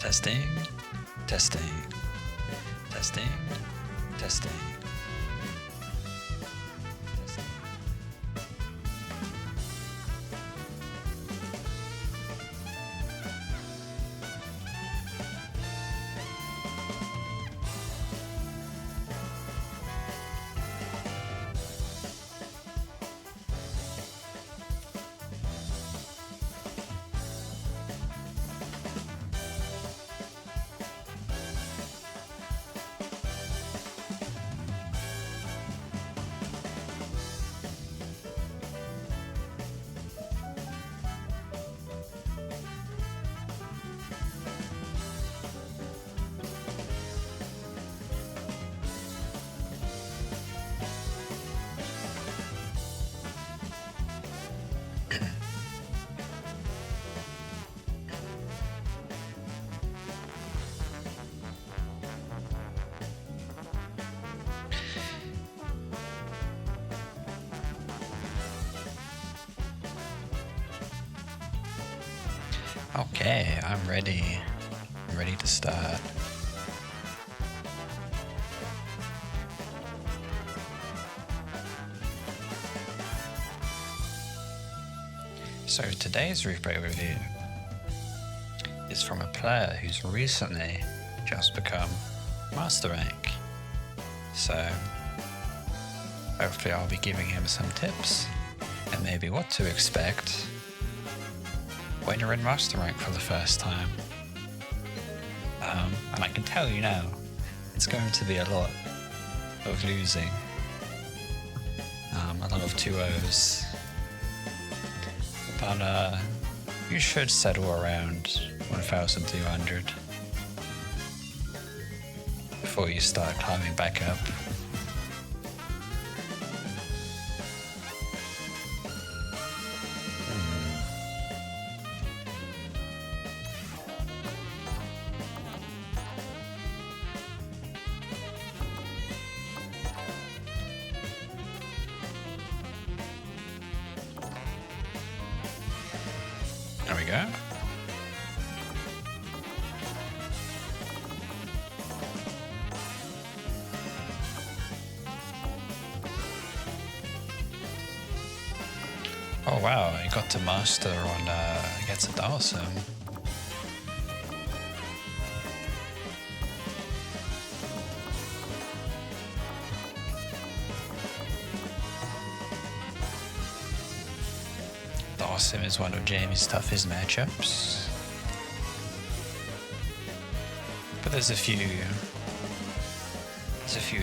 Testing, testing, testing, testing. Okay, I'm ready. I'm ready to start. So today's replay review is from a player who's recently just become Master Rank. So hopefully I'll be giving him some tips and maybe what to expect when you're in Master Rank for the first time. And I can tell you now, it's going to be a lot of losing. A lot of 2-0s. But you should settle around 1,200 before you start climbing back up. There we go. Oh wow, you got to master on against a Dawson. Dawson is one of Jamie's toughest matchups. But there's a few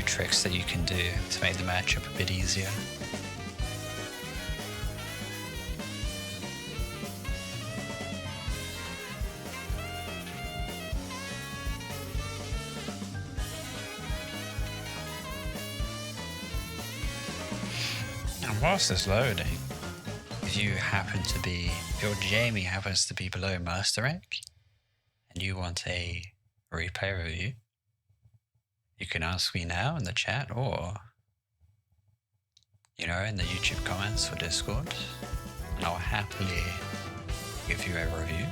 tricks that you can do to make the matchup a bit easier. And whilst it's loading, if your Jamie happens to be below Master Rank and you want a replay review, you can ask me now in the chat or, in the YouTube comments or Discord, and I'll happily give you a review.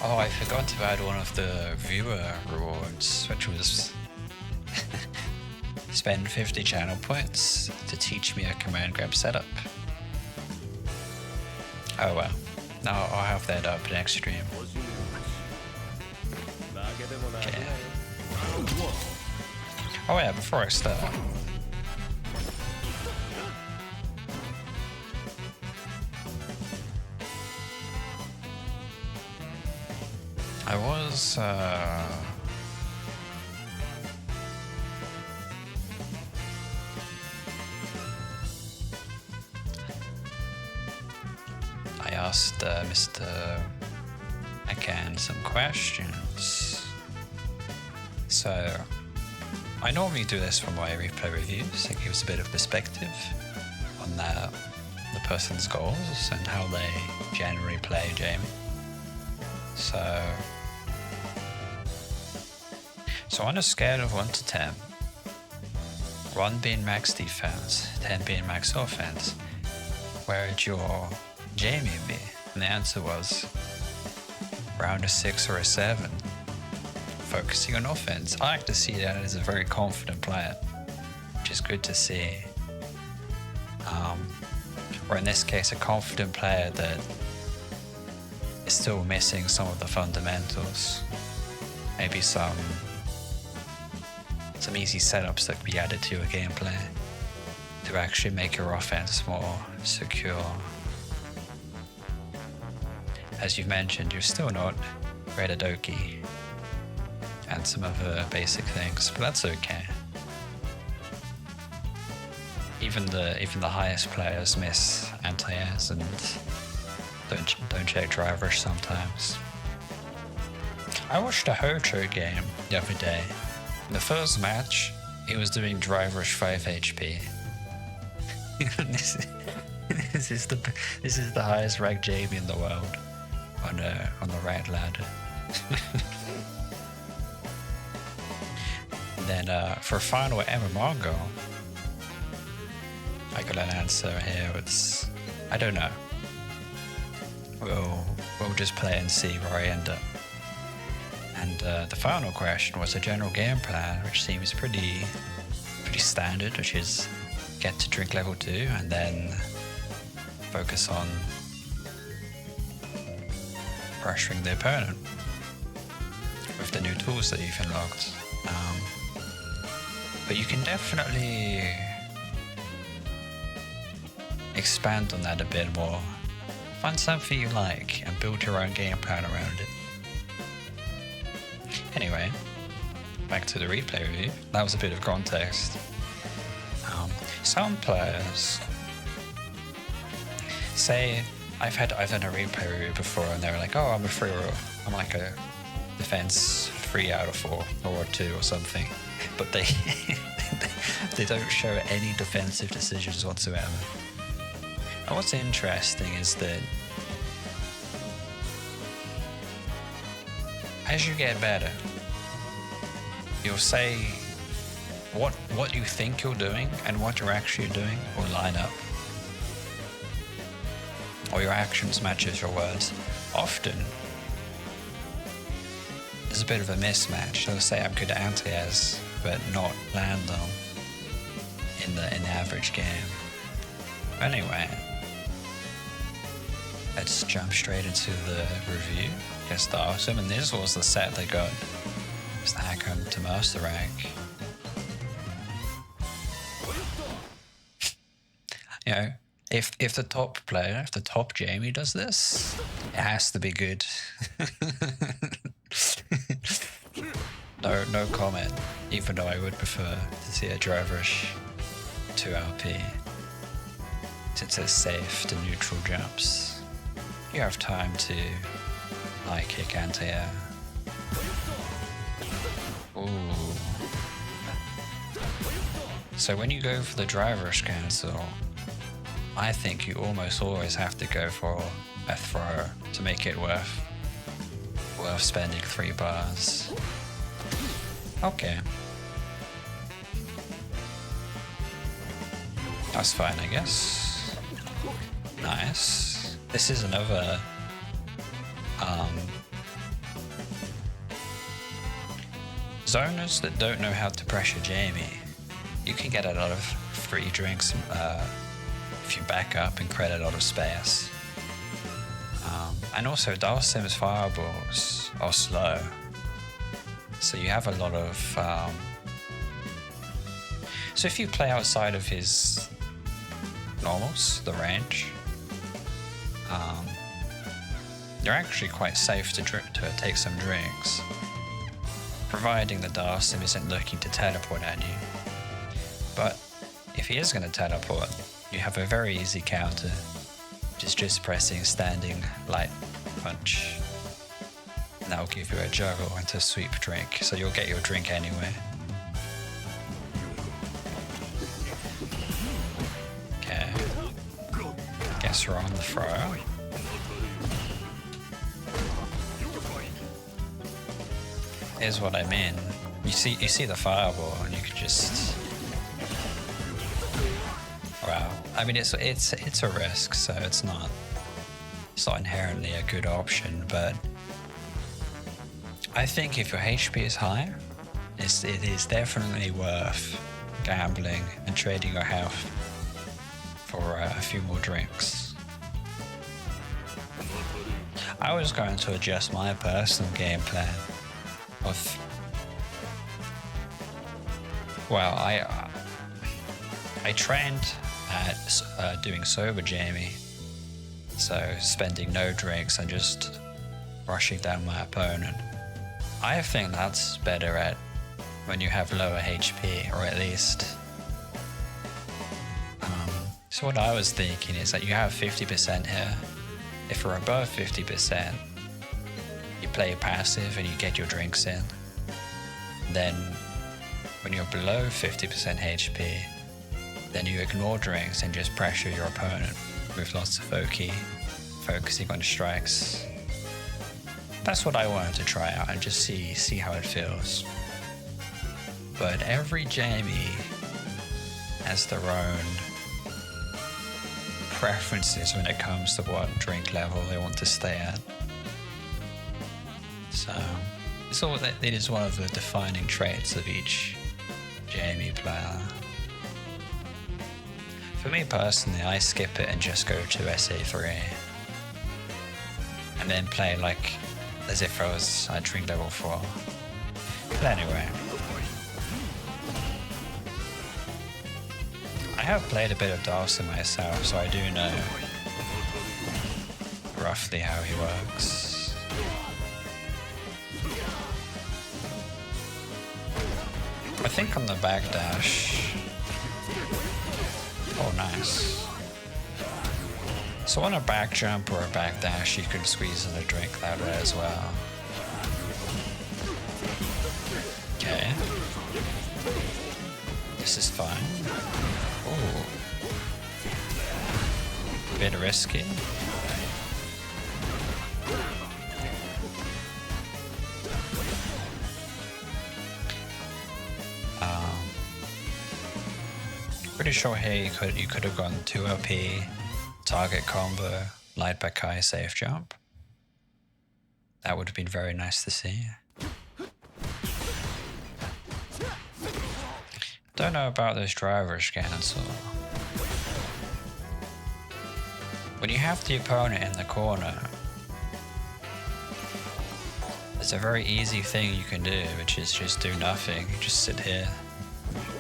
Oh, I forgot to add one of the viewer rewards, which was spend 50 channel points to teach me a command grab setup. Oh well, now I'll have that up next stream. Okay. Oh yeah, before I start. I was I asked Mr. Akan some questions. So I normally do this for my replay reviews. It gives a bit of perspective on the person's goals and how they generally play Jamie. So on a scale of 1 to 10, 1 being max defense, 10 being max offense, where would your Jamie be? And the answer was around a 6 or a 7, focusing on offense. I like to see that as a very confident player, which is good to see. Or in this case, a confident player that is still missing some of the fundamentals. Maybe some easy setups that could be added to your gameplay to actually make your offense more secure. As you've mentioned, you're still not great at Oki and some other basic things, but that's okay. Even the highest players miss anti-airs and don't check drivers sometimes. I watched a Hocho game the other day. In the first match, he was doing drivers 5 HP. This is the highest ranked Jamie in the world on the ranked ladder. And then for final MMR goal, I got an answer here. It's I don't know. We'll just play and see where I end up. And the final question was a general game plan, which seems pretty standard, which is get to drink level 2 and then focus on pressuring the opponent with the new tools that you've unlocked. But you can definitely expand on that a bit more. Find something you like and build your own game plan around it. Anyway, back to the replay review. That was a bit of context. Some players say I've done a replay review before and they were like, oh, I'm a 3-0. I'm like a defense 3 out of 4 or 2 or something. But they they don't show any defensive decisions whatsoever. And what's interesting is that as you get better, you'll say what you think you're doing and what you're actually doing will line up. Or your actions matches your words. Often, there's a bit of a mismatch. They'll say I'm good at anti-airs, but not land them in the average game. Anyway, let's jump straight into the review. Guess the awesome, and this was the set they got. It's the Hacker to Master rank. You know, if the top player, if the top Jamie does this, it has to be good. No comment. Even though I would prefer to see a driverish 2 LP, since it's safe to neutral jumps. You have time to high kick anti-air. Ooh. So when you go for the driverish cancel, I think you almost always have to go for a throw to make it worth spending 3 bars. Okay. That's fine, I guess. Nice. This is another zoners that don't know how to pressure Jamie. You can get a lot of free drinks if you back up and create a lot of space. And also Dalsim's fireballs are slow, so you have a lot of so if you play outside of his normals, the range, you're actually quite safe to take some drinks, providing the Dalsim isn't looking to teleport at you. But if he is going to teleport, you have a very easy counter, which is just pressing standing light punch. And that'll give you a juggle into a sweep drink, so you'll get your drink anyway. Okay. Guess we're on the throw. Here's what I mean. You see the fireball, and you can just I mean, it's a risk, so it's not inherently a good option. But I think if your HP is high, it is definitely worth gambling and trading your health for a few more drinks. I was going to adjust my personal game plan of, well, I trained at doing sober Jamie, so spending no drinks and just rushing down my opponent. I think that's better at when you have lower HP, or at least. So what I was thinking is that you have 50% here. If you're above 50%, you play passive and you get your drinks in. Then when you're below 50% HP, then you ignore drinks and just pressure your opponent with lots of focusing on strikes. That's what I wanted to try out and just see how it feels. But every Jamie has their own preferences when it comes to what drink level they want to stay at. So it is one of the defining traits of each Jamie player. For me personally, I skip it and just go to SA3 and then play like as if I was at drink level 4. But anyway, I have played a bit of Dawson myself, so I do know roughly how he works. I think on the backdash. Oh, nice. So on a back jump or a backdash, you can squeeze in a drink that way as well. Okay. This is fine. Ooh. Bit risky. Pretty sure here you could have gone 2 OP, target combo, light back high, safe jump. That would have been very nice to see. Don't know about this driver's cancel. When you have the opponent in the corner, there's a very easy thing you can do, which is just do nothing. Just sit here.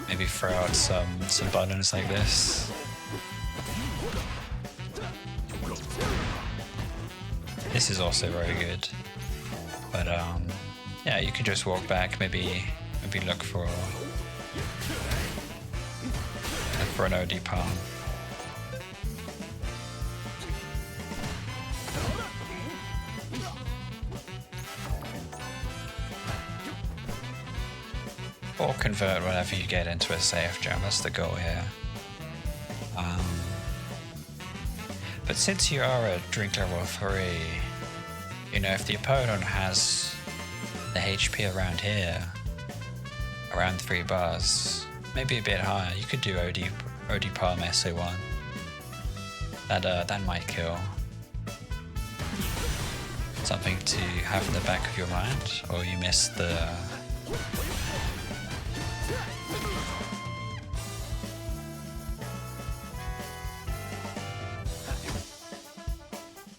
Maybe throw out some buttons like this. This is also very good. But yeah, you can just walk back, maybe look for an OD palm. Or convert whatever you get into a safe jump, that's the goal here. But since you are at drink level 3, you know, if the opponent has the HP around here, around 3 bars, maybe a bit higher, you could do OD palm SA1. That might kill. Something to have in the back of your mind, or you missed the...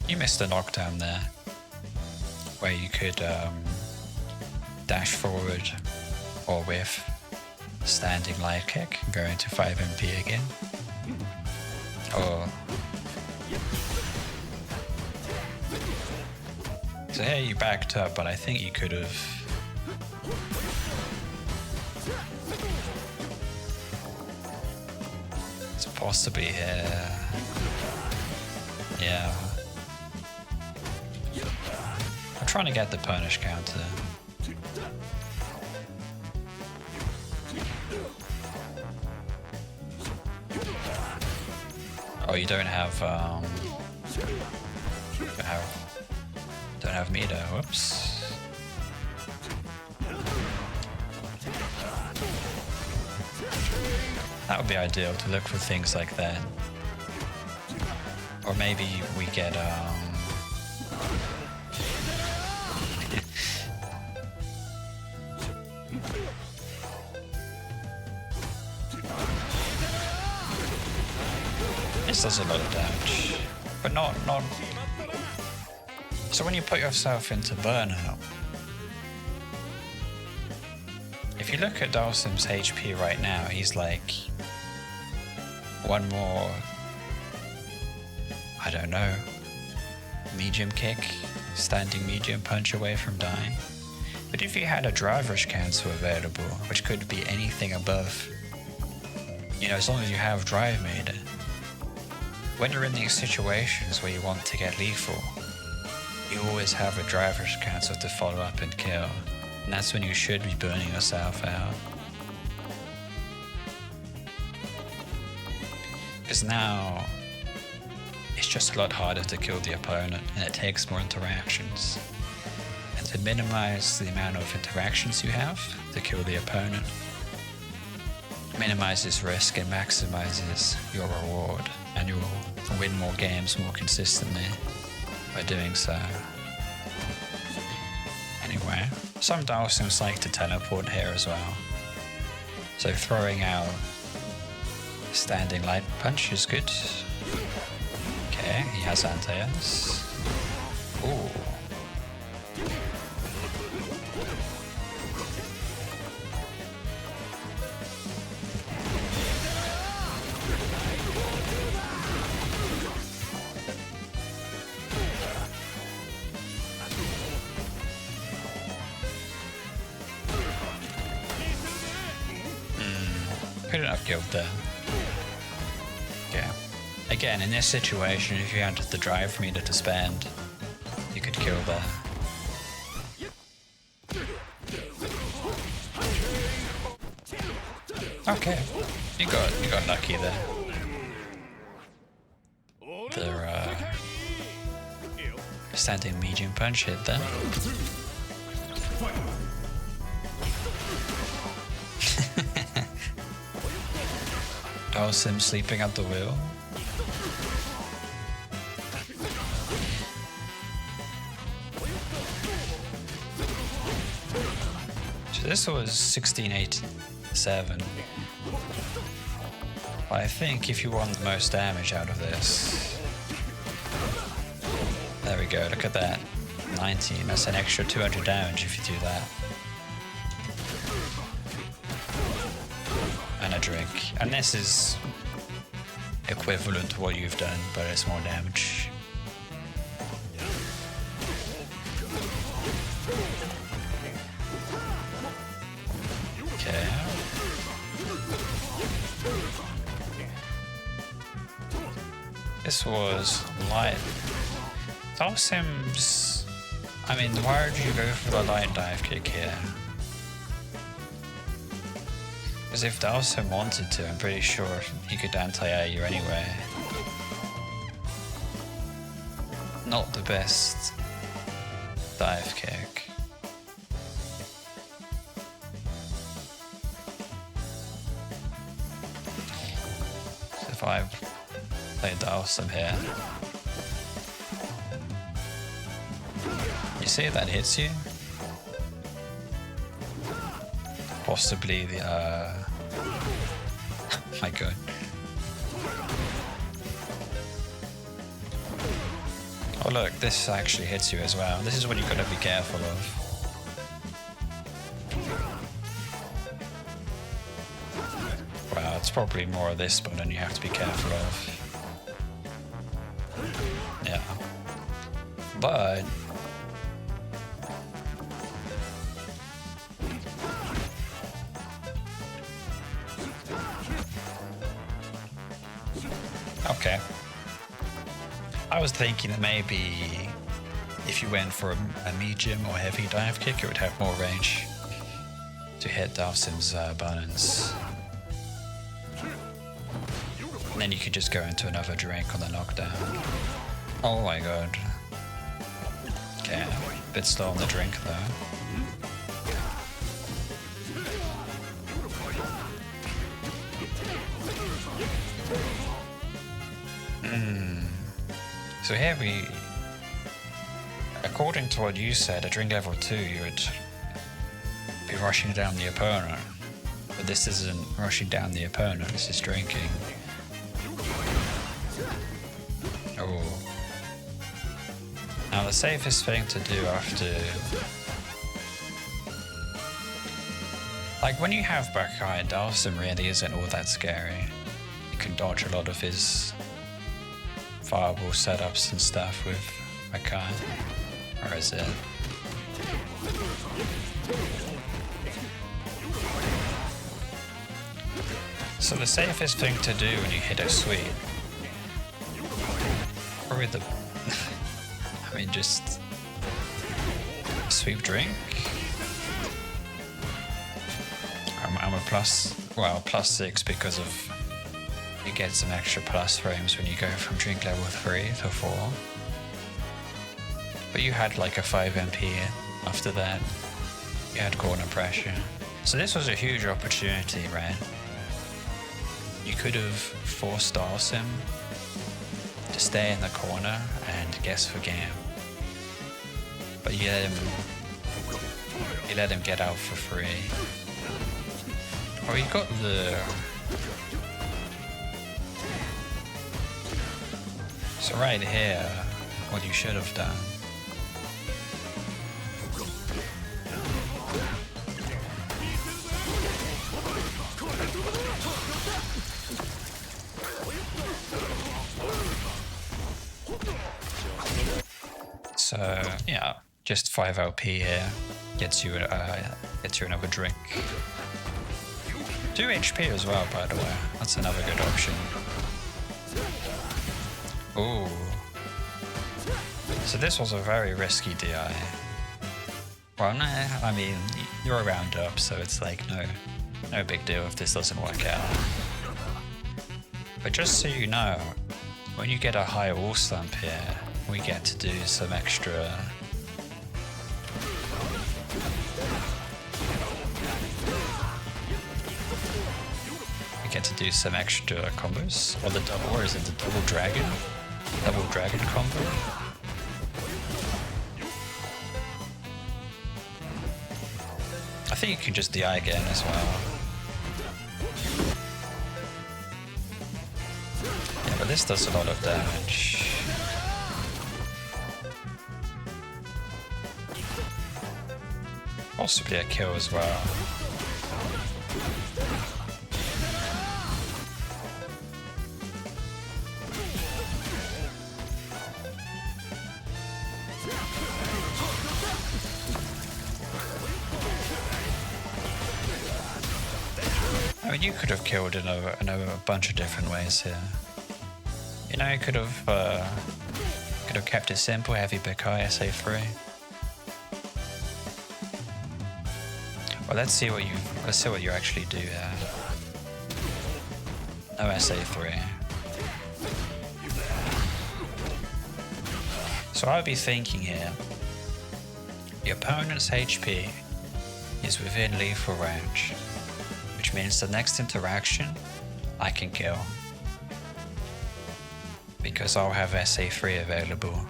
You missed a knockdown there, where you could dash forward or with standing light kick, go into 5 MP again. Or so here you backed up, but I think you could have. It's possibly here. Yeah. I'm trying to get the punish counter. Oh, you don't have don't have meter. Whoops. That would be ideal to look for things like that. Or maybe we get this does a lot of damage, but not. So when you put yourself into burnout, if you look at Dalsim's HP right now, he's like one more, I don't know, medium kick, standing medium punch away from dying. But if you had a driver's cancel available, which could be anything above, you know, as long as you have drive meter, when you're in these situations where you want to get lethal, you always have a driver's cancel to follow up and kill. And that's when you should be burning yourself out. Because now, it's just a lot harder to kill the opponent, and it takes more interactions. And to minimize the amount of interactions you have to kill the opponent, minimizes risk and maximizes your reward, and you will win more games more consistently by doing so. Anyway, some Dalsims like to teleport here as well, so throwing out standing light punch is good. Okay, he has anti-airs. Ooh. Couldn't have killed there. Okay. Again, in this situation, if you had the drive meter to spend, you could kill there. Okay, you got lucky there. The standing medium punch hit there. Dalsim sleeping at the wheel. So this was 1687. But I think if you want the most damage out of this, there we go, look at that. 19, that's an extra 200 damage if you do that. And a drink. And this is equivalent to what you've done, but it's more damage. Okay. This was light. Dalsim's, I mean, why would you go for the light dive kick here? Because if Dalsim wanted to, I'm pretty sure he could anti-air you anyway. Not the best dive kick. So if I play Dalsim here, you see that hits you? Possibly the my god. Oh look, this actually hits you as well. This is what you gotta be careful of. Wow, it's probably more of this button you have to be careful of. Yeah. But okay. I was thinking that maybe if you went for a medium or heavy dive kick, it would have more range to hit Dalsim's buttons. And then you could just go into another drink on the knockdown. Oh my god. Okay, a bit slow on the drink though. So here we, according to what you said, at drink level 2 you would be rushing down the opponent. But this isn't rushing down the opponent, this is drinking. Oh. Now the safest thing to do after... Like when you have Bakai, Dawson really isn't all that scary. You can dodge a lot of his fireball setups and stuff with Bakai. Or is it? So the safest thing to do when you hit a sweep, probably the, I mean just sweep drink. I'm a +6 because of, you get some extra plus frames when you go from drink level 3 to 4. But you had like a 5 MP after that. You had corner pressure. So this was a huge opportunity, right? You could have forced Dawson to stay in the corner and guess for game. But you let him get out for free. Oh, you got the... So right here, what you should have done. So yeah, just 5 LP here gets you another drink. 2 HP as well, by the way. That's another good option. Ooh. So this was a very risky DI. Well, no, I mean, you're a round up, so it's like no big deal if this doesn't work out. But just so you know, when you get a high wall slump here, we get to do some extra... combos, or the double, or is it the double dragon combo? I think you can just DI again as well. Yeah, but this does a lot of damage. Possibly a kill as well. I mean, you could have killed in a bunch of different ways here. You know, you could have kept it simple, heavy Bakai, SA3. Well, let's see what you actually do here. No SA3. So I'll be thinking here, the opponent's HP is within lethal range, which means the next interaction I can kill, because I'll have SA3 available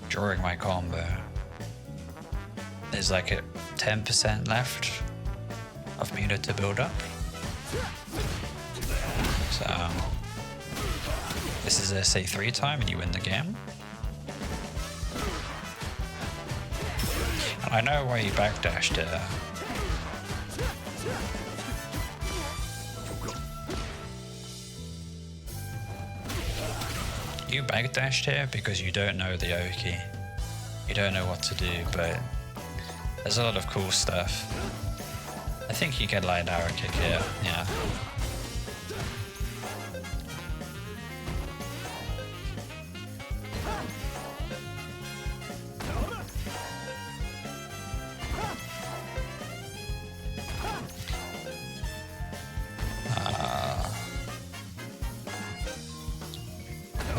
during my combo. There's like a 10% left of meter to build up. So this is SA3 time and you win the game. And I know why you backdashed it. You backdashed here because you don't know the Oki. You don't know what to do, but there's a lot of cool stuff. I think you get light arrow kick here, yeah.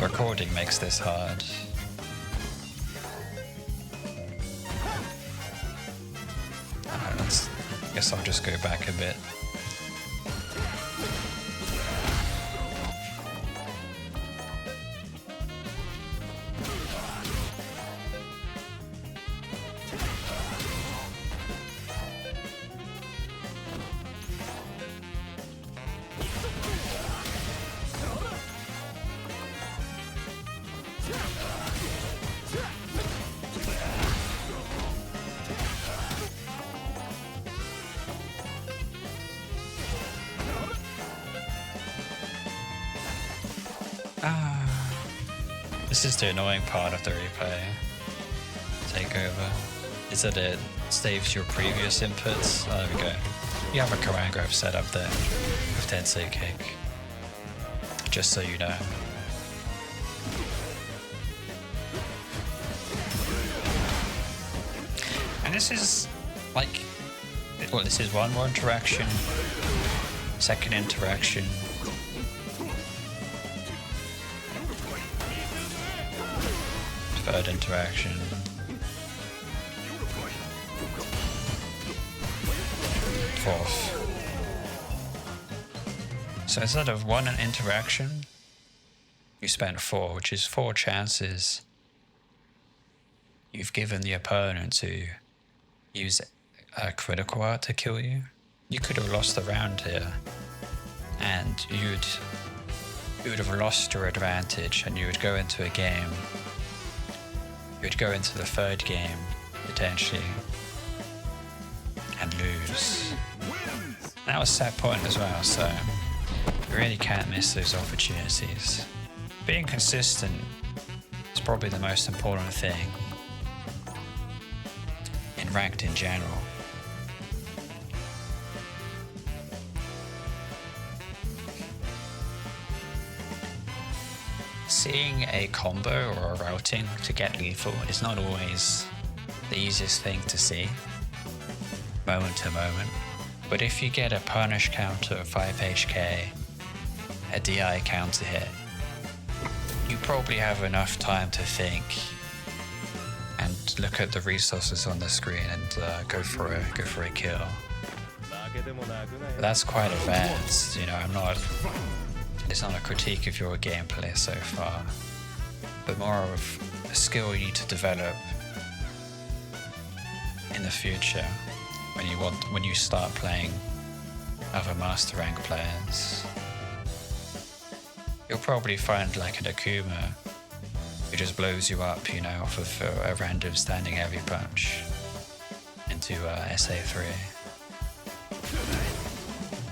Recording makes this hard. I guess I'll just go back a bit. This is the annoying part of the replay takeover, is that it saves your previous inputs. Oh, there we go. You have a command graph set up there with Tensei Kick, just so you know. And this is like, well, this is one more interaction, second interaction. Third interaction. Fourth. So instead of one interaction, you spent 4, which is 4 chances you've given the opponent to use a critical art to kill you. You could have lost the round here, and you would have lost your advantage, and you would go into a game. You would go into the third game, potentially, and lose. And that was set point as well, so you really can't miss those opportunities. Being consistent is probably the most important thing in ranked in general. Seeing a combo or a routing to get lethal is not always the easiest thing to see, moment to moment. But if you get a punish counter of 5 HK, a DI counter hit, you probably have enough time to think and look at the resources on the screen and go for a kill. But that's quite advanced, you know. It's not a critique of your gameplay so far, but more of a skill you need to develop in the future when you start playing other master rank players. You'll probably find like an Akuma who just blows you up, you know, off of a random standing heavy punch into SA3.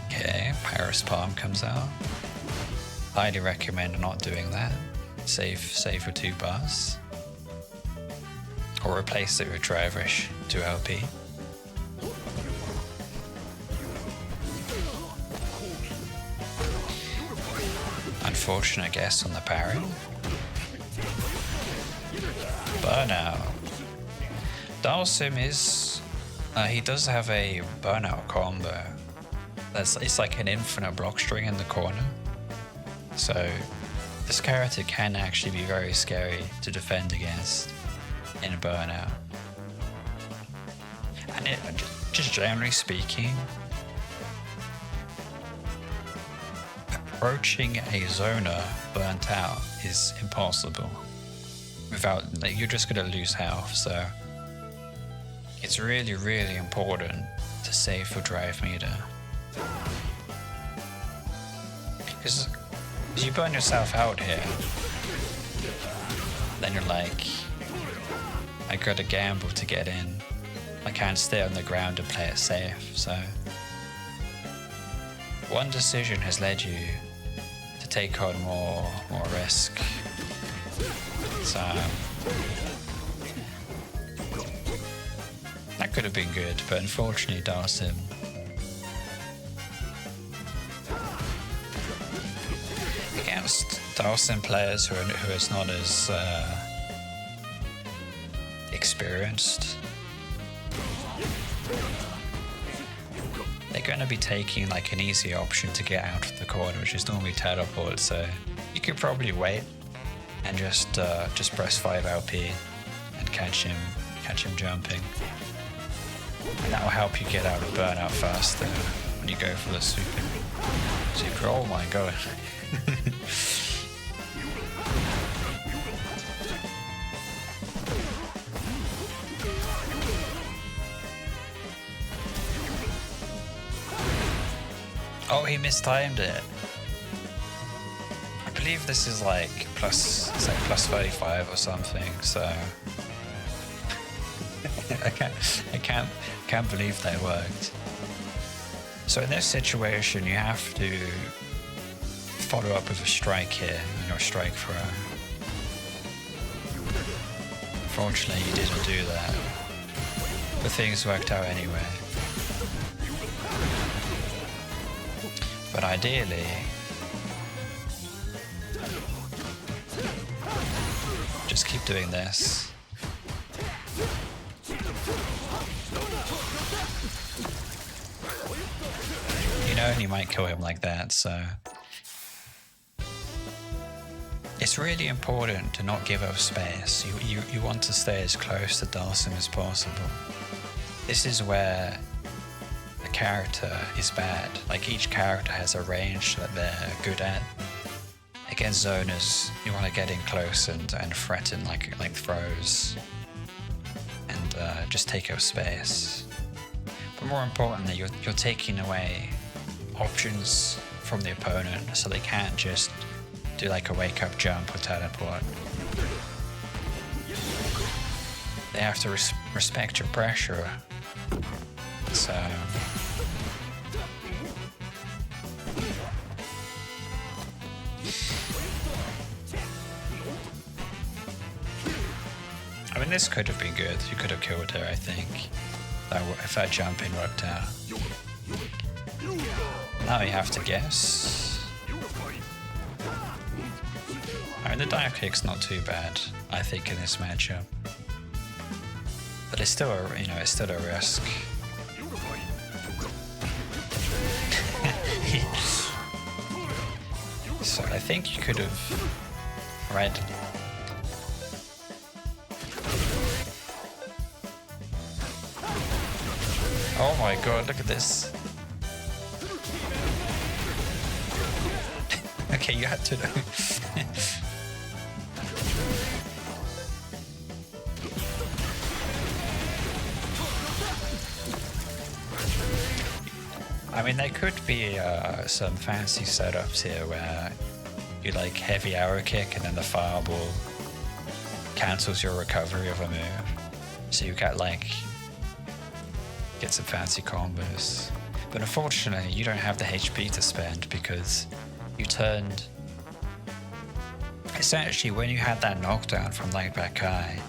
Okay, Paris Palm comes out. Highly recommend not doing that. Save for 2 bars. Or replace it with Driverish 2 LP. Unfortunate guess on the parry. Burnout. Dalsim is... he does have a burnout combo. It's like an infinite block string in the corner. So this character can actually be very scary to defend against in a burnout. And just generally speaking, approaching a zoner burnt out is impossible. You're just gonna lose health, so it's really, really important to save for drive meter. Because you burn yourself out here, then you're like, I gotta gamble to get in. I can't stay on the ground and play it safe, so one decision has led you to take on more risk. So that could have been good, but unfortunately Dalsim against Dalsim players who is not as experienced, they're going to be taking like an easy option to get out of the corner, which is normally teleport. So you could probably wait and just press 5 LP and catch him jumping, and that will help you get out of burnout faster when you go for the super. Oh my god. Oh, he mistimed it. I believe this is like plus 35 or something, so I can't believe they worked. So in this situation, you have to follow up with a strike here, you know, a strike throw. Fortunately, he didn't do that, but things worked out anyway. But ideally, just keep doing this. You know, and you might kill him like that, so it's really important to not give up space. You want to stay as close to Dalsim as possible. This is where the character is bad. Like, each character has a range that they're good at. Against zoners, you want to get in close and threaten like throws and just take up space. But more importantly, you're taking away options from the opponent, so they can't just do like a wake up jump or teleport. They have to respect your pressure. So I mean, this could have been good. You could have killed her, I think, if that jumping worked out. Now you have to guess. I mean, the dive kick's not too bad, I think, in this matchup. But it's still a, it's still a risk. So I think you could have read. Oh my god, look at this. Okay, you had to know. I mean, there could be some fancy setups here where you like heavy arrow kick and then the fireball cancels your recovery of a move. So you get some fancy combos. But unfortunately, you don't have the HP to spend because you turned. Essentially, when you had that knockdown from Lightback Kai,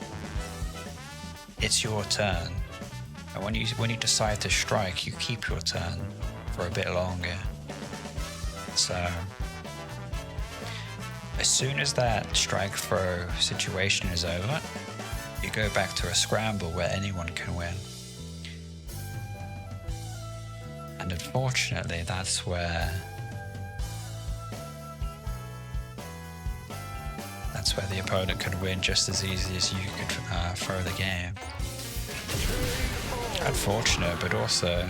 it's your turn. And when you decide to strike, you keep your turn for a bit longer. So as soon as that strike throw situation is over, you go back to a scramble where anyone can win. And unfortunately, that's where the opponent could win just as easy as you could throw the game. Unfortunate, but also...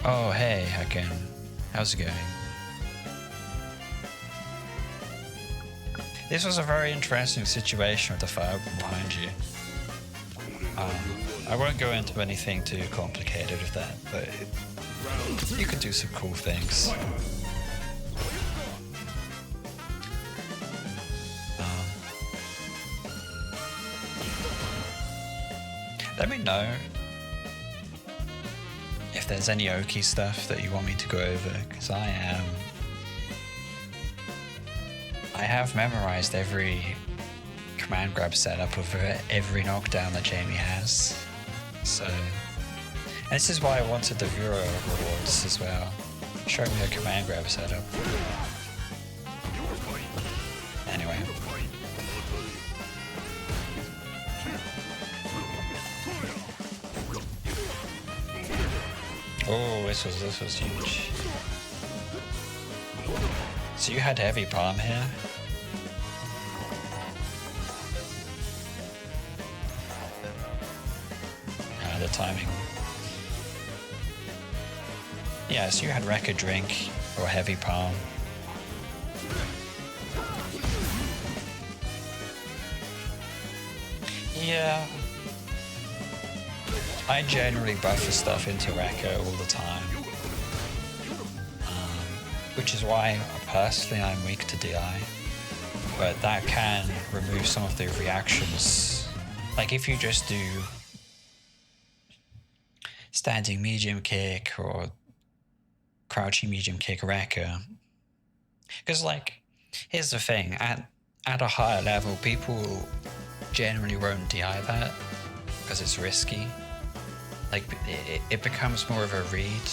Oh, hey, again. How's it going? This was a very interesting situation with the fireball behind you. I won't go into anything too complicated with that, but you can do some cool things. Let me know if there's any Oki stuff that you want me to go over, because I have memorized every command grab setup of every knockdown that Jamie has. So, and this is why I wanted the viewer rewards as well. Show me a command grab setup. Anyway. Oh, this was huge. So you had heavy palm here. The timing. Yeah, so you had record drink or heavy palm. Yeah. I generally buffer stuff into Rekka all the time. Which is why, personally, I'm weak to DI. But that can remove some of the reactions. Like if you just do standing medium kick or crouching medium kick wrecker. Because like, here's the thing, at a higher level, people generally won't DI that because it's risky. Like, it becomes more of a read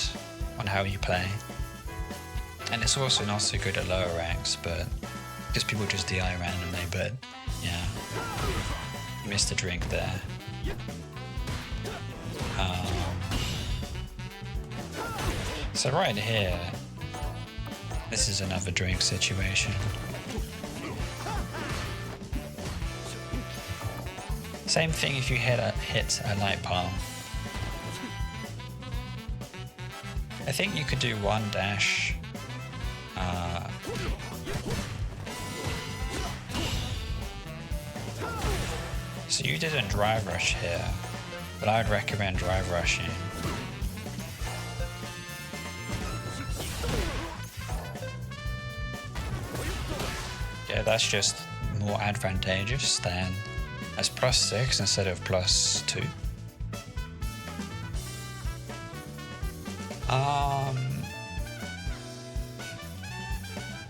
on how you play. And it's also not so good at lower ranks, but because people just DI randomly, but yeah. You missed a drink there. So right here, this is another drink situation. Same thing if you hit a light palm. I think you could do one dash. So you didn't drive rush here, but I would recommend drive rushing. Yeah, that's just more advantageous than as +6 instead of +2.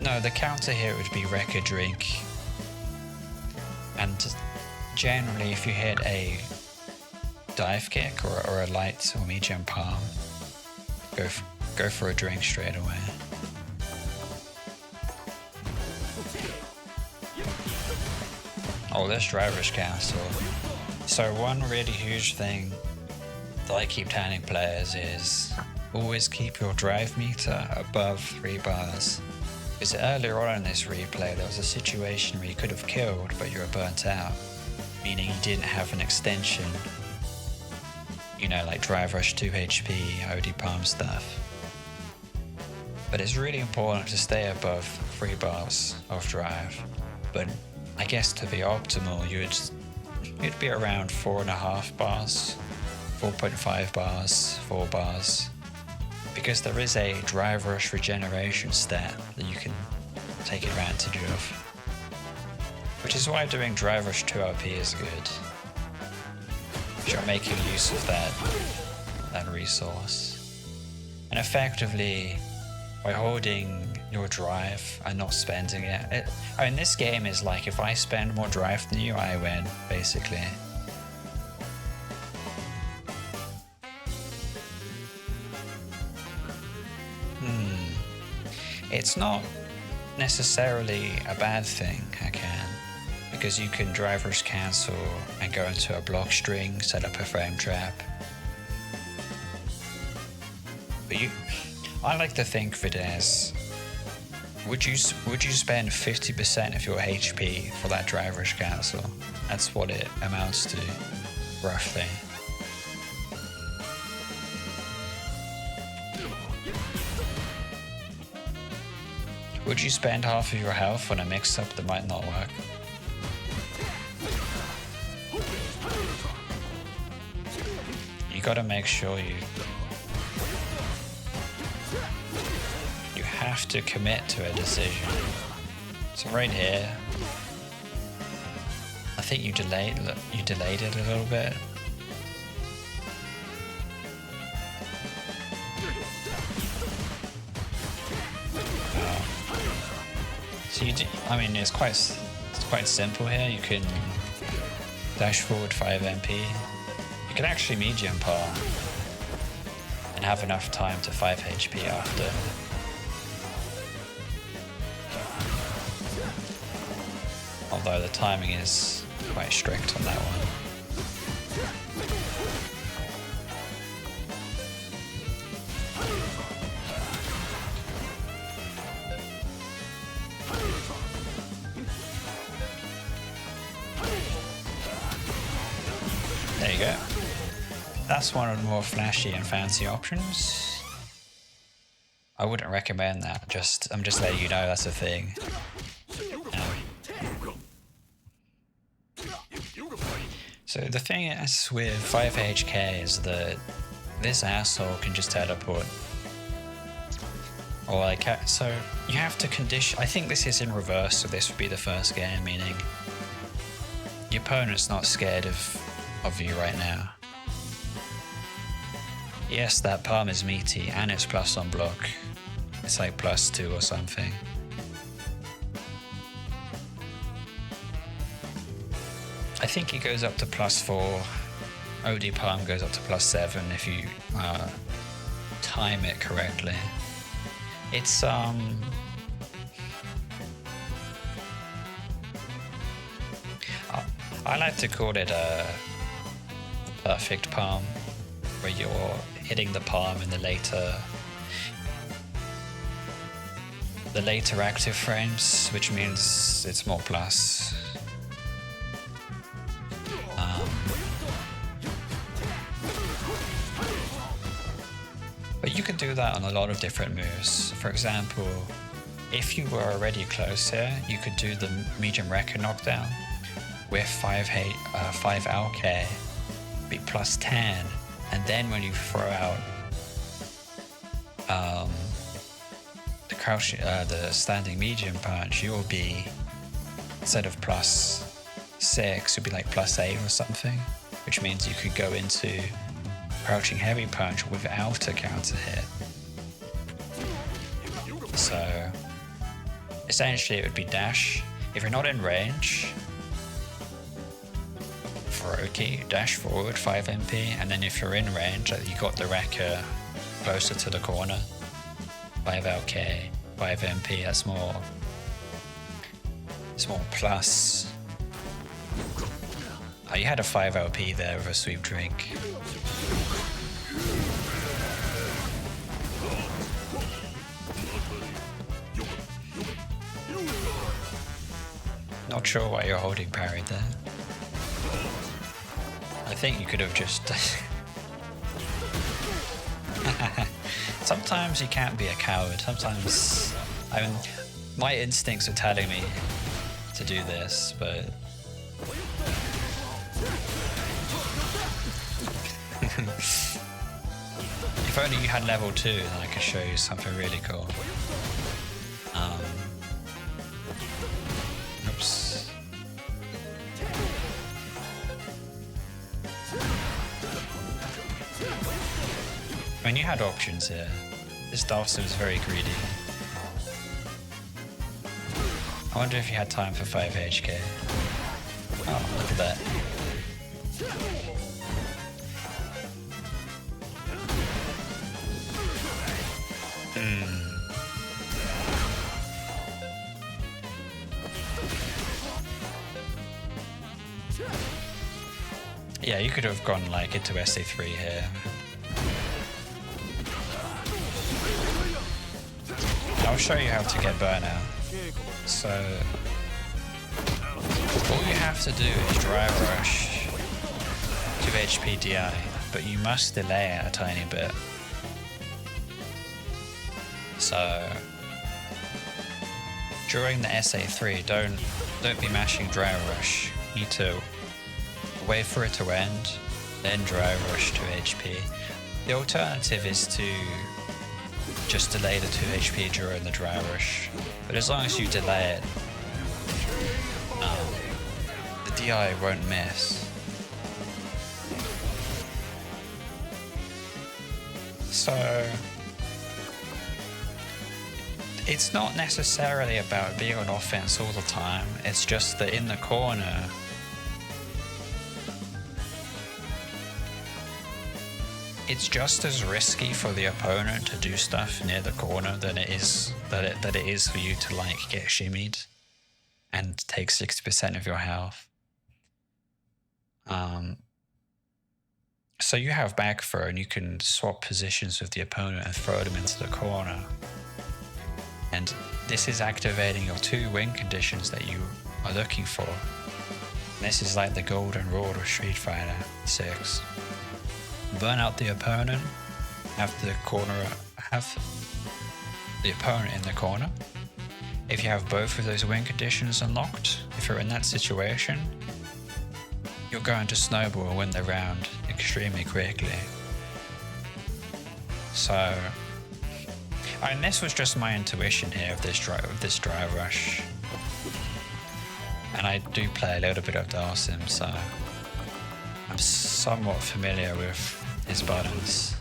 No, the counter here would be wreck a drink. And generally if you hit a dive kick or a light or medium palm, go for a drink straight away. Oh, this driver's cancel. So one really huge thing that I keep telling players is always keep your drive meter above 3 bars. Because earlier on in this replay there was a situation where you could have killed but you were burnt out. Meaning you didn't have an extension. You know, like drive rush 2 HP, OD palm stuff. But it's really important to stay above 3 bars of drive. But I guess to be optimal, you'd be around 4.5 bars, 4.5 bars, 4 bars. Because there is a drive rush regeneration stat that you can take advantage of. Which is why doing drive rush 2RP is good. You're making use of that resource. And effectively, by holding your drive and not spending it. I mean, this game is like, if I spend more drive than you, I win, basically. It's not necessarily a bad thing, because you can drive rush cancel and go into a block string, set up a frame trap. But I like to think of it as, would you spend 50% of your HP for that drive rush cancel? That's what it amounts to, roughly. Would you spend half of your health on a mix-up that might not work? You gotta make sure you have to commit to a decision. So right here, I think you delayed it a little bit. So it's quite simple here. You can dash forward 5 MP. You can actually medium palm and have enough time to 5 HP after. Although the timing is quite strict on that one. There you go. That's one of the more flashy and fancy options. I wouldn't recommend that. I'm just letting you know that's a thing. So the thing is with 5HK is that this asshole can just teleport. Or so you have to condition. I think this is in reverse, so this would be the first game, meaning your opponent's not scared of you right now. Yes, that palm is meaty and it's plus on block, It's like +2 or something. I think it goes up to +4. OD Palm goes up to +7 if you time it correctly. It's I like to call it a perfect palm, where you're hitting the palm in the later active frames, which means it's more plus. But you can do that on a lot of different moves. For example, if you were already close here, you could do the medium Wrecker knockdown with 5 LK, be +10, and then when you throw out the standing medium punch, you will be, instead of +6, you'll be like +8 or something, which means you could go into crouching heavy punch without a counter hit. So essentially it would be dash. If you're not in range, dash forward 5 MP, and then if you're in range, you got the Wrecker closer to the corner, 5 LK, 5 MP, it's more plus. Oh, you had a 5 LP there with a sweep drink. Not sure why you're holding parry there. I think you could have just... Sometimes you can't be a coward. Sometimes... I mean, my instincts are telling me to do this, but... If only you had level 2, then I could show you something really cool. Oops. I mean, you had options here. This Dawson was very greedy. I wonder if you had time for 5 HK. Oh, look at that. Yeah, you could have gone like into SA3 here. I'll show you how to get burnout. So all you have to do is drive rush 2 HP DI, but you must delay it a tiny bit. So during the SA3, don't be mashing drive rush. You need to wait for it to end, then drive rush 2 HP. The alternative is to just delay the 2 HP during the dry rush, but as long as you delay it, the DI won't miss. So it's not necessarily about being on offense all the time, it's just that in the corner, it's just as risky for the opponent to do stuff near the corner than it is for you to like get shimmied and take 60% of your health. So you have back throw and you can swap positions with the opponent and throw them into the corner. And this is activating your 2 win conditions that you are looking for. And this is like the golden rule of Street Fighter 6. Burn out the opponent, have the opponent in the corner. If you have both of those win conditions unlocked, if you're in that situation, you're going to snowball and win the round extremely quickly. So, and this was just my intuition here of this drive rush. And I do play a little bit of Darsim, so I'm somewhat familiar with his buttons.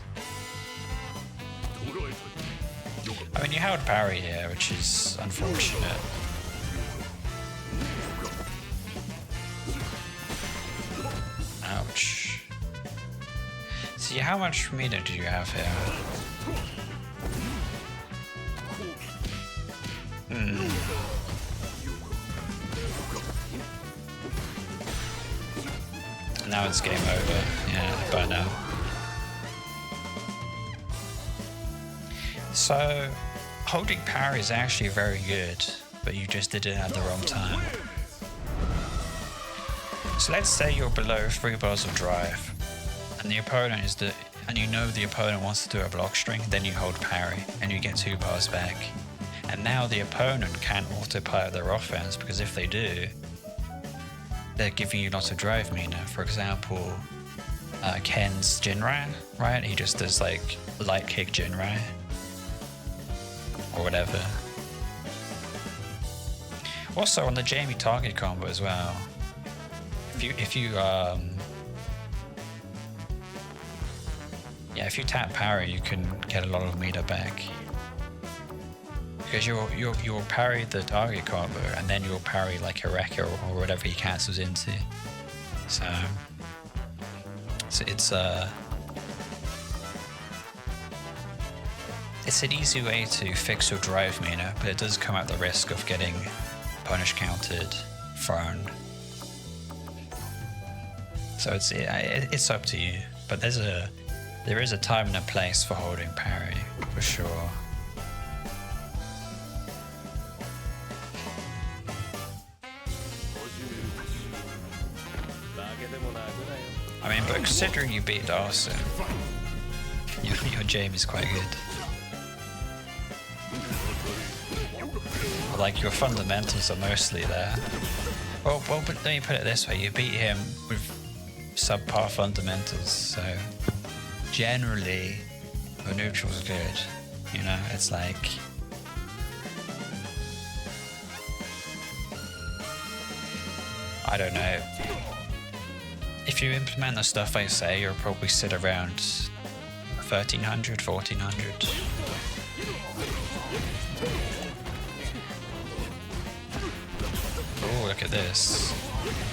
I mean, you held parry here, which is unfortunate. Ouch. See, how much meter do you have here? Now it's game over. Yeah, by now. So, holding parry is actually very good, but you just did it at the wrong time. So let's say you're below 3 bars of drive, and the opponent is and you know the opponent wants to do a block string, then you hold parry, and you get 2 bars back. And now the opponent can't autopilot their offense, because if they do, they're giving you lots of drive meter. For example, Ken's Jinrai, right? He just does like light kick Jinrai or whatever. Also on the Jamie target combo as well. If you tap parry, you can get a lot of meter back. Because you'll parry the target combo, and then you'll parry like a Rekka or whatever he cancels into. So it's an easy way to fix your drive meter, but it does come at the risk of getting punish counted, thrown. So it's up to you, but there is a time and a place for holding parry for sure. I mean, but considering you beat Dawson, your Jamie's quite good. Like, your fundamentals are mostly there. Well, but let me put it this way, you beat him with subpar fundamentals, so generally your neutral's good, you know, it's like... I don't know. If you implement the stuff I say, you'll probably sit around 1300, 1400. Oh, look at this.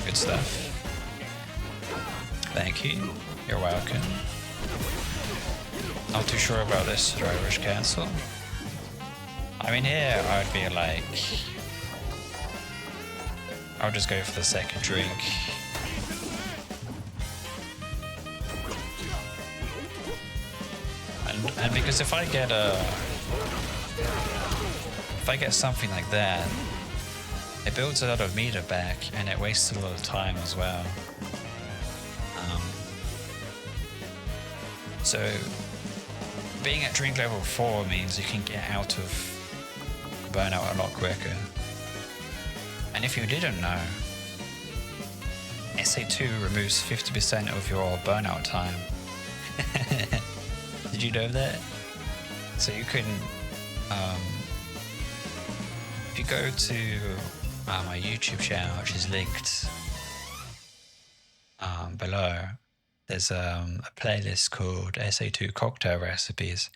Good stuff. Thank you. You're welcome. Not too sure about this driver's cancel. I mean, here I'd be like... I'll just go for the second drink. And because if I get something like that, it builds a lot of meter back, and it wastes a lot of time as well. So being at drink level 4 means you can get out of burnout a lot quicker. And if you didn't know, SA2 removes 50% of your burnout time. Did you know that? So you can, if you go to my YouTube channel, which is linked below, there's a playlist called SA2 Cocktail Recipes.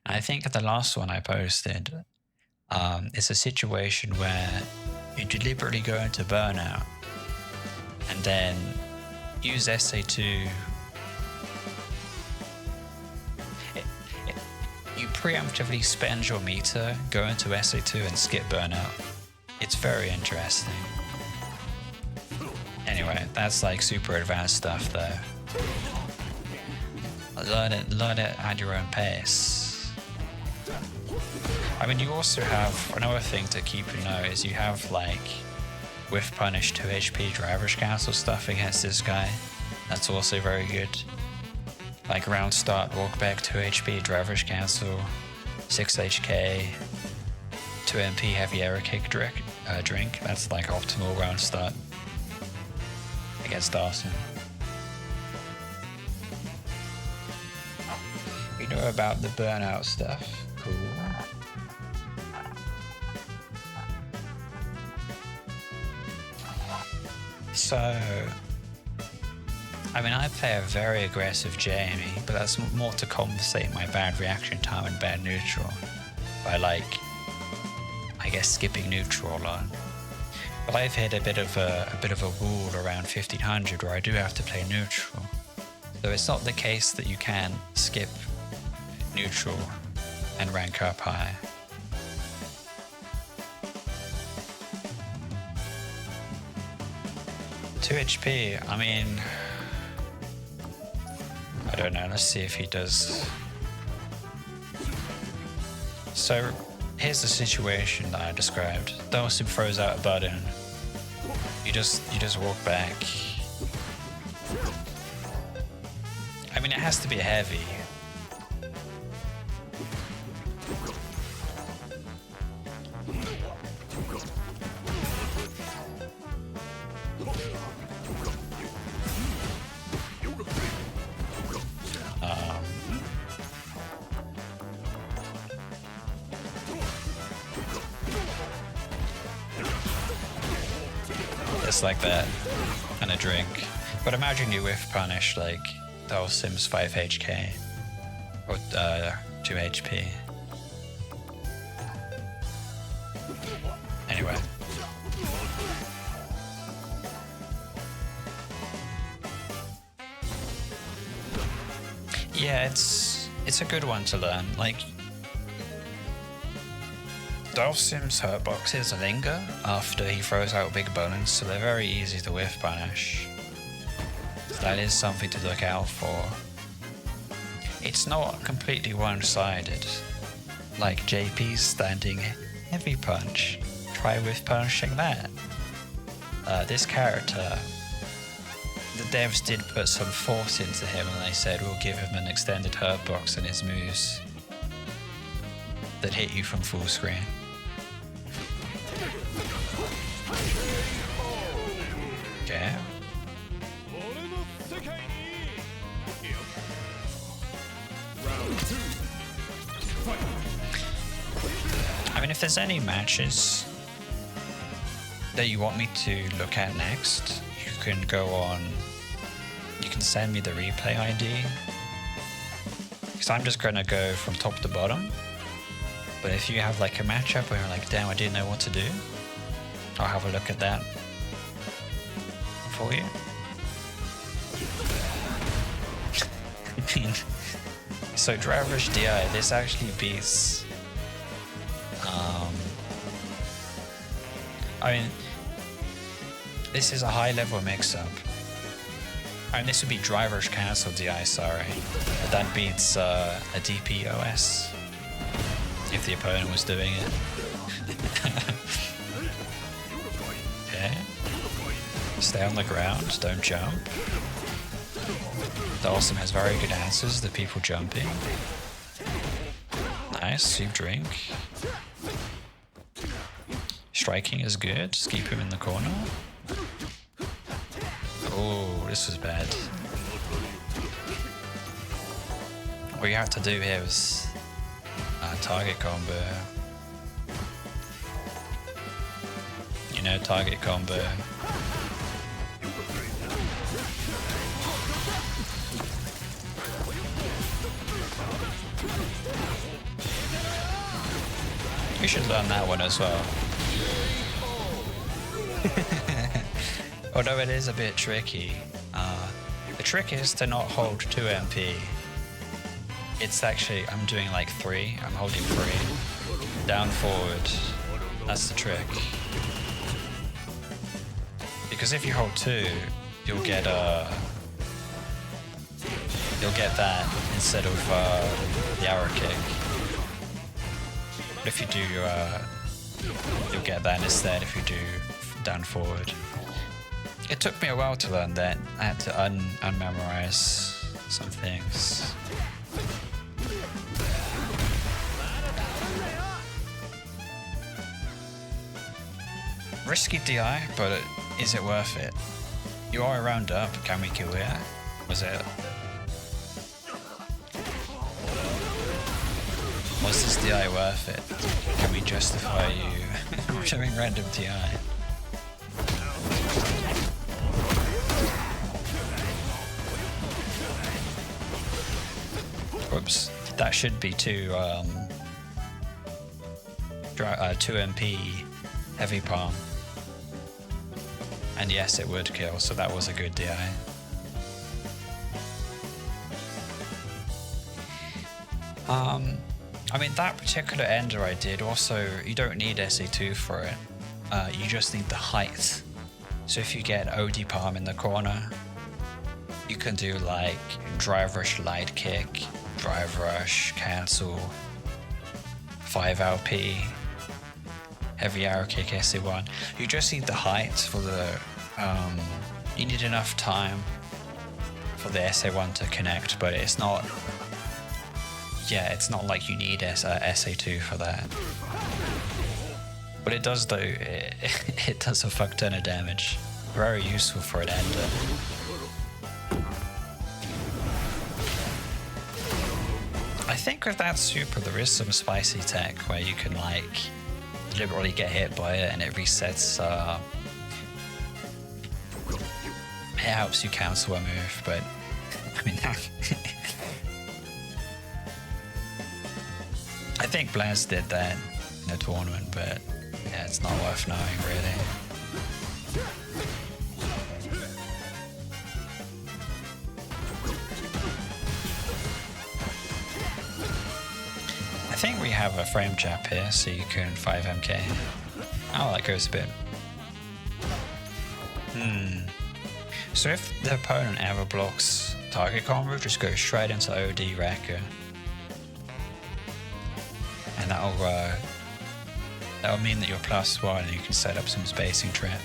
And I think the last one I posted, it's a situation where you deliberately go into burnout and then use SA2. You preemptively spend your meter, go into SA2 and skip burnout. It's very interesting. Anyway, that's like super advanced stuff though. Learn it at your own pace. I mean, you also have another thing to keep in note is you have like with punish 2 HP driver's cancel stuff against this guy. That's also very good. Like round start, walk back 2 HP driver's cancel, 6 HK, 2 MP heavy error kick drink. That's like optimal round start against Dawson. You know about the burnout stuff. Cool. So, I mean, I play a very aggressive Jamie, but that's more to compensate my bad reaction time and bad neutral. by like, I guess, skipping neutral a lot. But I've hit a bit of a wall around 1500 where I do have to play neutral. So it's not the case that you can skip neutral and rank up high. Two HP, I mean, I don't know, let's see if he does. So here's the situation that I described. Dawson throws out a button. You just walk back. I mean, it has to be heavy. Like that and a drink. But imagine you whiff punish like Dawson's 5 HK or 2 HP. Anyway. Yeah, it's a good one to learn. Like, Dawson's hurt boxes linger after he throws out big bonus, so they're very easy to whiff punish. So that is something to look out for. It's not completely one-sided. Like JP's standing heavy punch. Try whiff punishing that. This character, the devs did put some force into him and they said we'll give him an extended hurt box in his moves that hit you from full screen. Okay. I mean, if there's any matches that you want me to look at next, you can go on, you can send me the replay ID, because I'm just gonna go from top to bottom. But if you have like a matchup where you're like, damn, I didn't know what to do, I'll have a look at that for you. I mean, so Driver's DI, this actually beats, I mean, this is a high level mix-up. I mean, this would be Driver's Cancel DI, sorry. But that beats a DPOS. If the opponent was doing it. Okay. Stay on the ground, don't jump. Dawson has very good answers to people jumping. Nice, you drink. Striking is good, just keep him in the corner. Oh, this was bad. What you have to do here is target combo. You know, target combo. You should learn that one as well. Although it is a bit tricky. The trick is to not hold 2 MP. It's actually, I'm doing like 3. I'm holding 3. Down forward. That's the trick. Because if you hold 2, you'll get that instead of the arrow kick. But if you do, you'll get that instead if you do down forward. It took me a while to learn that. I had to unmemorize some things. Risky DI, but is it worth it? You are a round up, can we kill it? Was this DI worth it? Can we justify you doing random DI? Whoops, that should be 2 2 MP heavy palm. And yes, it would kill, so that was a good DI. I mean, that particular ender I did, also, you don't need SA2 for it. You just need the height. So if you get OD palm in the corner, you can do like drive rush light kick, drive rush, cancel, 5 LP, heavy arrow kick, SA1. You just need the height for the, you need enough time for the SA1 to connect, but it's not, yeah, it's not like you need SA2 for that. But it does though, it does a fuck ton of damage. Very useful for an ender. I think with that super there is some spicy tech where you can like deliberately get hit by it and it resets, it helps you cancel a move, but I mean I think Blaz did that in a tournament, but yeah, it's not worth knowing really. I think we have a frame jab here, so you can 5MK. Oh, that goes a bit. So if the opponent ever blocks target combo, just go straight into OD Wrecker. And that'll mean that you're +1 and you can set up some spacing traps.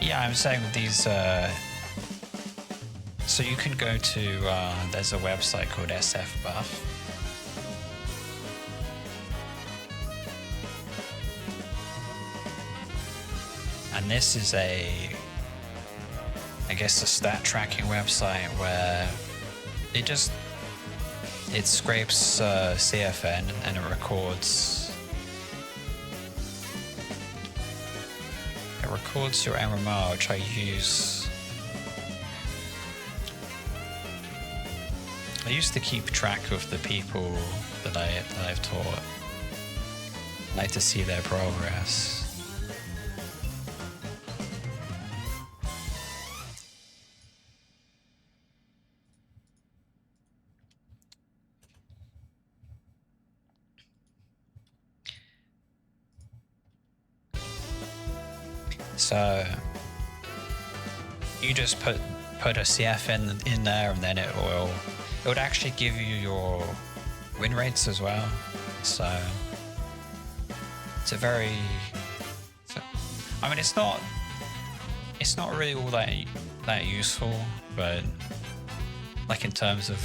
Yeah, I'm saying with these, so you can go to, there's a website called SF Buff. And this is I guess a stat tracking website where it scrapes CFN and it records your MMR, which I use. I used to keep track of the people that I've taught. I like to see their progress. So you just put a CF in there, and then it would actually give you your win rates as well. So it's a very, I mean, it's not really all that useful, but like in terms of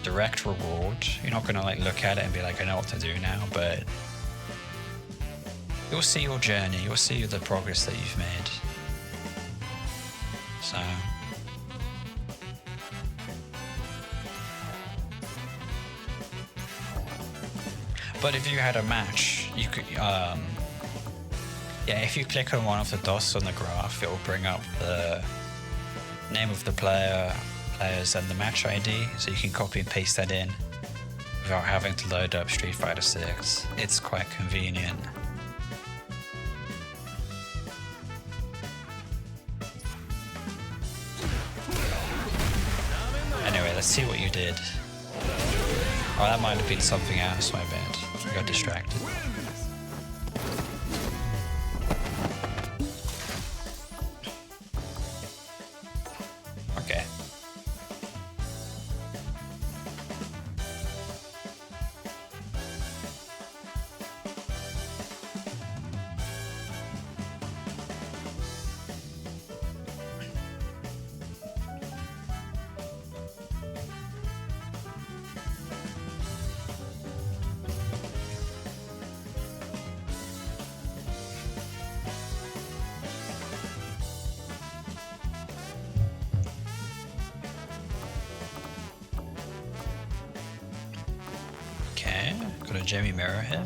direct reward, you're not gonna like look at it and be like, I know what to do now, but you'll see your journey, you'll see the progress that you've made. So but if you had a match, you could yeah, if you click on one of the dots on the graph, it will bring up the name of the players and the match ID, so you can copy and paste that in without having to load up Street Fighter 6. It's quite convenient. Anyway, let's see what you did. Oh, that might have been something else, my bad. I got distracted. Okay. Got a Jamie Mirror here.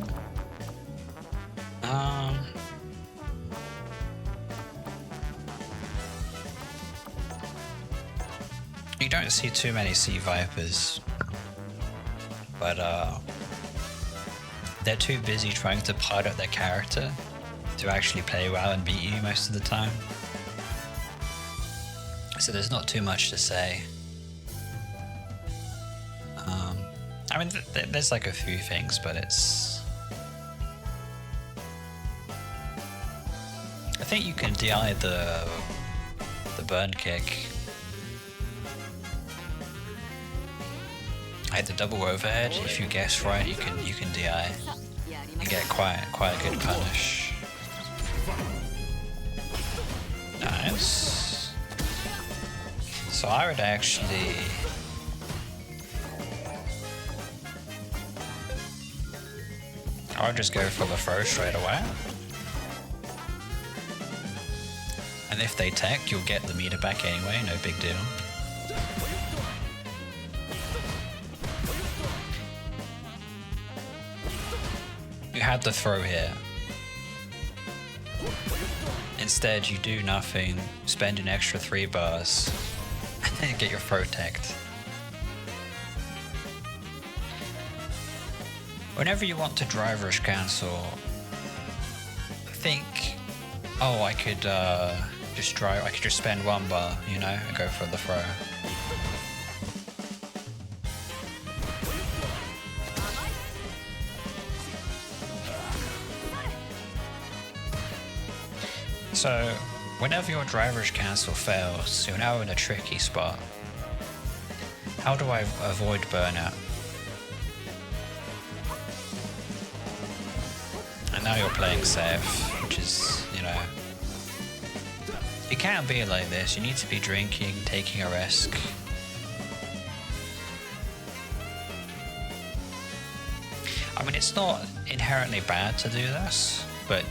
don't see too many Sea Vipers, but they're too busy trying to pilot their character to actually play well and beat you most of the time. So there's not too much to say. I mean, there's like a few things, but it's... I think you can DI the burn kick. Like the double overhead, if you guess right, you can DI and get quite a good punish. Nice. So I would actually... I would just go for the throw straight away. And if they tech, you'll get the meter back anyway, no big deal. You had the throw here. Instead, you do nothing, spend an extra 3 bars, and then get your throw teched. Whenever you want to drive rush cancel, think, oh, I could just spend 1 bar, you know, and go for the throw. So, whenever your drive rush cancel fails, you're now in a tricky spot. How do I avoid burnout? And now you're playing safe, which is, you know... You can't be like this, you need to be drinking, taking a risk. I mean, it's not inherently bad to do this, but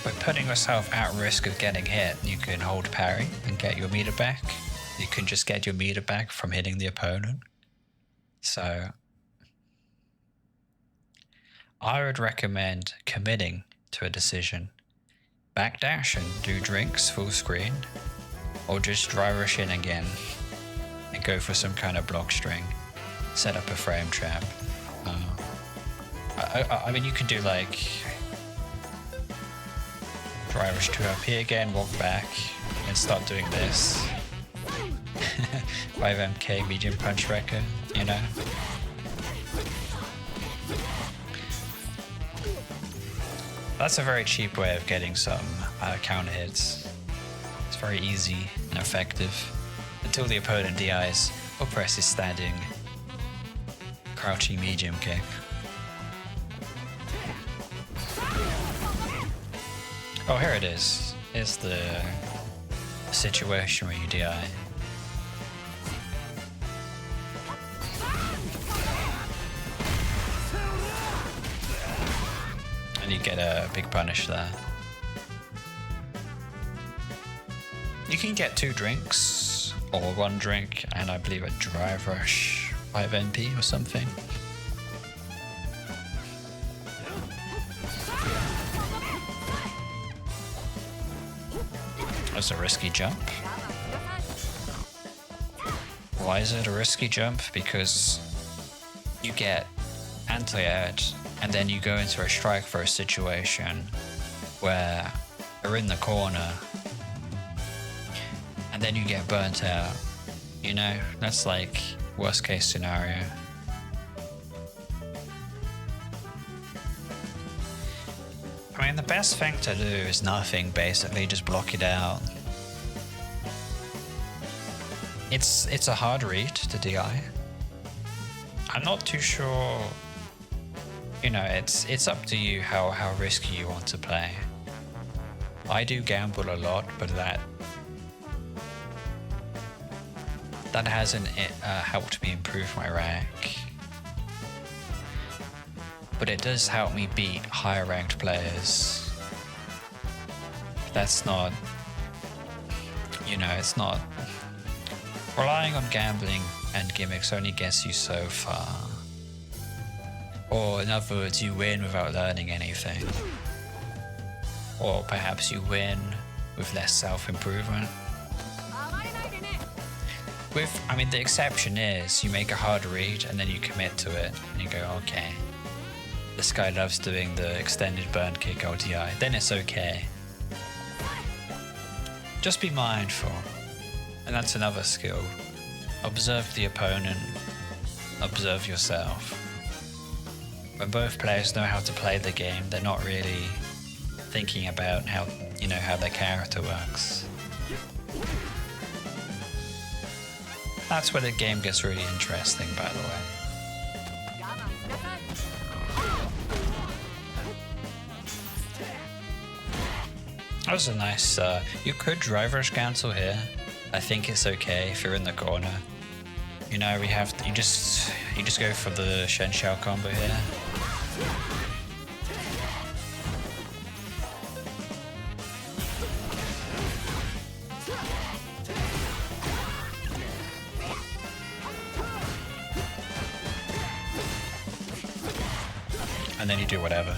by putting yourself at risk of getting hit, you can hold parry and get your meter back. You can just get your meter back from hitting the opponent. So I would recommend committing to a decision. Backdash and do drinks full screen, or just dry rush in again and go for some kind of block string. Set up a frame trap. I mean, you can do like dry rush 2 up here again, walk back, and start doing this. 5MK medium punch wrecker, you know? That's a very cheap way of getting some counter hits. It's very easy and effective until the opponent DIs or presses standing crouching medium kick. Oh, here it is. Here's the situation where you DI. And you get a big punish there. You can get 2 drinks, or 1 drink, and I believe a drive rush 5 NP or something. That's a risky jump. Why is it a risky jump? Because you get anti-air and then you go into a strike throw situation where you're in the corner and then you get burnt out. You know, that's like worst case scenario. I mean, the best thing to do is nothing, basically, just block it out. It's a hard read to DI. I'm not too sure, you know, it's up to you how risky you want to play. I do gamble a lot, but that hasn't helped me improve my rank. But it does help me beat higher ranked players. That's not, you know, it's not... Relying on gambling and gimmicks only gets you so far. Or in other words, you win without learning anything. Or perhaps you win with less self-improvement. I mean, the exception is you make a hard read and then you commit to it and you go, okay, this guy loves doing the extended burn kick ODI, then it's okay. Just be mindful. And that's another skill. Observe the opponent, observe yourself. When both players know how to play the game, they're not really thinking about how, you know, how their character works. That's where the game gets really interesting, by the way. That was a nice, you could driver's cancel here. I think it's okay if you're in the corner. You know, you just go for the Shen Xiao combo here. And then you do whatever.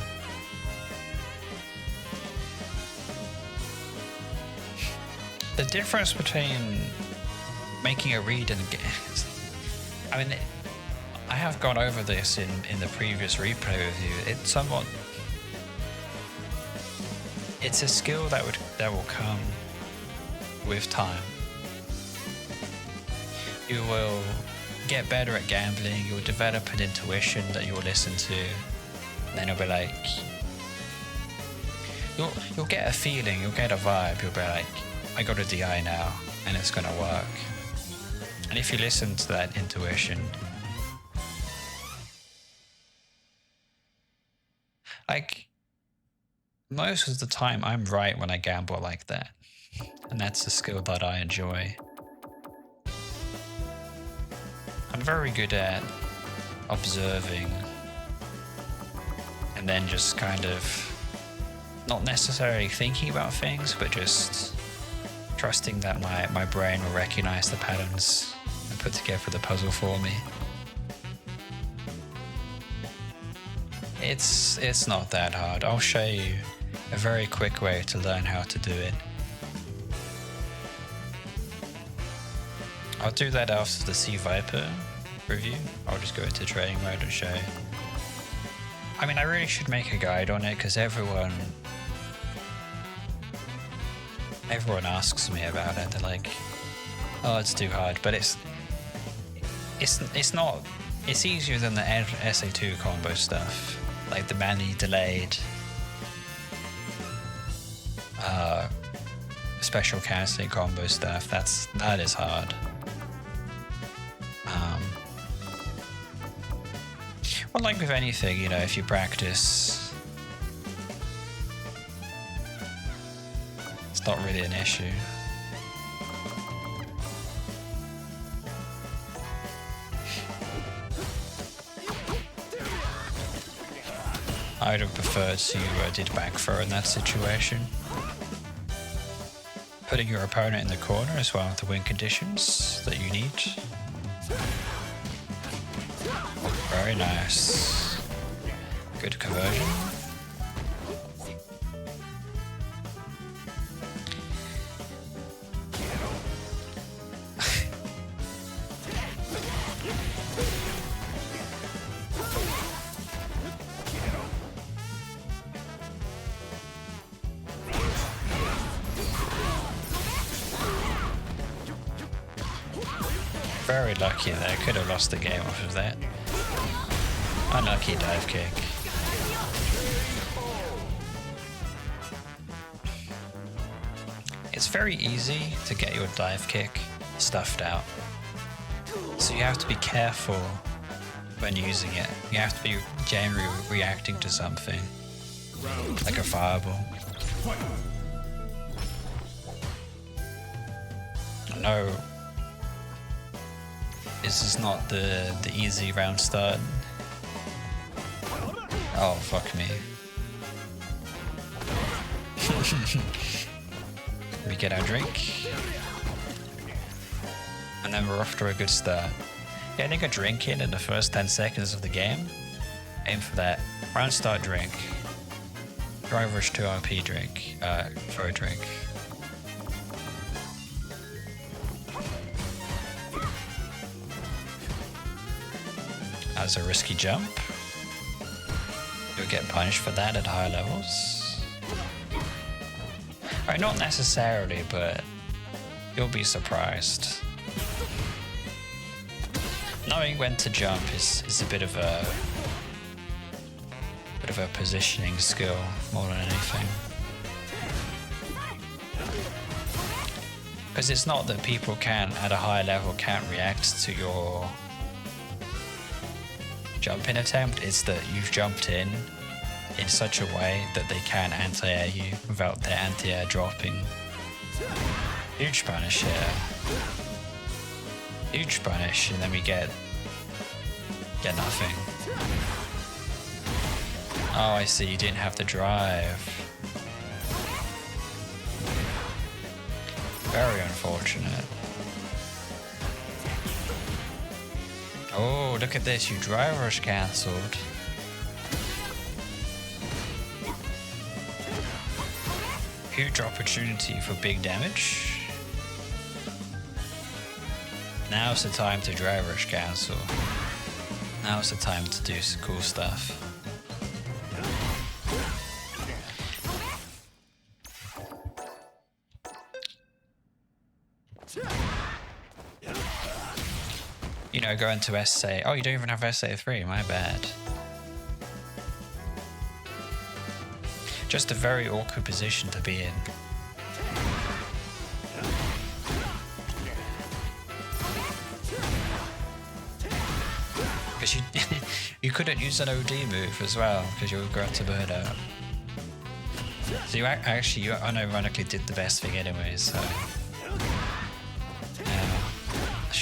The difference between making a read and I mean, I have gone over this in the previous replay review. It's a skill that will come with time. You will get better at gambling. You'll develop an intuition that you'll listen to. Then you'll be like, you'll get a feeling, you'll get a vibe. You'll be like, I got a DI now, and it's gonna work. And if you listen to that intuition, like most of the time, I'm right when I gamble like that, and that's a skill that I enjoy. I'm very good at observing. And then just kind of not necessarily thinking about things, but just trusting that my brain will recognize the patterns and put together the puzzle for me. It's not that hard. I'll show you a very quick way to learn how to do it. I'll do that after the Sea Viper review. I'll just go into training mode and show you. I mean, I really should make a guide on it because everyone asks me about it. They're like, "Oh, it's too hard," but it's not. It's easier than the SA2 combo stuff, like the manually delayed special casting combo stuff. That is hard. Well, like with anything, you know, if you practice, it's not really an issue. I would have preferred to did back throw in that situation. Putting your opponent in the corner as well with the win conditions that you need. Very nice. Good conversion. Very lucky there. Could have lost the game off of that. Unlucky dive kick. It's very easy to get your dive kick stuffed out. So you have to be careful when using it. You have to be generally reacting to something. Like a fireball. No. This is not the easy round start. Oh, fuck me. We get our drink. And then we're off to a good start. Getting a drink in the first 10 seconds of the game. Aim for that. Round start drink. Driver's 2 RP drink. Throw drink. as a risky jump. You'll get punished for that at higher levels. Right, not necessarily, but you'll be surprised. Knowing when to jump is a bit of a positioning skill more than anything. Because it's not that people at a higher level can't react to your jumping attempt, it's that you've jumped in such a way that they can anti-air you without their anti-air dropping. Huge punish here. Huge punish, and then we get nothing. Oh, I see, you didn't have to drive. Very unfortunate. Oh, look at this, you drive rush cancelled. Huge opportunity for big damage. Now's the time to drive rush cancel. Now's the time to do some cool stuff. You know, go into SA. Oh, you don't even have SA3, my bad. Just a very awkward position to be in. Because you couldn't use an OD move as well, because you were going to burn out. So you unironically did the best thing anyway, so...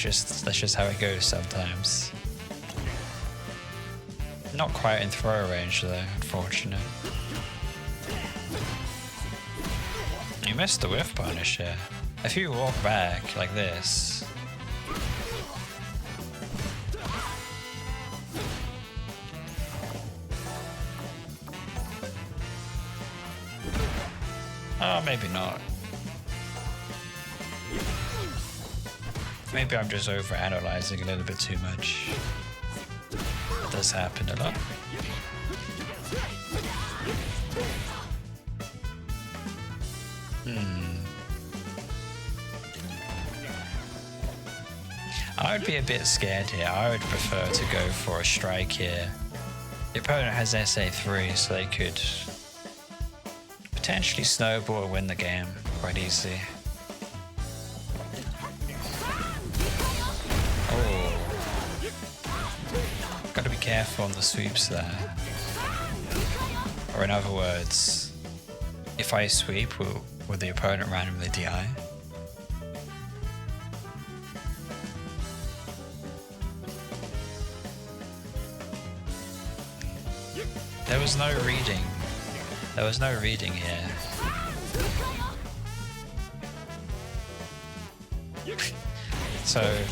That's just how it goes sometimes. Not quite in throw range though, unfortunate. You missed the whiff punish here. If you walk back like this... Oh, maybe not. Maybe I'm just over-analyzing a little bit too much. That does happen a lot. I would be a bit scared here. I would prefer to go for a strike here. The opponent has SA3, so they could potentially snowball and win the game quite easily. Gotta be careful on the sweeps there. Or in other words, if I sweep, will the opponent randomly DI? There was no reading. There was no reading here. So...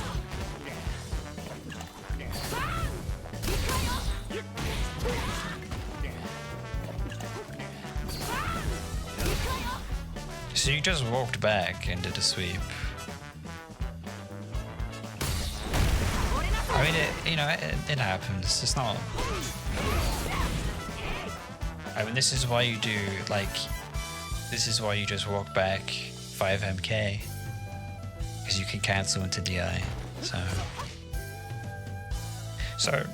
So you just walked back and did a sweep. I mean, it happens. It's not... I mean, this is why you do, like... This is why you just walk back 5 MK. Because you can cancel into DI, So...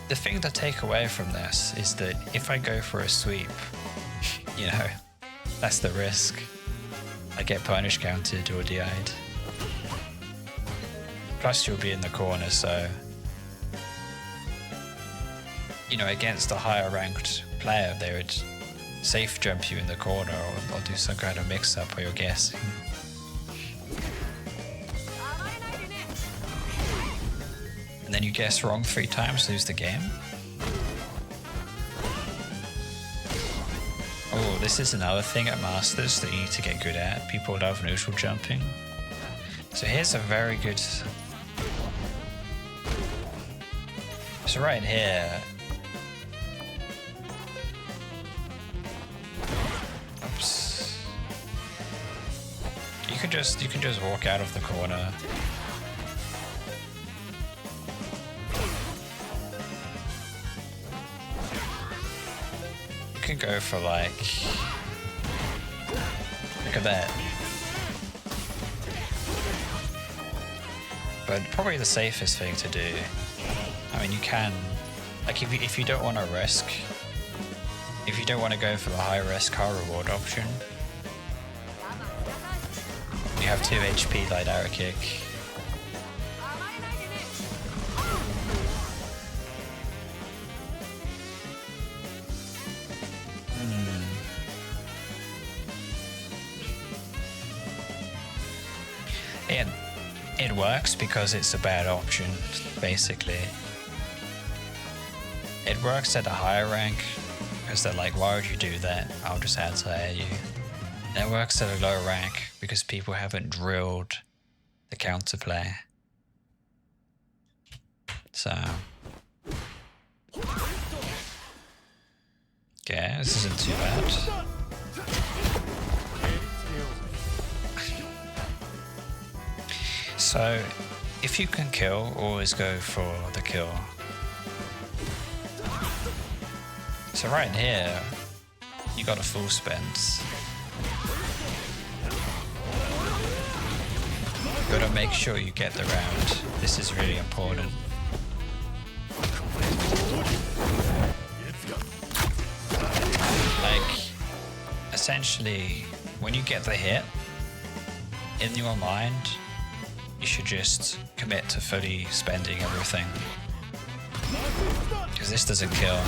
The thing to take away from this is that if I go for a sweep, you know... That's the risk. I get punish counted or DI'd. Plus you'll be in the corner, so... You know, against a higher ranked player, they would safe jump you in the corner or do some kind of mix-up where you're guessing. And then you guess wrong 3 times, lose the game. Oh, this is another thing at Masters that you need to get good at. People love neutral jumping. So here's a very good... So right here... Oops. You can just walk out of the corner. can go for like, look at that. But probably the safest thing to do, I mean, you can, like if you don't want to risk, if you don't want to go for the high risk, high reward option, you have 2 HP light arrow kick. It works because it's a bad option, basically. It works at a higher rank, because they're like, why would you do that? I'll just anti-air you. And it works at a low rank because people haven't drilled the counterplay. So... okay, this isn't too bad. So, if you can kill, always go for the kill. So right here, you got a full spend. You gotta make sure you get the round. This is really important. Like, essentially, when you get the hit, in your mind, you should just commit to fully spending everything. Because this doesn't kill.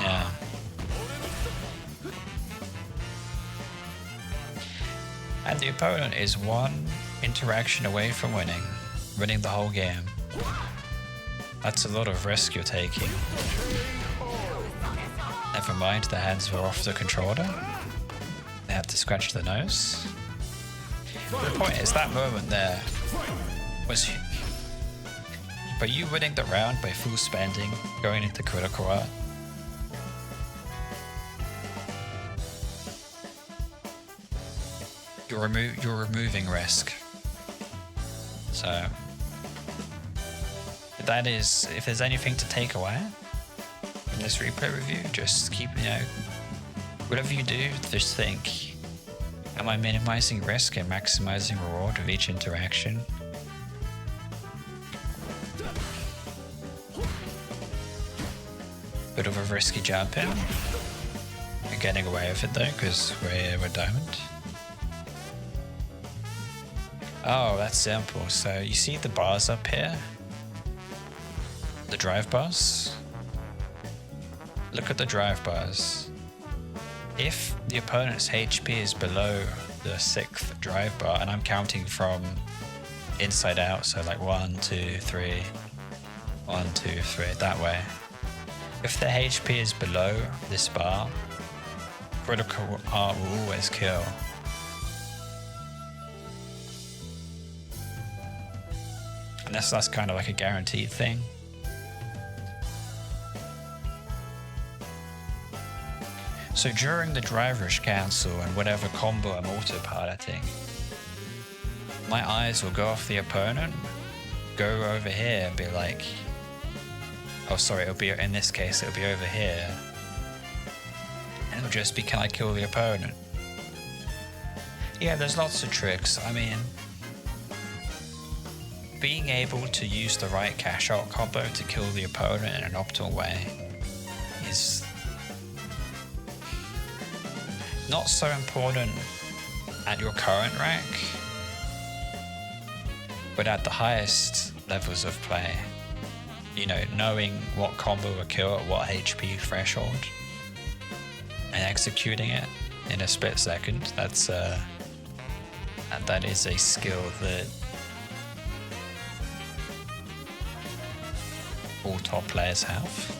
Yeah. And the opponent is one interaction away from winning the whole game. That's a lot of risk you're taking. Never mind, the hands were off the controller. They have to scratch the nose. But the point is, that moment there was by you winning the round by full spending, going into critical art. You're removing risk. So that is, if there's anything to take away from this replay review, just keep, whatever you do, just think, am I minimizing risk and maximizing reward of each interaction? Bit of a risky jump in. We're getting away with it though, because we're diamond. Oh, that's simple. So you see the bars up here? The drive bars? Look at the drive bars. If the opponent's HP is below the 6th drive bar, and I'm counting from inside out, so like 1, 2, 3, 1, 2, 3, that way. If the HP is below this bar, critical art will always kill. And that's kind of like a guaranteed thing. So during the driver's cancel and whatever combo I'm autopiloting, my eyes will go off the opponent, go over here and be like, oh sorry, it'll be, in this case it'll be over here, and it'll just be, can I kill the opponent? Yeah, there's lots of tricks. I mean, being able to use the right cash out combo to kill the opponent in an optimal way is not so important at your current rank, but at the highest levels of play. Knowing what combo will kill at what HP threshold and executing it in a split second, that is a skill that all top players have.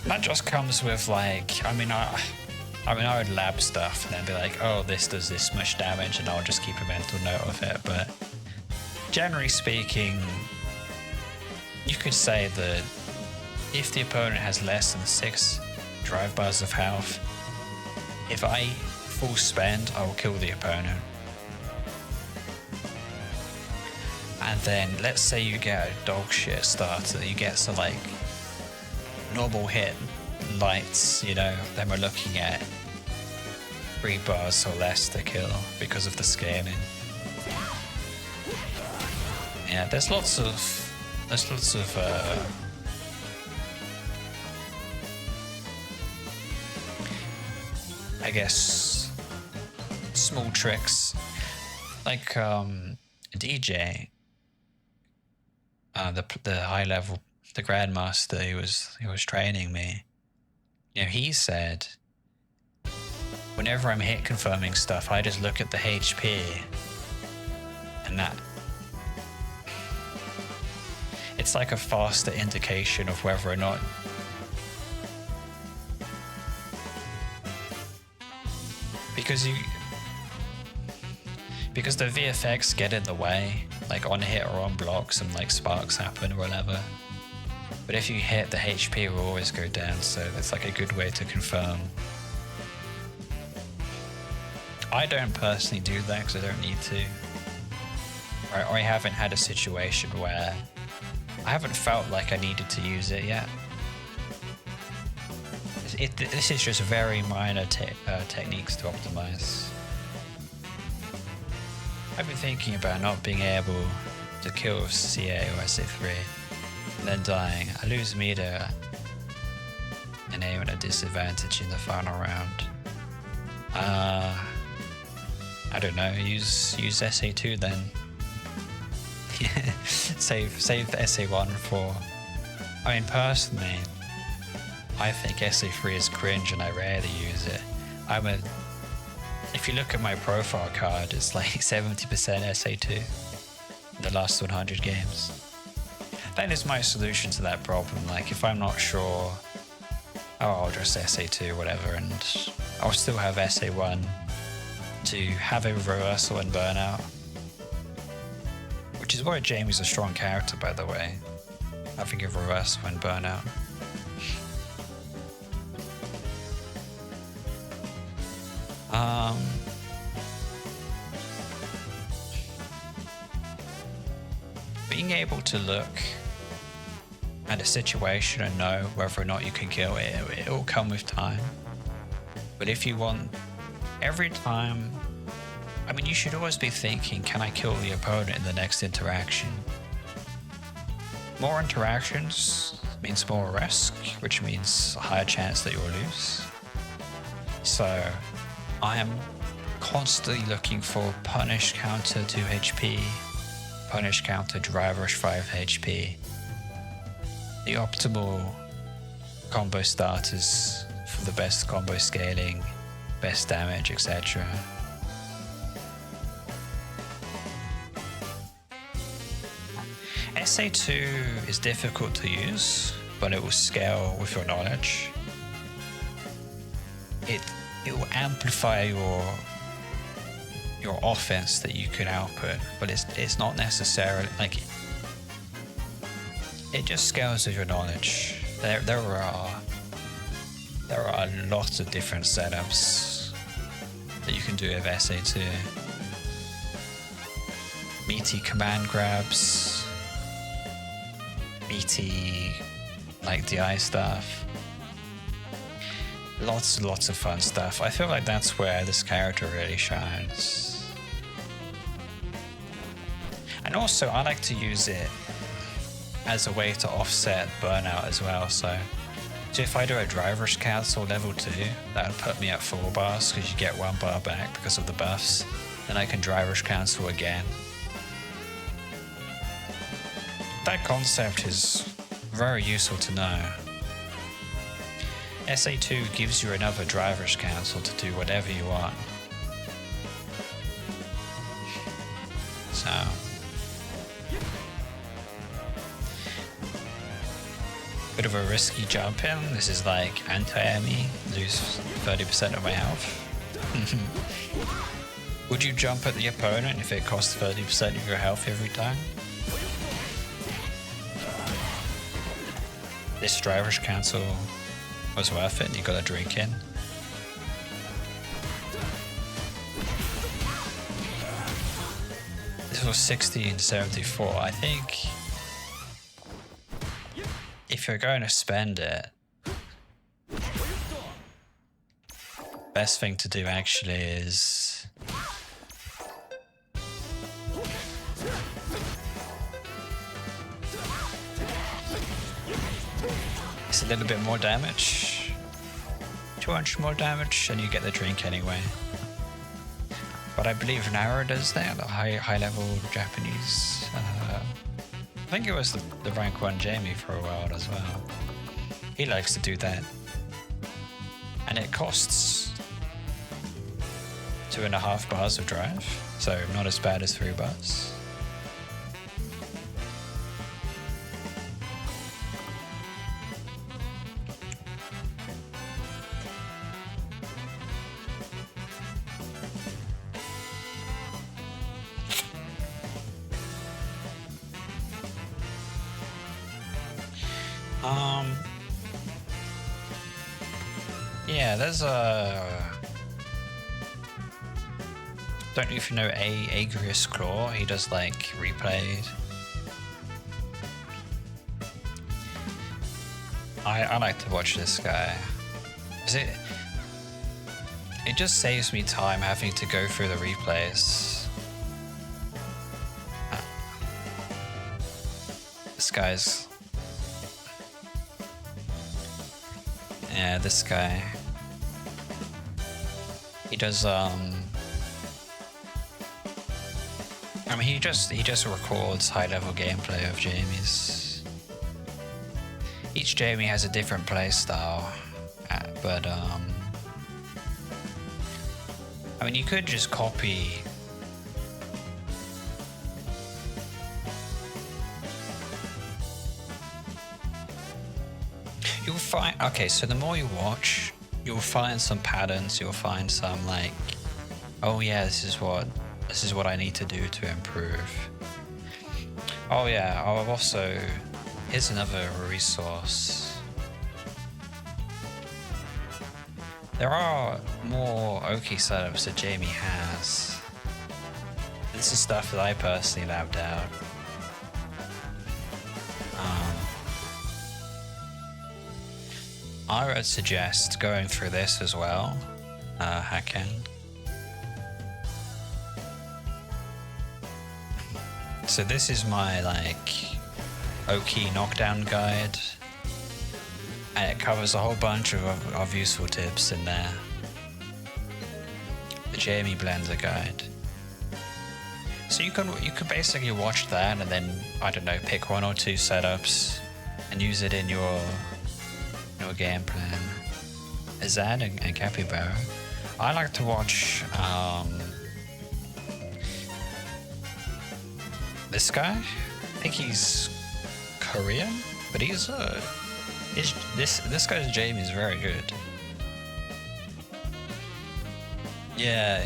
That just comes with like, I mean, I would lab stuff and then be like, oh, this does this much damage, and I'll just keep a mental note of it. But generally speaking, you could say that if the opponent has less than 6 drive bars of health, if I full spend, I will kill the opponent. And then let's say you get a dog shit starter, you get some like normal hit lights, you know, then we're looking at 3 bars or less to kill because of the scaling. Yeah, there's lots of I guess small tricks, like DJ, the high level, the grandmaster who was training me. You know, he said whenever I'm hit confirming stuff, I just look at the HP, and that it's like a faster indication of whether or not because the VFX get in the way, like on hit or on block, some like sparks happen or whatever. But if you hit, the HP will always go down, so it's like a good way to confirm. I don't personally do that because I don't need to. Or I haven't had a situation where I haven't felt like I needed to use it yet. This is just very minor techniques to optimize. I've been thinking about not being able to kill CA or SA3 and then dying. I lose meter and aim at a disadvantage in the final round. I don't know, use SA2 then. save the SA1 for... I mean, personally, I think SA3 is cringe and I rarely use it. If you look at my profile card, it's like 70% SA2 in the last 100 games. That is my solution to that problem. Like, if I'm not sure, I'll just SA2, whatever, and I'll still have SA1 to have a reversal and burnout. Which is why Jamie's a strong character, by the way. Having a reversal and burnout. Being able to look at a situation and know whether or not you can kill it, it will come with time. But if you want every time, I mean, you should always be thinking, can I kill the opponent in the next interaction? More interactions means more risk, which means a higher chance that you'll lose. So I am constantly looking for punish counter 2 HP, punish counter driverish 5 HP, the optimal combo starters for the best combo scaling, best damage, etc. SA2 is difficult to use, but it will scale with your knowledge. It will amplify your offense that you could output, but it's not necessarily like it just scales with your knowledge. There are lots of different setups that you can do with SA2. Meaty command grabs, meaty like DI stuff. Lots and lots of fun stuff. I feel like that's where this character really shines. And also, I like to use it as a way to offset burnout as well. So if I do a driver's cancel level 2, that would put me at 4 bars because you get 1 bar back because of the buffs. Then I can driver's cancel again. That concept is very useful to know. SA2 gives you another driver's cancel to do whatever you want. So bit of a risky jump in. This is like anti-Emmy, lose 30% of my health. Would you jump at the opponent if it costs 30% of your health every time? This driver's cancel was worth it, and you got a drink in. This was 1674. I think if you're going to spend it, best thing to do actually is it's a little bit more damage, 200 more damage, and you get the drink anyway. But I believe Nara does that, the high level Japanese. I think it was the rank 1 Jamie for a while as well. He likes to do that. And it costs 2.5 bars of drive, so not as bad as 3 bars. Yeah, there's a... Don't know if you know Agrius Claw, he does like replays. I like to watch this guy. It just saves me time having to go through the replays. This guy's... Yeah, this guy. He does I mean, he just records high-level gameplay of Jamie's. Each Jamie has a different play style, but I mean, you could just copy. You'll find, okay, so the more you watch, you'll find some patterns. You'll find some like, oh yeah, this is what I need to do to improve. Oh yeah, I've also, here's another resource. There are more Oki setups that Jamie has. This is stuff that I personally labbed out. I would suggest going through this as well, Hacken. So this is my like Oki knockdown guide, and it covers a whole bunch of useful tips in there. The Jamie Blender guide. So you can basically watch that and then, I don't know, pick 1 or 2 setups and use it in your game plan. Azad and Capybara. I like to watch this guy. I think he's Korean, but this guy's Jamie is very good. Yeah.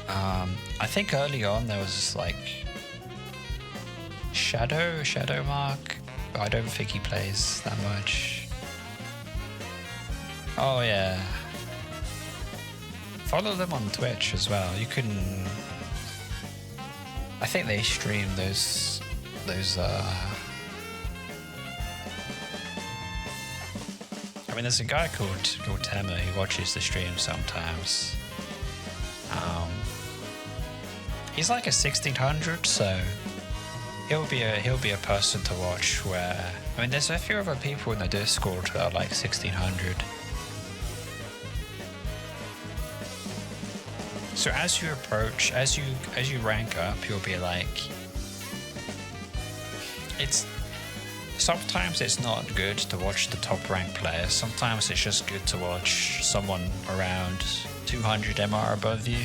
I think early on there was like Shadow Mark. I don't think he plays that much. Oh yeah. Follow them on Twitch as well. You can... I think they stream those I mean, there's a guy called Tema who watches the stream sometimes. He's like a 1600, so he'll be a person to watch. Where I mean, there's a few other people in the Discord that are like 1600. So as you approach, as you rank up, you'll be like, sometimes it's not good to watch the top rank players. Sometimes it's just good to watch someone around 200 MR above you.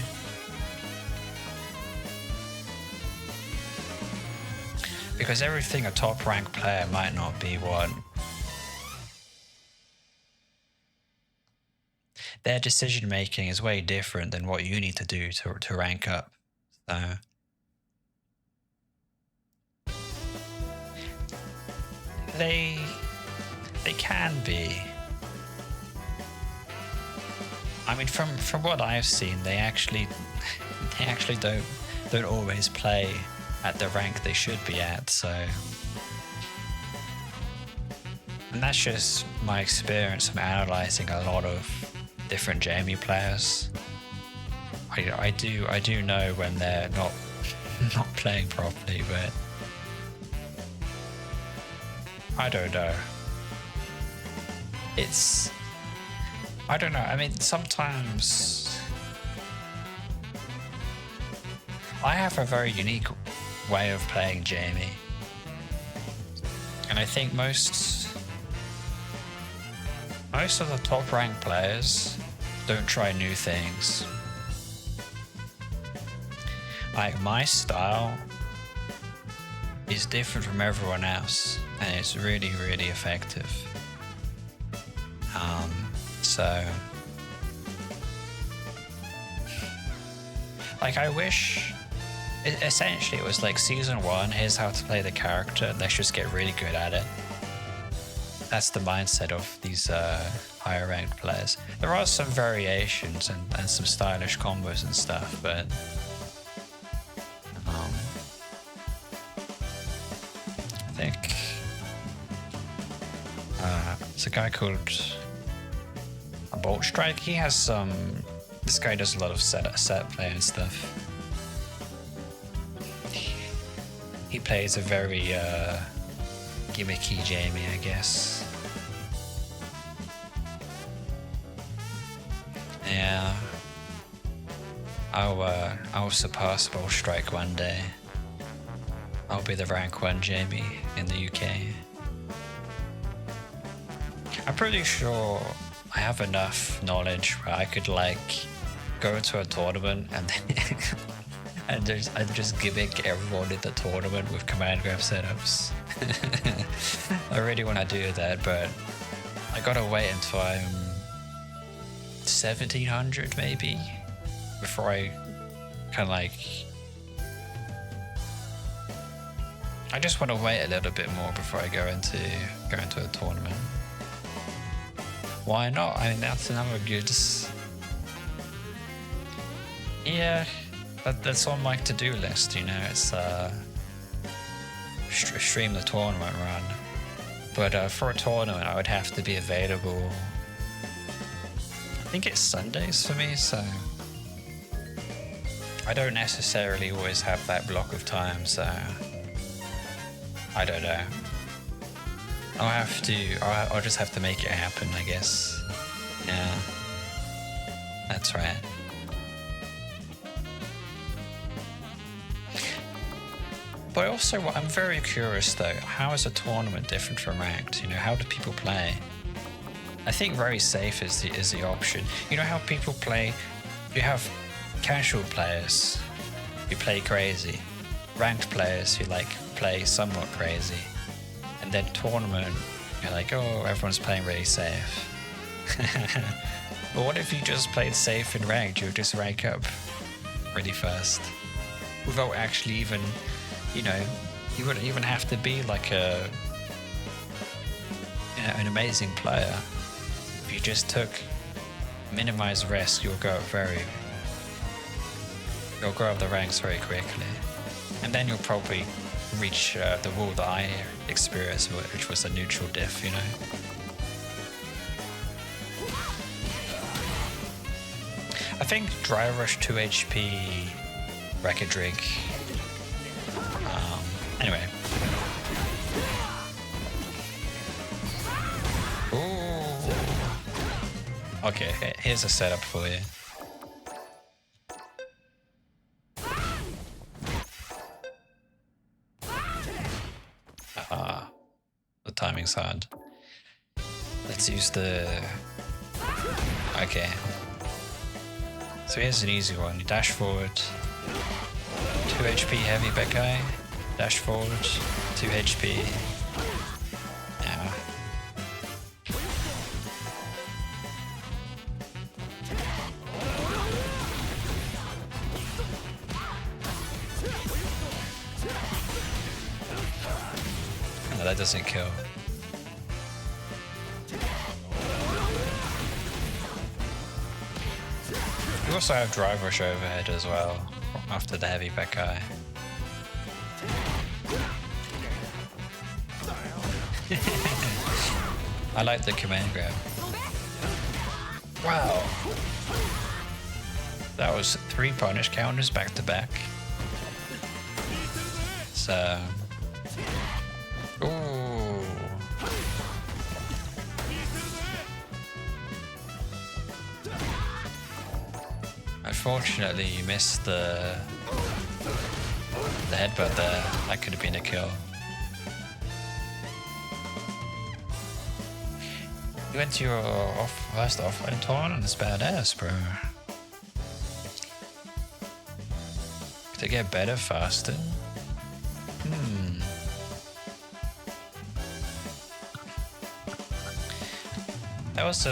Because everything a top rank player might not be what their decision making is way different than what you need to do to rank up. So they can be. I mean, from what I've seen, they actually don't always play at the rank they should be at. So And that's just my experience from analyzing a lot of different Jamie players. I do know when they're not playing properly, but I don't know. I don't know. I mean, sometimes I have a very unique way of playing Jamie, and I think most of the top ranked players don't try new things. Like, my style is different from everyone else, and it's really, really effective. So like, I wish essentially it was like season 1, here's how to play the character, let's just get really good at it. That's the mindset of these higher ranked players. There are some variations and some stylish combos and stuff, but I think there's a guy called Bolt Strike. He has some. This guy does a lot of set play and stuff. He plays a very gimmicky Jamie, I guess. Yeah. I'll surpass Bolt Strike one day. I'll be the rank 1 Jamie in the UK. I'm pretty sure I have enough knowledge where I could like go into a tournament and and just gimmick everyone in the tournament with command grab setups. I really want to do that, but I gotta wait until I'm 1700 maybe before I kind of like. I just want to wait a little bit more before I go into a tournament. Why not? I mean, that's another good. Yeah, that's on my to-do list. You know, it's stream the tournament run. But for a tournament, I would have to be available. I think it's Sundays for me, so I don't necessarily always have that block of time. So I don't know. I'll just have to make it happen, I guess. Yeah. That's right. But also, I'm very curious though, how is a tournament different from ranked? You know, how do people play? I think very safe is the option. You know how people play, you have casual players who play crazy, ranked players who like play somewhat crazy. And then tournament, you're like, oh, everyone's playing really safe. But what if you just played safe in ranked? You would just rank up really fast without actually even, you know, you wouldn't even have to be like an amazing player. If you just took minimized risk, you'll go up the ranks very quickly, and then you'll probably reach the wall that I experienced, which was a neutral diff, you know. I think Dry Rush 2 HP Record Rig. Anyway. Ooh. Okay, here's a setup for you. The timing's hard. Let's use the... Okay. So here's an easy one. You dash forward, 2 HP heavy back guy, dash forward, 2 HP. Yeah. No, that doesn't kill. You also have Drive Rush overhead as well, after the heavy back guy. I like the command grab. Wow. That was 3 punish counters back to back. So... Ooh. Unfortunately, you missed the headbutt there. That could have been a kill. You went to your first offline tournament. That's badass, bro. To get better faster. That was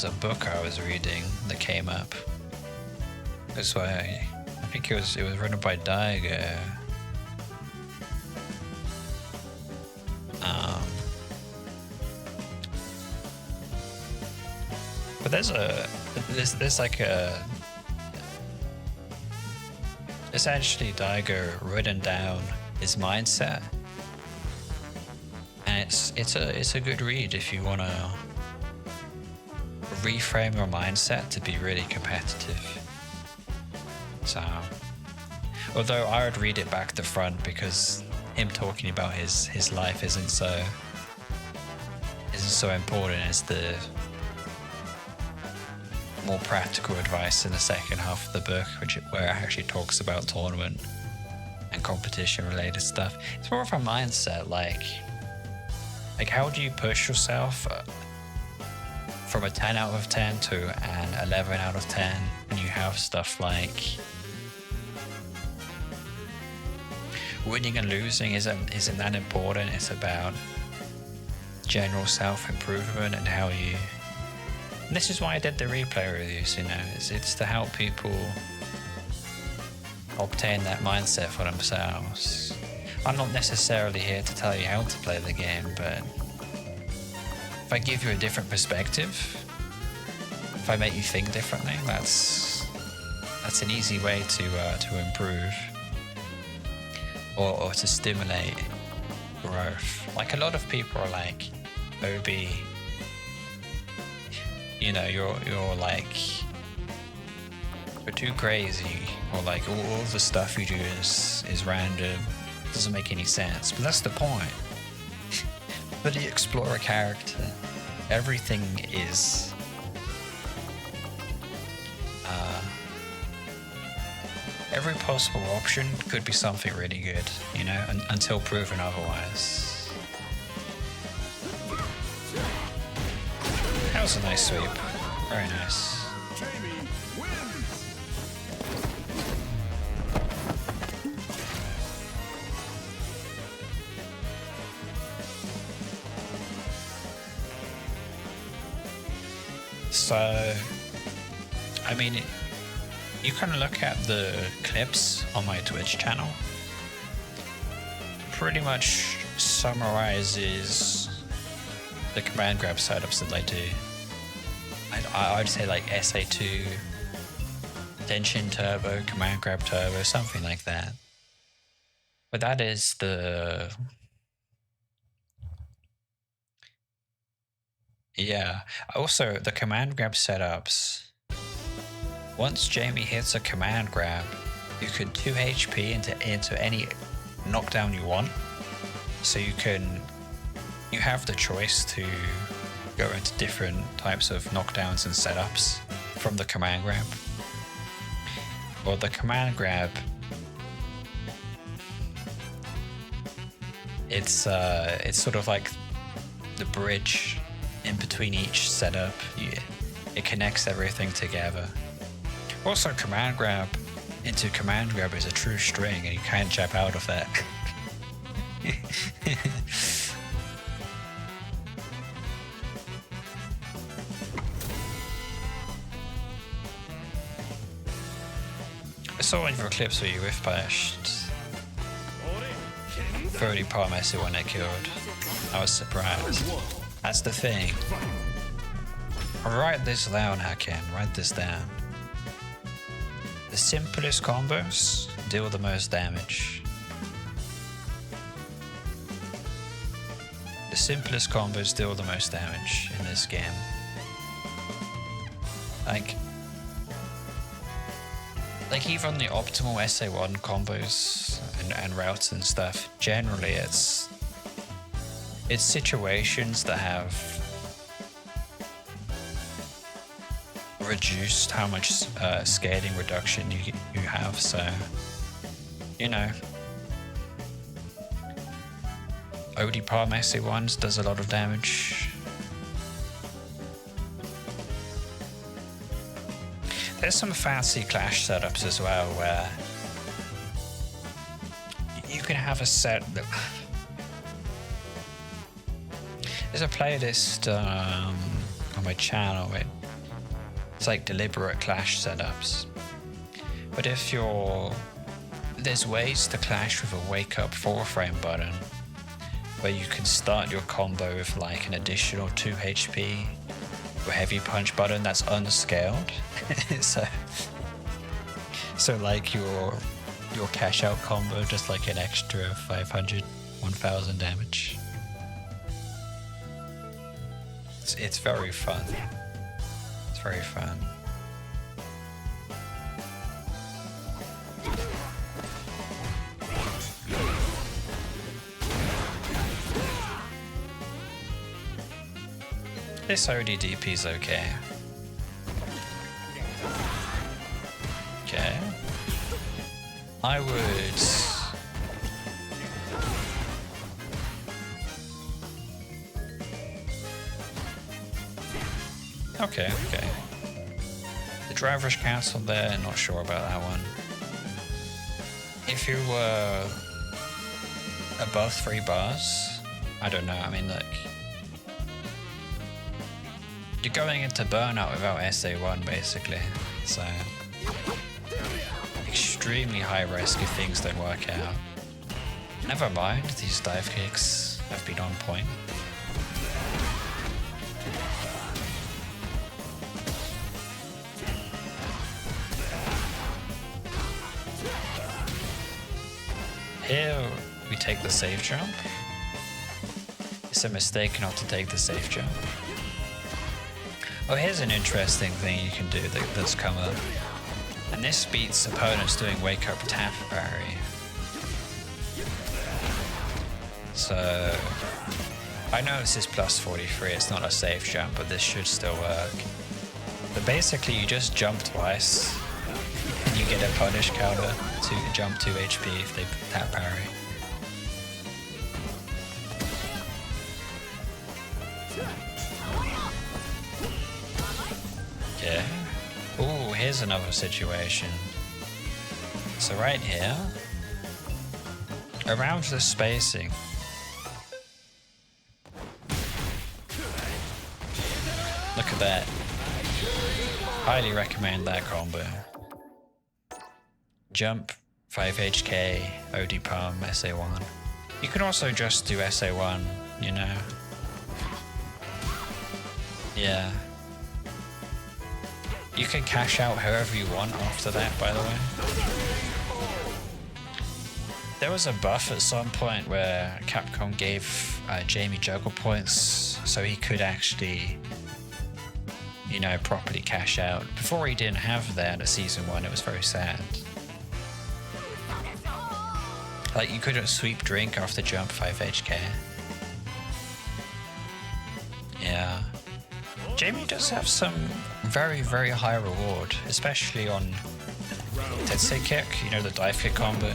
a book I was reading that came up. That's why I think it was written by Daigo. But there's like a essentially Daigo written down his mindset, and it's a good read if you want to reframe your mindset to be really competitive. So, although I would read it back to front because him talking about his life isn't so important as the more practical advice in the second half of the book, where it actually talks about tournament and competition related stuff. It's more of a mindset, like how do you push yourself from a 10 out of 10 to an 11 out of 10, and you have stuff like winning and losing isn't that important. It's about general self-improvement and how you... And this is why I did the replay reviews, you know. It's to help people obtain that mindset for themselves. I'm not necessarily here to tell you how to play the game, but if I give you a different perspective, if I make you think differently, that's an easy way to improve or to stimulate growth. Like, a lot of people are like, Obi, you know, you're like, you're too crazy, or like all the stuff you do is random, doesn't make any sense. But that's the point. But you explore a character, everything is every possible option could be something really good, you know, until proven otherwise. That was a nice sweep. Very nice. So, I mean, you can look at the clips on my Twitch channel. Pretty much summarizes the command grab setups that I do. I'd say like SA2, Denshin Turbo, command grab turbo, something like that. But that is the... Yeah, also the command grab setups. Once Jamie hits a command grab, you can 2 HP into any knockdown you want. So you have the choice to go into different types of knockdowns and setups from the command grab. Or the command grab, it's sort of like the bridge in between each setup. It connects everything together. Also, command grab into command grab is a true string, and you can't jump out of that. I saw one of your clips where you whiff bashed 30 Parmesi when it killed. I was surprised. That's the thing. Write this down, Haken. Write this down. The simplest combos deal the most damage. The simplest combos deal the most damage in this game. Like even the optimal SA1 combos and routes and stuff, generally it's situations that have reduced how much scaling reduction you have, so you know. OD Palm SA1s does a lot of damage. There's some fancy clash setups as well where you can have a set that... There's a playlist on my channel. It's like deliberate clash setups. But if there's ways to clash with a wake up 4-frame button where you can start your combo with like an additional 2 HP or heavy punch button that's unscaled. so like your cash out combo just like an extra 500, 1000 damage. It's very fun. It's very fun. This ODDP is okay. Okay. I would... Okay. The driver's cancelled there, not sure about that one. If you were above 3 bars, I don't know, I mean like... You're going into burnout without SA1 basically, so extremely high risk if things don't work out. Never mind, these dive kicks have been on point. Here we take the safe jump. It's a mistake not to take the safe jump. Oh, here's an interesting thing you can do that's come up. And this beats opponents doing wake up tap parry. So, I know this is plus 43, it's not a safe jump, but this should still work. But basically you just jump twice, and you get a punish counter to jump 2 HP if they tap parry. Okay. Ooh, here's another situation. So right here, around the spacing, look at that. Highly recommend that combo. Jump, 5 HK, OD Palm, SA1. You can also just do SA1, you know. Yeah. You can cash out however you want after that, by the way. There was a buff at some point where Capcom gave Jamie juggle points so he could actually, you know, properly cash out. Before he didn't have that at Season 1, it was very sad. Like, you couldn't sweep drink after jump 5 HK. Yeah. Jamie does have some very, very high reward, especially on Tetsei kick, you know, the dive kick combo.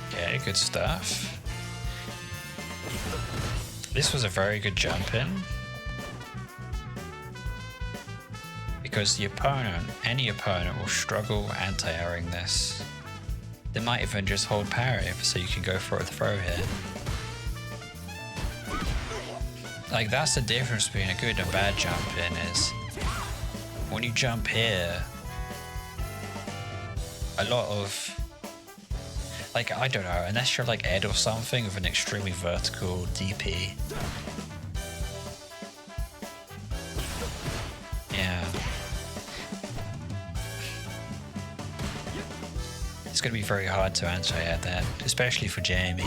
Okay, good stuff. This was a very good jump in. Because the opponent, any opponent, will struggle anti-airing this. They might even just hold parry, so you can go for a throw here. Like, that's the difference between a good and bad jump in, is when you jump here, a lot of, like, I don't know, unless you're like Ed or something with an extremely vertical DP. Yeah. It's going to be very hard to anti-air that, especially for Jamie.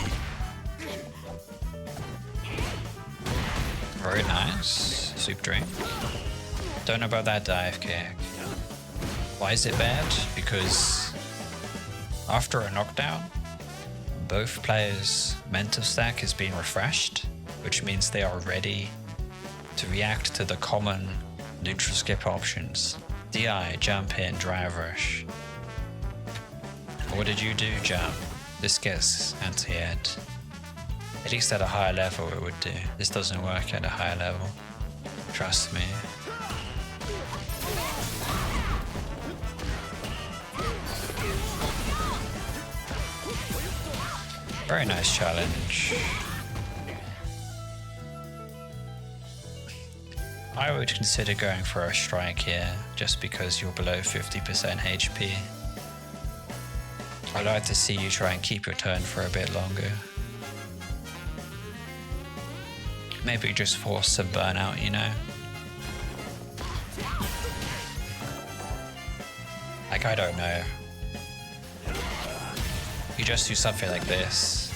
Very nice. Soup drink. Don't know about that dive kick. Why is it bad? Because after a knockdown, both players' mental stack is being refreshed, which means they are ready to react to the common neutral skip options. DI, jump in, drive rush. What did you do, jump? This gets anti-ed. At least at a higher level it would do. This doesn't work at a higher level. Trust me. Very nice challenge. I would consider going for a strike here, just because you're below 50% HP. I'd like to see you try and keep your turn for a bit longer. Maybe just force some burnout, you know? Like, I don't know. You just do something like this.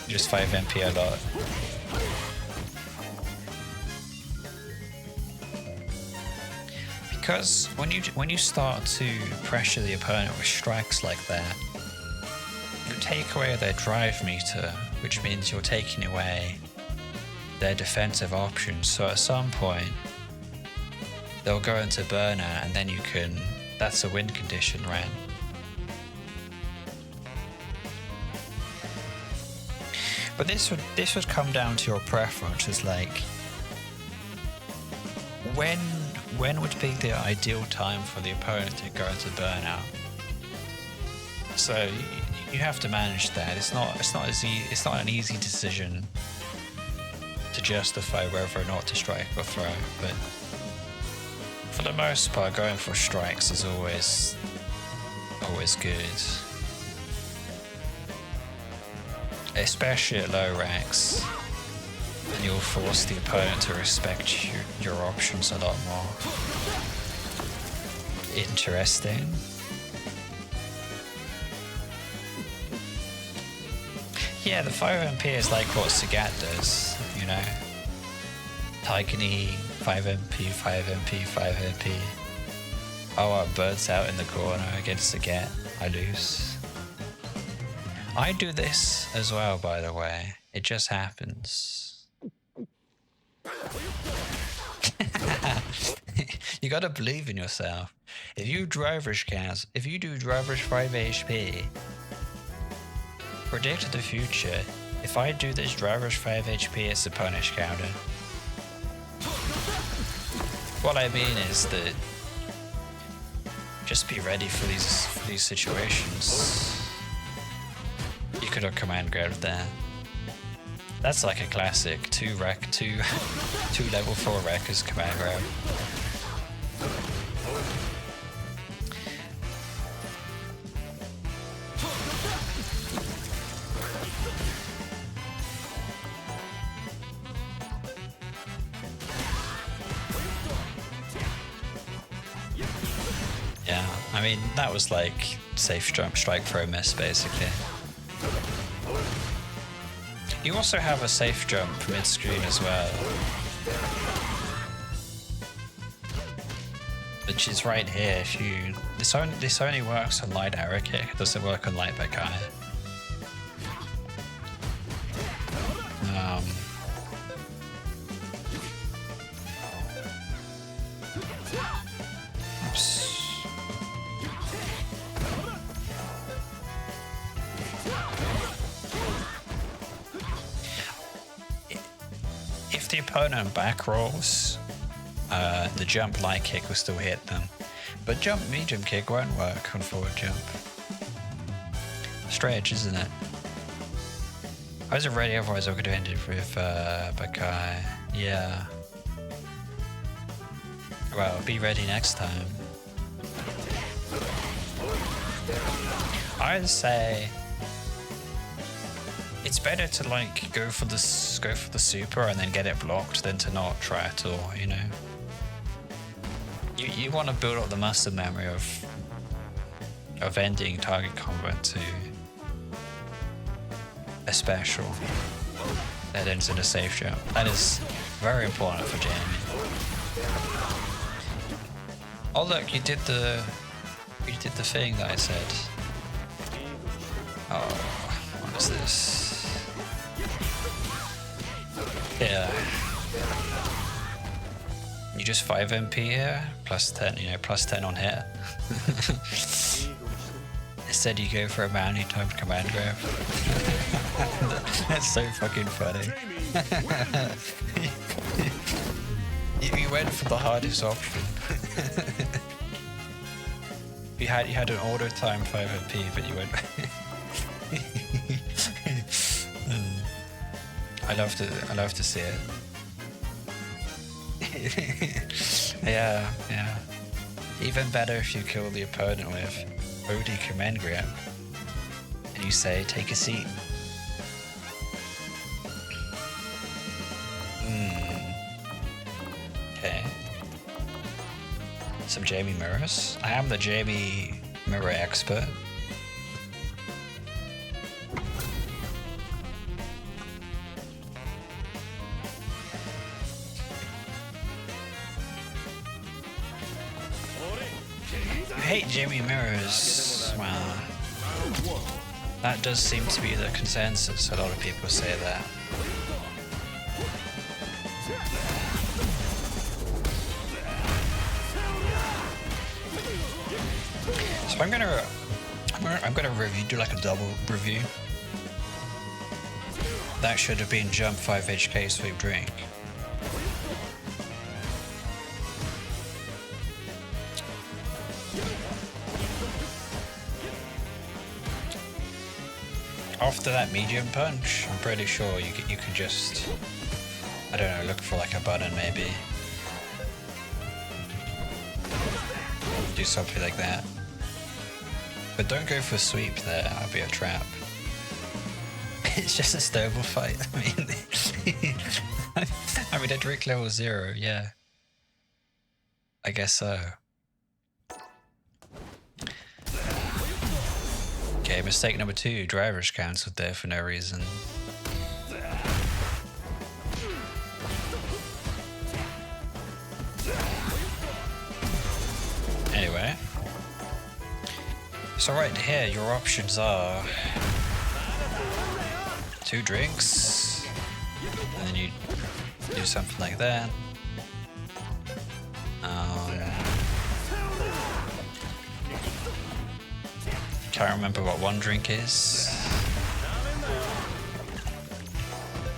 You just 5 MP a lot. Because when you start to pressure the opponent with strikes like that, you take away their drive meter, which means you're taking away their defensive options. So at some point, they'll go into burnout, and then you can. That's a win condition, right? But this would come down to your preferences, like when would be the ideal time for the opponent to go into burnout. So you have to manage that. It's not an easy decision to justify whether or not to strike or throw, but for the most part, going for strikes is always good. Especially at low ranks, and you'll force the opponent to respect your options a lot more. Interesting. Yeah, the 5 MP is like what Sagat does, you know? Tiger knee, 5 MP, 5 MP, 5 MP. Oh, Bird's out in the corner against Sagat. I lose. I do this as well, by the way. It just happens. You gotta believe in yourself. If you drive rush cast, if you do drive rush 5 HP, predict the future. If I do this drive rush 5 HP, it's a punish counter. What I mean is that just be ready for these situations. You could have command grabbed there. That's like a classic 2 level 4 wreckers command grab. Yeah, I mean that was like safe jump strike throw miss basically. You also have a safe jump mid-screen as well, which is right here. If you this only works on light arrow kick, it doesn't work on light back eye. Oops. If the opponent back rolls, the jump light kick will still hit them, but jump medium kick won't work on forward jump. Strange, isn't it? I wasn't ready, otherwise I could have ended with Bakai. Yeah. Well, be ready next time. I'd say it's better to like go for the super and then get it blocked than to not try at all, you know? You want to build up the muscle memory of of ending target combat to a special that ends in a safe jump. That is very important for Jamie. Oh look, you did the thing that I said. Oh, what is this? Yeah. You just 5 MP here, plus 10, you know, plus 10 on hit. Instead you go for a bounty timed command grab. That's so fucking funny. you went for the hardest option. you had an auto time 5 MP, but you went. I love to see it. Yeah. Even better if you kill the opponent with OD command grab and you say, take a seat. Okay. Some Jamie mirrors. I am the Jamie mirror expert. Hate Jamie mirrors. Well, that does seem to be the consensus. A lot of people say that. So I'm gonna do like a double review. That should have been jump 5 HK sweep drink. After that medium punch, I'm pretty sure you can just, I don't know, look for like a button maybe. Do something like that. But don't go for sweep there, that'll be a trap. It's just a stable fight, I mean a drink level 0, yeah. I guess so. Okay, mistake number 2, drivers cancelled there for no reason. Anyway. So right here, your options are 2 drinks, and then you do something like that. Can't remember what 1 drink is.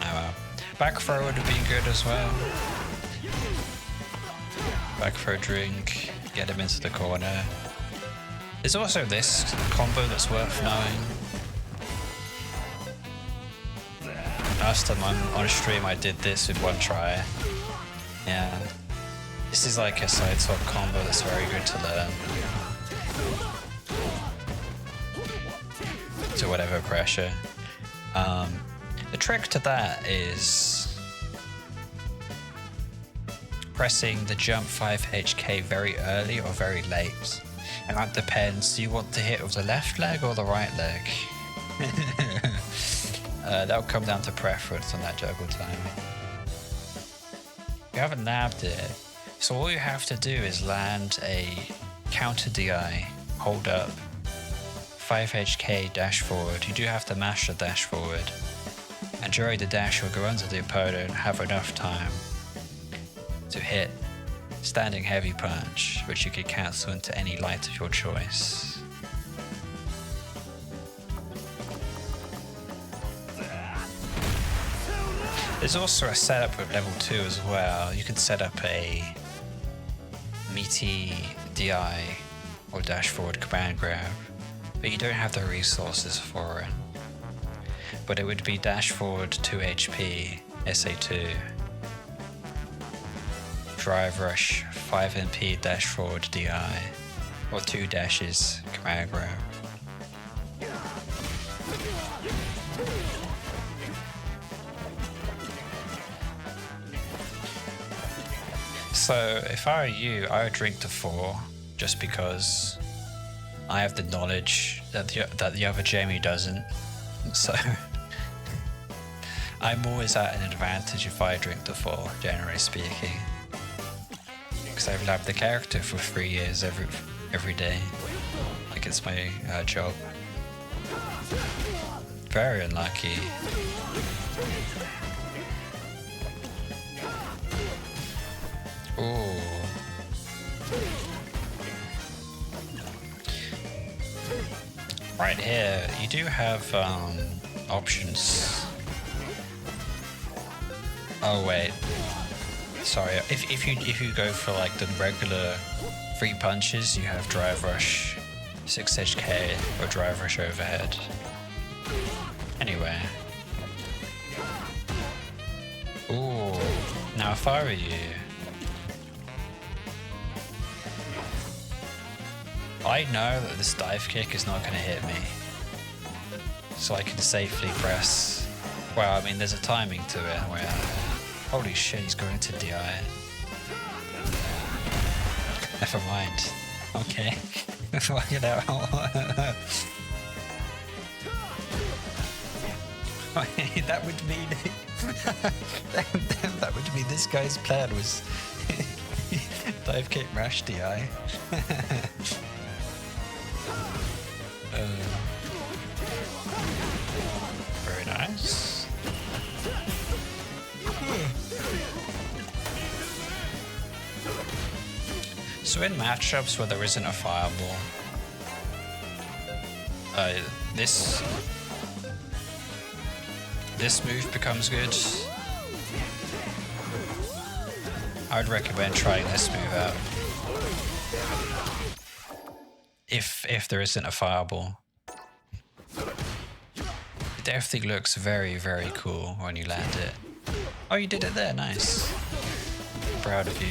Oh well. Back throw would have been good as well. Back throw drink, get him into the corner. There's also this combo that's worth knowing. Last time on stream I did this with 1 try. Yeah. This is like a side swap combo that's very good to learn. To whatever pressure. The trick to that is pressing the jump 5 HK very early or very late. And that depends, do you want to hit with the left leg or the right leg? That'll come down to preference on that juggle time. You haven't nabbed it, so all you have to do is land a counter DI, hold up, 5 HK dash forward. You do have to mash the dash forward. And during the dash you'll go under the opponent and have enough time to hit standing heavy punch, which you could cancel into any light of your choice. There's also a setup with level 2 as well. You can set up a meaty DI or dash forward command grab, but you don't have the resources for it. But it would be dash forward 2 HP, SA2, drive rush 5 MP dash forward DI, or 2 dashes command grab. So if I were you, I would drink to 4, just because I have the knowledge that the other Jamie doesn't, so I'm always at an advantage if I drink the full, generally speaking, because I've loved the character for 3 years every day, like it's my job. Very unlucky. Ooh. Right here, you do have options. Oh wait, sorry. If you go for like the regular 3 punches, you have drive rush, 6 edge K, or drive rush overhead. Anyway. Ooh. Now if I were you, I know that this dive kick is not going to hit me, so I can safely press. Well, I mean, there's a timing to it where, holy shit, he's going to DI. Never mind. Okay. You know. That would mean that would mean this guy's plan was dive kick mash DI. Very nice. So in matchups where there isn't a fireball, this move becomes good. I would recommend trying this move out if there isn't a fireball. It definitely looks very, very cool when you land it. Oh, you did it there, nice. Proud of you.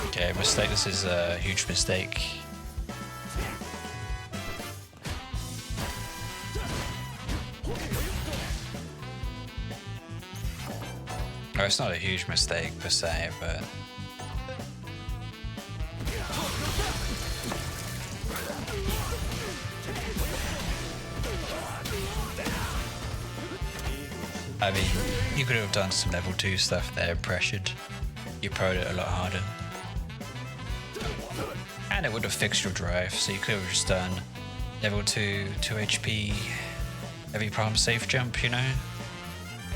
Okay, mistake. This is a huge mistake. No, it's not a huge mistake per se, but I mean, you could have done some level 2 stuff there, pressured. You pro'd it a lot harder. And it would have fixed your drive, so you could have just done level 2 HP, heavy palm safe jump, you know?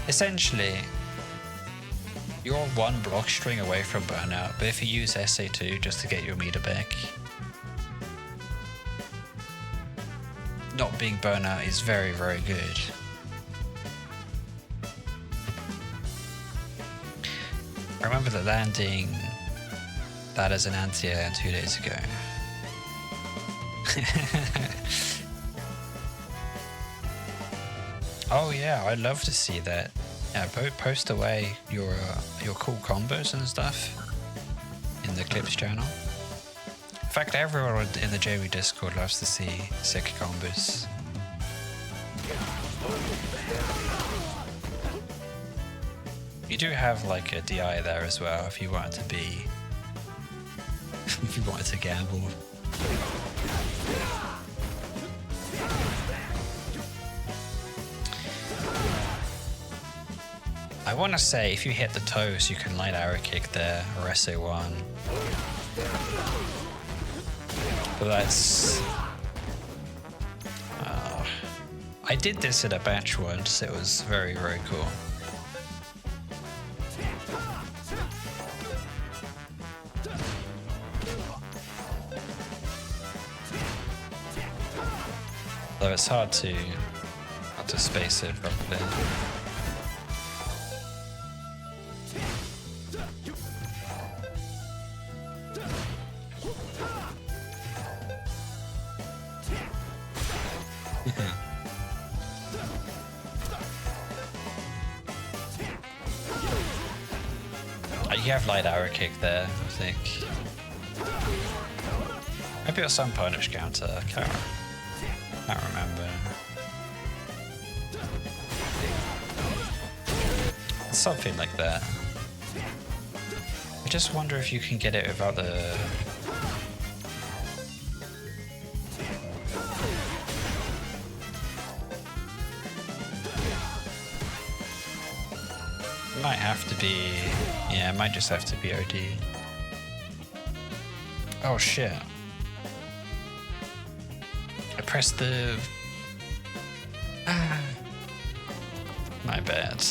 Essentially, you're 1 block string away from burnout, but if you use SA2 just to get your meter back, not being burnout is very, very good. I remember the landing that as an anti-air 2 days ago. Oh yeah, I'd love to see that. Yeah, post away your cool combos and stuff in the clips channel. In fact, everyone in the Jamie Discord loves to see sick combos. You do have like a DI there as well if you wanted to be if you wanted to gamble. I want to say if you hit the toes you can light arrow kick there or SA1. But that's I did this in a batch once, it was very, very cool. Though it's hard to space it properly. You have light arrow kick there, I think. Maybe it was some punish counter, I can't remember. Something like that. I just wonder if you can get it without the... Might have to be... Yeah, it might just have to be OD. Oh shit. I pressed the... Ah. My bad.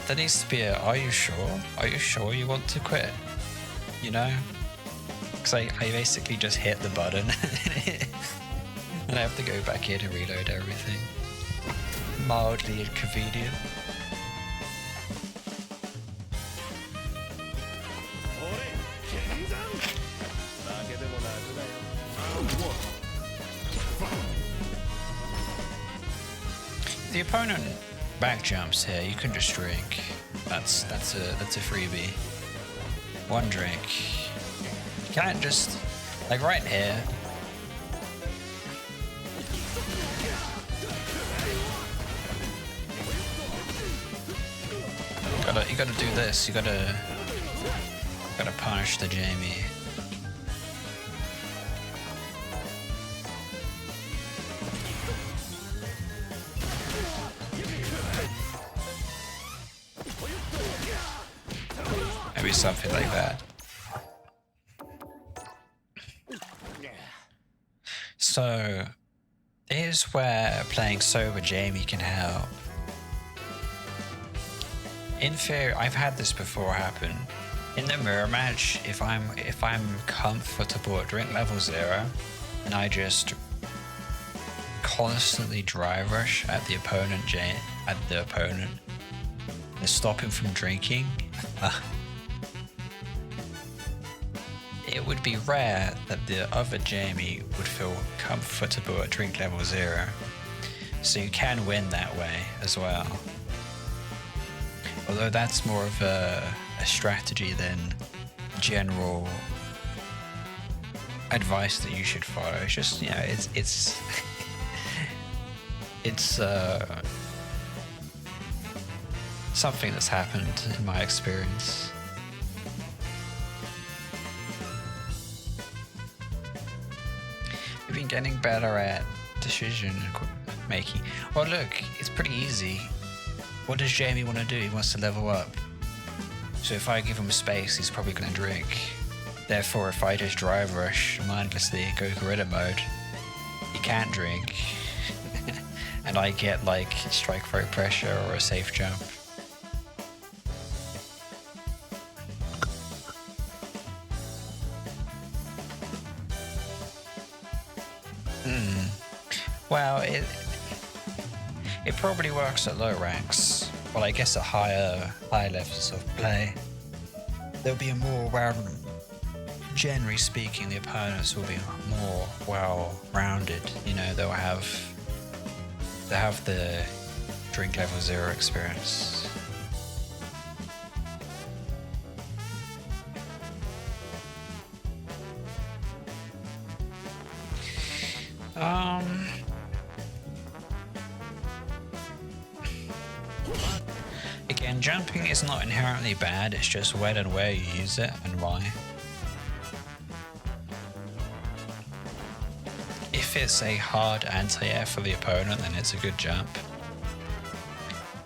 There needs to be a, are you sure? Are you sure you want to quit? You know? Because I basically just hit the button and I have to go back in and reload everything. Mildly inconvenient. The opponent back jumps here, you can just drink. That's a freebie. One drink. You can't just, like right here. You gotta do this. You gotta punish the Jamie. Maybe something like that. So, here's where playing sober Jamie can help. In theory, I've had this before happen. In the mirror match, if I'm comfortable at drink level 0, and I just constantly drive rush at the opponent, and stop him from drinking, it would be rare that the other Jamie would feel comfortable at drink level 0. So you can win that way as well. Although that's more of a strategy than general advice that you should follow. It's just, you know, it's something that's happened in my experience. We've been getting better at decision making. Well, look, it's pretty easy. What does Jamie want to do? He wants to level up. So if I give him space, he's probably going to drink. Therefore, if I just drive rush mindlessly and go gorilla mode, he can't drink. And I get like strike throat pressure or a safe jump. Well, it probably works at low ranks. Well, I guess at higher levels of play, there'll be a more generally speaking, the opponents will be more well-rounded. You know, they'll have the drink level 0 experience. Again, jumping is not inherently bad, it's just when and where you use it and why. If it's a hard anti-air for the opponent, then it's a good jump.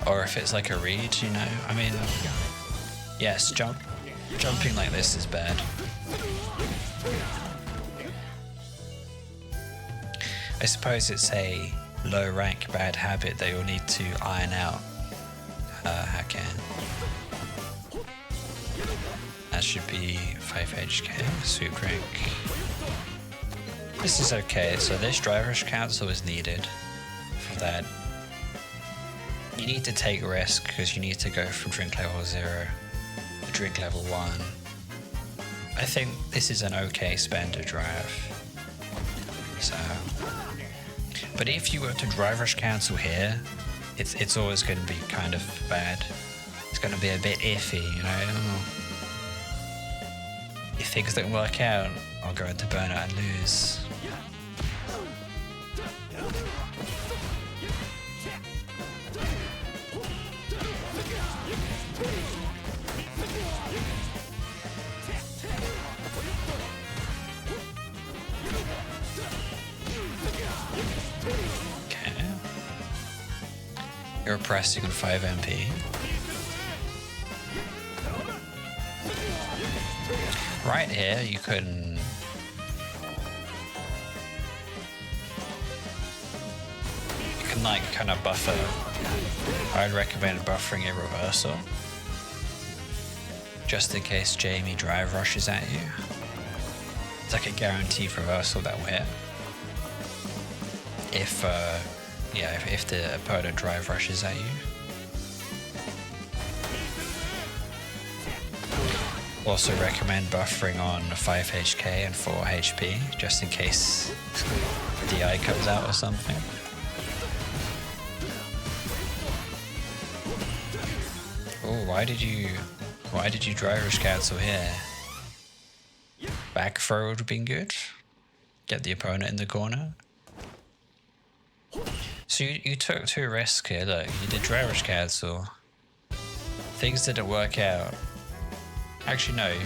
Or if it's like a read, you know, I mean, yes, jumping like this is bad. I suppose it's a low rank bad habit that you'll need to iron out. Hakan. That should be 5 HK, sweep drink. This is okay, so this driver's council is needed for that. You need to take a risk because you need to go from drink level 0 to drink level 1. I think this is an okay spender drive. So, but if you were to driver's cancel here, it's always going to be kind of bad. It's going to be a bit iffy, you know. If things don't work out, I'll go into burnout and lose. Okay. You're pressing on 5 MP. Right here, you can... You can like kind of buffer. I'd recommend buffering a reversal. Just in case Jamie drive rushes at you. It's like a guaranteed reversal that will hit. If the opponent drive rushes at you. Also recommend buffering on 5 HK and 4 HP, just in case DI comes out or something. Oh, why did you drive rush cancel here? Back throw would have been good. Get the opponent in the corner. So you took 2 risks here. Look, you did drive rush cancel. Things didn't work out. Actually, no.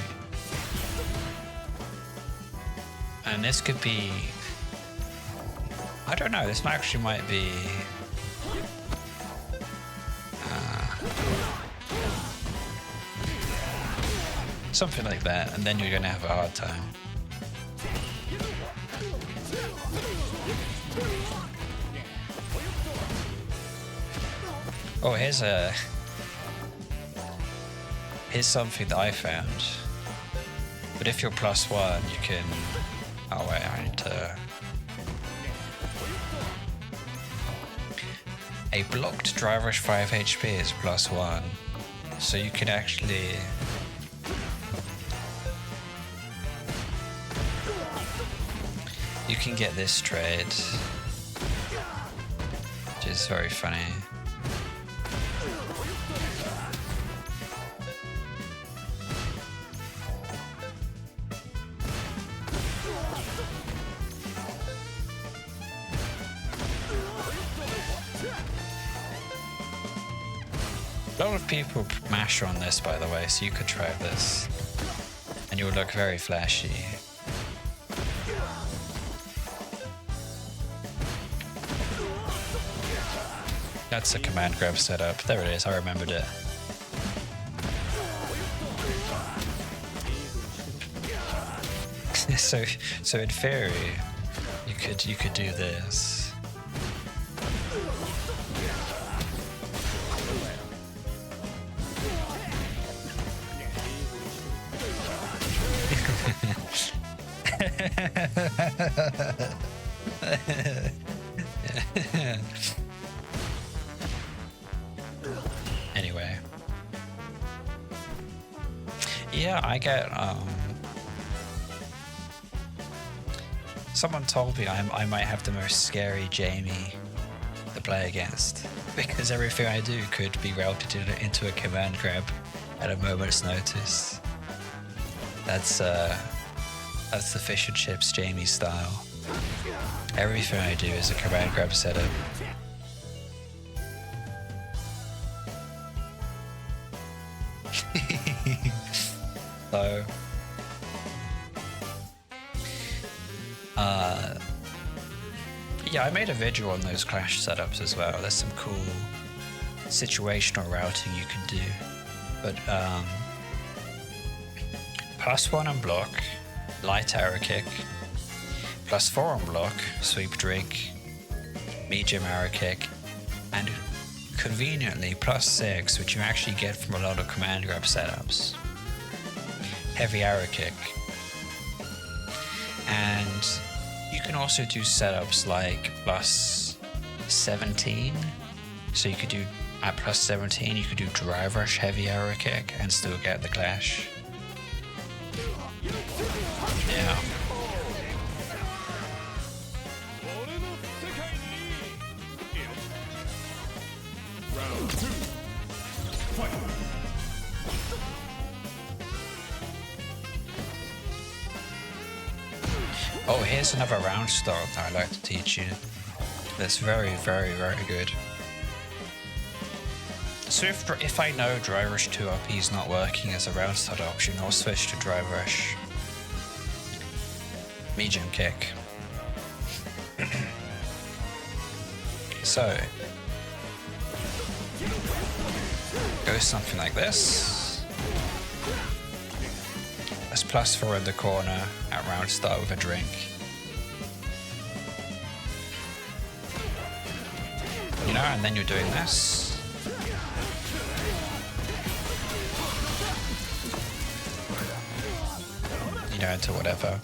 And this could be... I don't know, this actually might be... something like that, and then you're gonna have a hard time. Oh, here's something that I found. But if you're +1, you can... Oh wait, I need to... A blocked drive rush 5 HP is +1. So you can actually... You can get this trade, which is very funny. A lot of people mash on this, by the way, so you could try this, and you would look very flashy. That's a command grab setup. There it is, I remembered it. so in theory, you could do this. Anyway. Yeah, I get, someone told me I might have the most scary Jamie to play against, because everything I do could be routed into a command grab at a moment's notice. That's the fish and chips Jamie style. Everything I do is a command grab setup. So, yeah, I made a video on those clash setups as well. There's some cool situational routing you can do. But +1 on block, light arrow kick, +4 on block, sweep drink, medium arrow kick, and conveniently +6, which you actually get from a lot of command grab setups, heavy arrow kick. And you can also do setups like +17. So you could do at +17, you could do drive rush heavy arrow kick and still get the clash. Yeah. Oh, here's another round start that I'd like to teach you. That's very, very, very good. So if I know Dry Rush 2RP is not working as a round start option, I'll switch to Dry Rush Medium Kick. So go something like this. Let's +4 in the corner at round start with a drink. You know, and then you're doing this. You know, into whatever.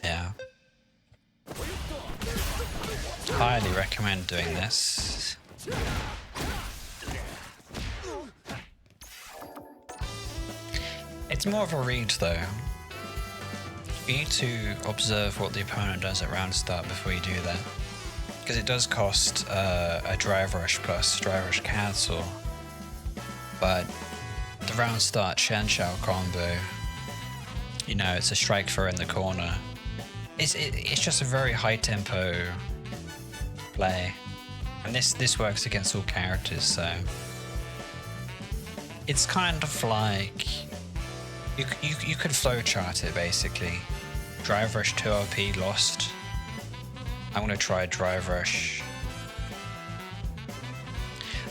Yeah. Highly recommend doing this. It's more of a read though. You need to observe what the opponent does at round start before you do that. Because it does cost a drive rush plus drive rush cancel. But the round start Shen Shao combo, you know, it's a strike throw in the corner. It's just a very high tempo play. And this works against all characters, so it's kind of like you could flowchart it basically. Drive rush 2 LP lost. I'm gonna try drive rush.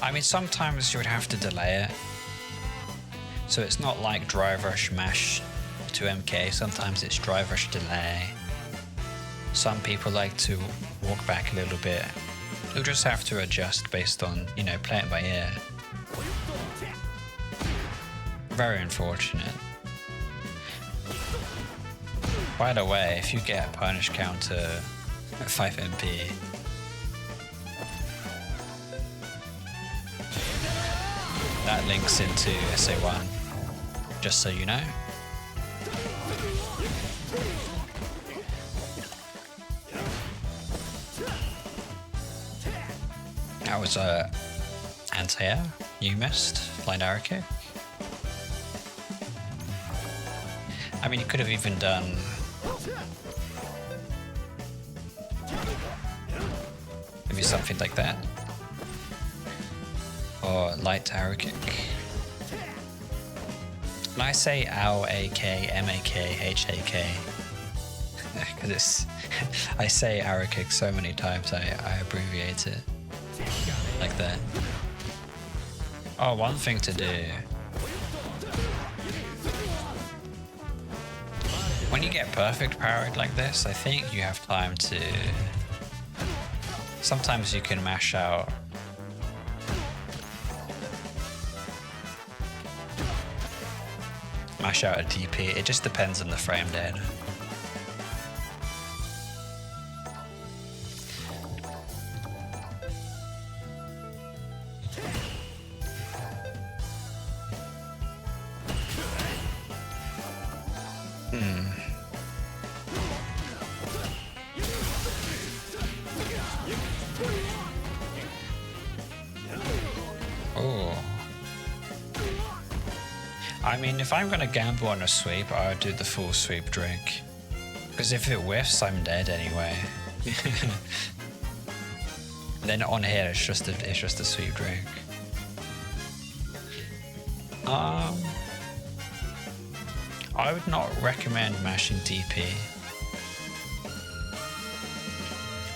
I mean, sometimes you would have to delay it, so it's not like drive rush mash to MK. Sometimes it's drive rush delay. Some people like to walk back a little bit. You'll just have to adjust based on, you know, play it by ear. Very unfortunate. By the way, if you get a punish counter at 5 MP, that links into SA1, just so you know. That was a anti-air, you missed, blind arrow kick. I mean, you could have even done maybe something like that. Or light arrow kick. When I say AO, AK, MAK, HAK, because it's I say arrow kick so many times I abbreviate it like that. Oh, one thing to do. When you get perfect parried like this, I think you have time to... Sometimes you can mash out a DP. It just depends on the frame data. I mean, if I'm gonna gamble on a sweep, I would do the full sweep drink. Because if it whiffs, I'm dead anyway. Then on here, it's just a sweep drink. I would not recommend mashing DP.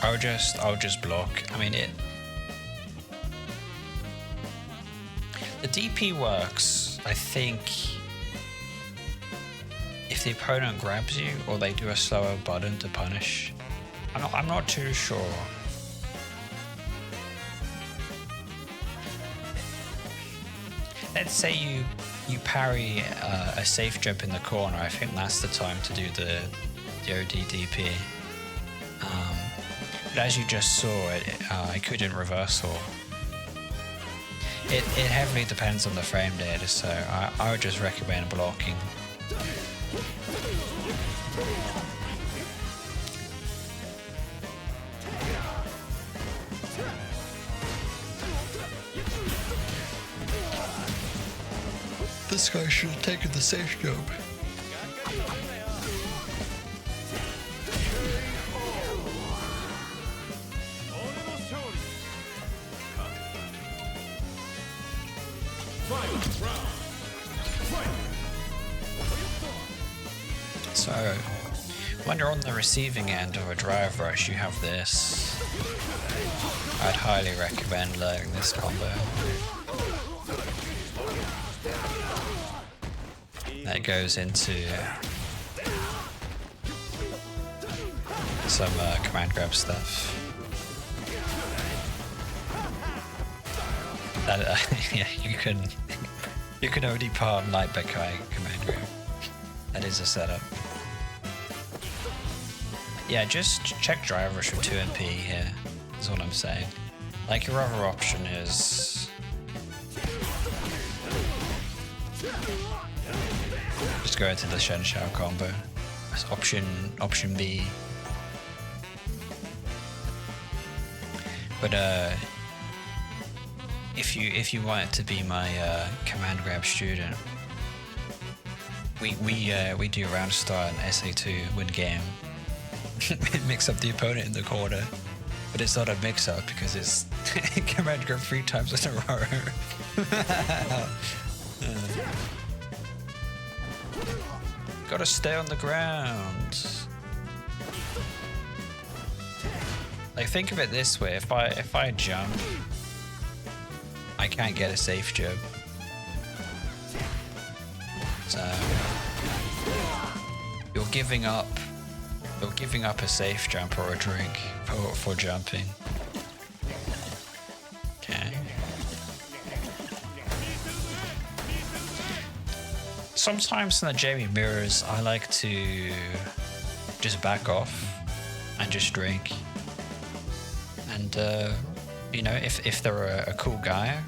I'll just block. I mean, the DP works, I think, if the opponent grabs you or they do a slower button to punish. I'm not too sure. Let's say you parry a safe jump in the corner. I think that's the time to do the OD DP. But as you just saw, I couldn't reversal. It heavily depends on the frame data, so I would just recommend blocking. This guy should have taken the safe jump. So, When you're on the receiving end of a drive rush, you have this. I'd highly recommend learning this combo. That goes into some command grab stuff. That, yeah, you can only palm Light Bekai command grab. That is a setup. Yeah, just check drive rush with 2 MP here, is what I'm saying. Like, your other option is just go into the Shen Shao combo. That's option B. But if you want to be my command grab student, we do round start and SA2 win game. Mix up the opponent in the corner, but it's not a mix up because it's command grab 3 times in a row. Gotta stay on the ground. Like, think of it this way: if I jump, I can't get a safe jump. So you're giving up a safe jump or a drink for jumping. Okay. Sometimes in the Jamie mirrors, I like to just back off and just drink. And you know, if they're a cool guy,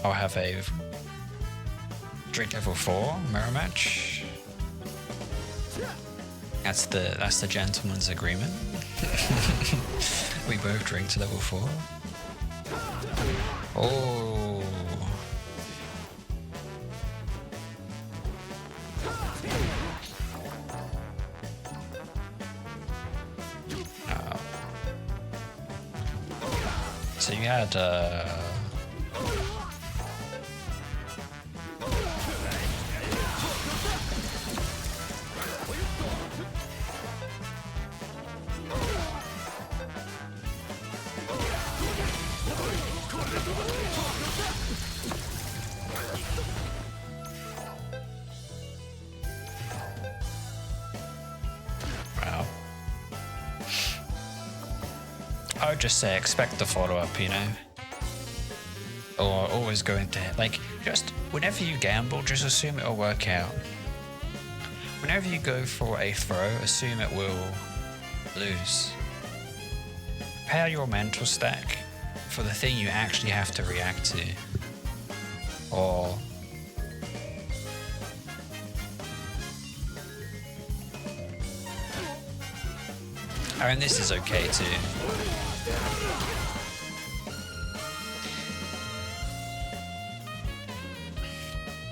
I'll have a drink level 4 mirror match. That's the gentleman's agreement. We both drink to level 4. Oh. So you had wow. I would just say expect the follow-up, you know? Or always go into it. Like, just whenever you gamble, just assume it'll work out. Whenever you go for a throw, assume it will lose. Prepare your mental stack for the thing you actually have to react to. Or I mean, this is okay too.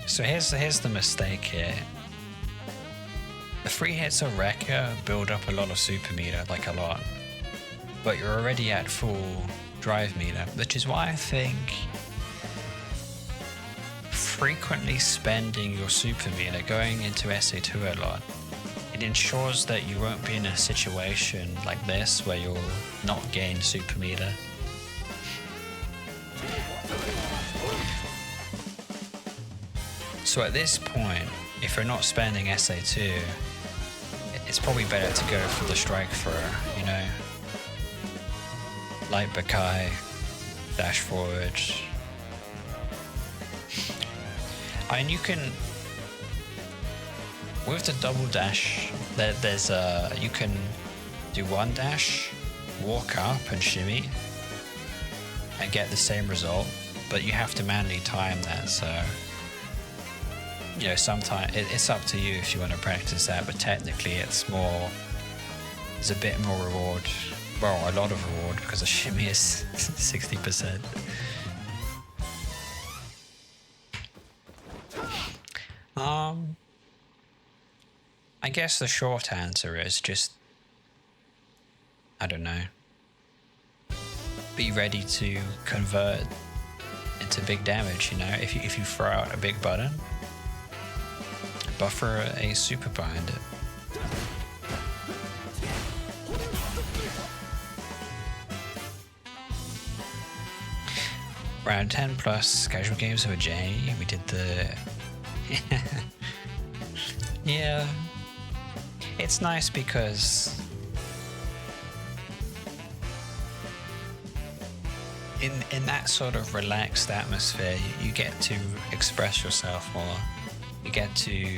So here's the mistake here. The 3 hits of Rekka build up a lot of super meter, like a lot. But you're already at full drive meter, which is why I think frequently spending your super meter, going into SA2 a lot, it ensures that you won't be in a situation like this where you'll not gain super meter. So at this point, if you're not spending SA2, it's probably better to go for the strike throw, you know? Light Bekai, dash forward. And you can, with the double dash, there's you can do 1 dash, walk up and shimmy, and get the same result, but you have to manually time that, so you know, sometimes it's up to you if you want to practice that, but technically there's a bit more reward, well, a lot of reward, because the shimmy is 60%. I guess the short answer is just, I don't know, be ready to convert into big damage, you know, if you throw out a big button, buffer a super behind it. Around 10 plus casual games with Jamie. We did the... Yeah. It's nice because... In that sort of relaxed atmosphere, you get to express yourself more. You get to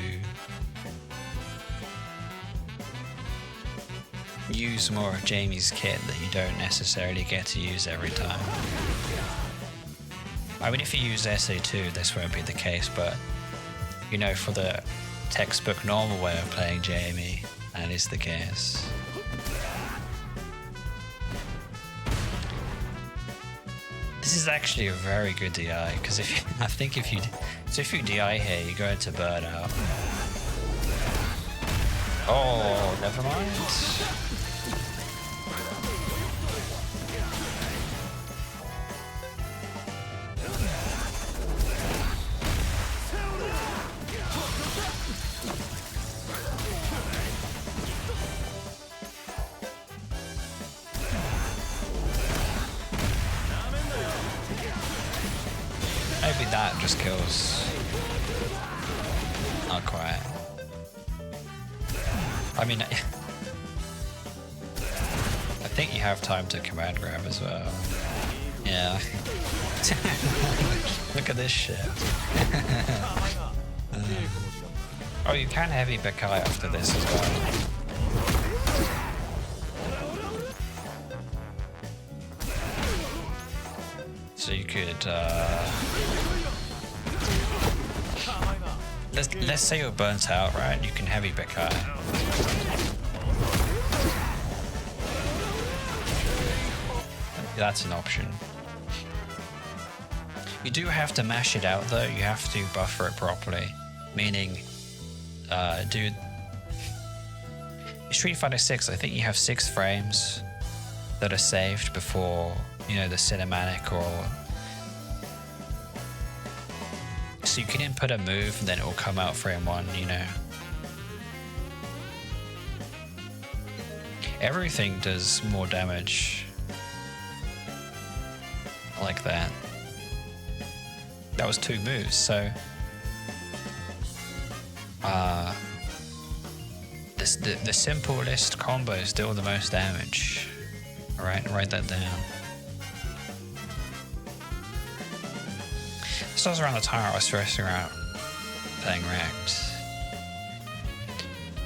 use more of Jamie's kit that you don't necessarily get to use every time. I mean, if you use SA2, this won't be the case, but you know, for the textbook normal way of playing Jamie, that is the case. This is actually a very good DI, because if you, I think if you DI here, you go into burnout. Oh, never mind. Maybe that just kills. Not quite. I mean, I think you have time to command grab as well. Yeah. Look at this shit. Oh, you can heavy Bekai after this as well. So you could, let's say you're burnt out, right? You can heavy Bekai. That's an option. You do have to mash it out though. You have to buffer it properly, meaning, dude, Street Fighter 6, I think you have 6 frames that are saved before, you know, the cinematic, or so you can input a move and then it will come out frame 1, you know. Everything does more damage like that. That was 2 moves, so the simplest combos deal the most damage. Alright, write that down. This was around the time I was first around playing ranked.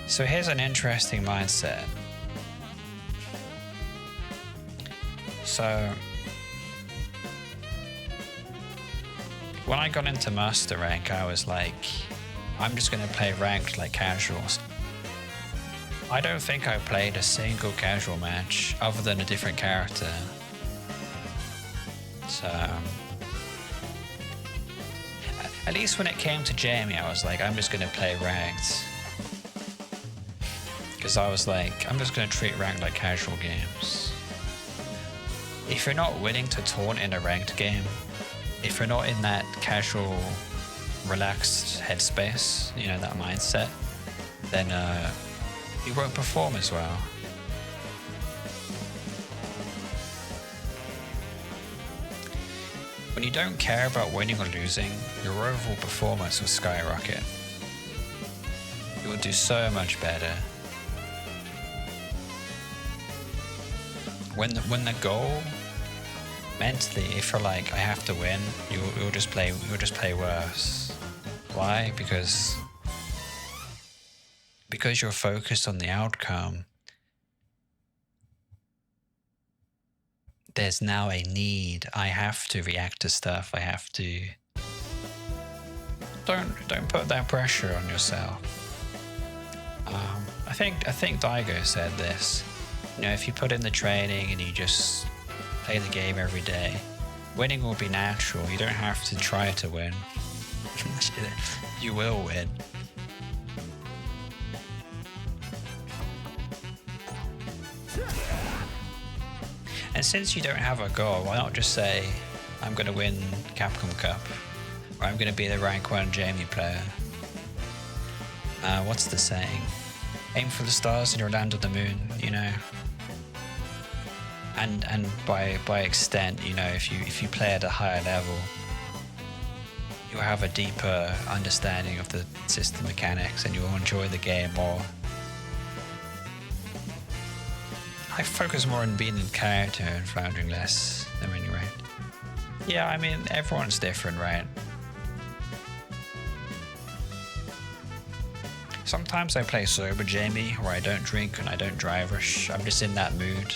So here's an interesting mindset. So when I got into master rank, I was like, I'm just gonna play ranked like casuals. I don't think I played a single casual match other than a different character. So at least when it came to Jamie, I was like, I'm just gonna play ranked. Because I was like, I'm just gonna treat ranked like casual games. If you're not willing to taunt in a ranked game, if you're not in that casual, relaxed headspace, you know, that mindset, then you won't perform as well. When you don't care about winning or losing, your overall performance will skyrocket. You will do so much better. When the goal, mentally, if you're like, I have to win, you'll just play worse. Why? Because you're focused on the outcome. There's now a need. I have to react to stuff. I have to. Don't put that pressure on yourself. I think Daigo said this. You know, if you put in the training and you just play the game every day, winning will be natural. You don't have to try to win. You will win. And since you don't have a goal, why not just say, I'm going to win Capcom Cup, or I'm going to be the rank 1 Jamie player. What's the saying? Aim for the stars and you'll land on the moon, you know? and by extent, you know, if you play at a higher level, you'll have a deeper understanding of the system mechanics and you'll enjoy the game more. I focus more on being in character and floundering less than winning, right? Yeah, I mean, everyone's different, right? Sometimes I play sober Jamie, where I don't drink and I don't drive, or I'm just in that mood.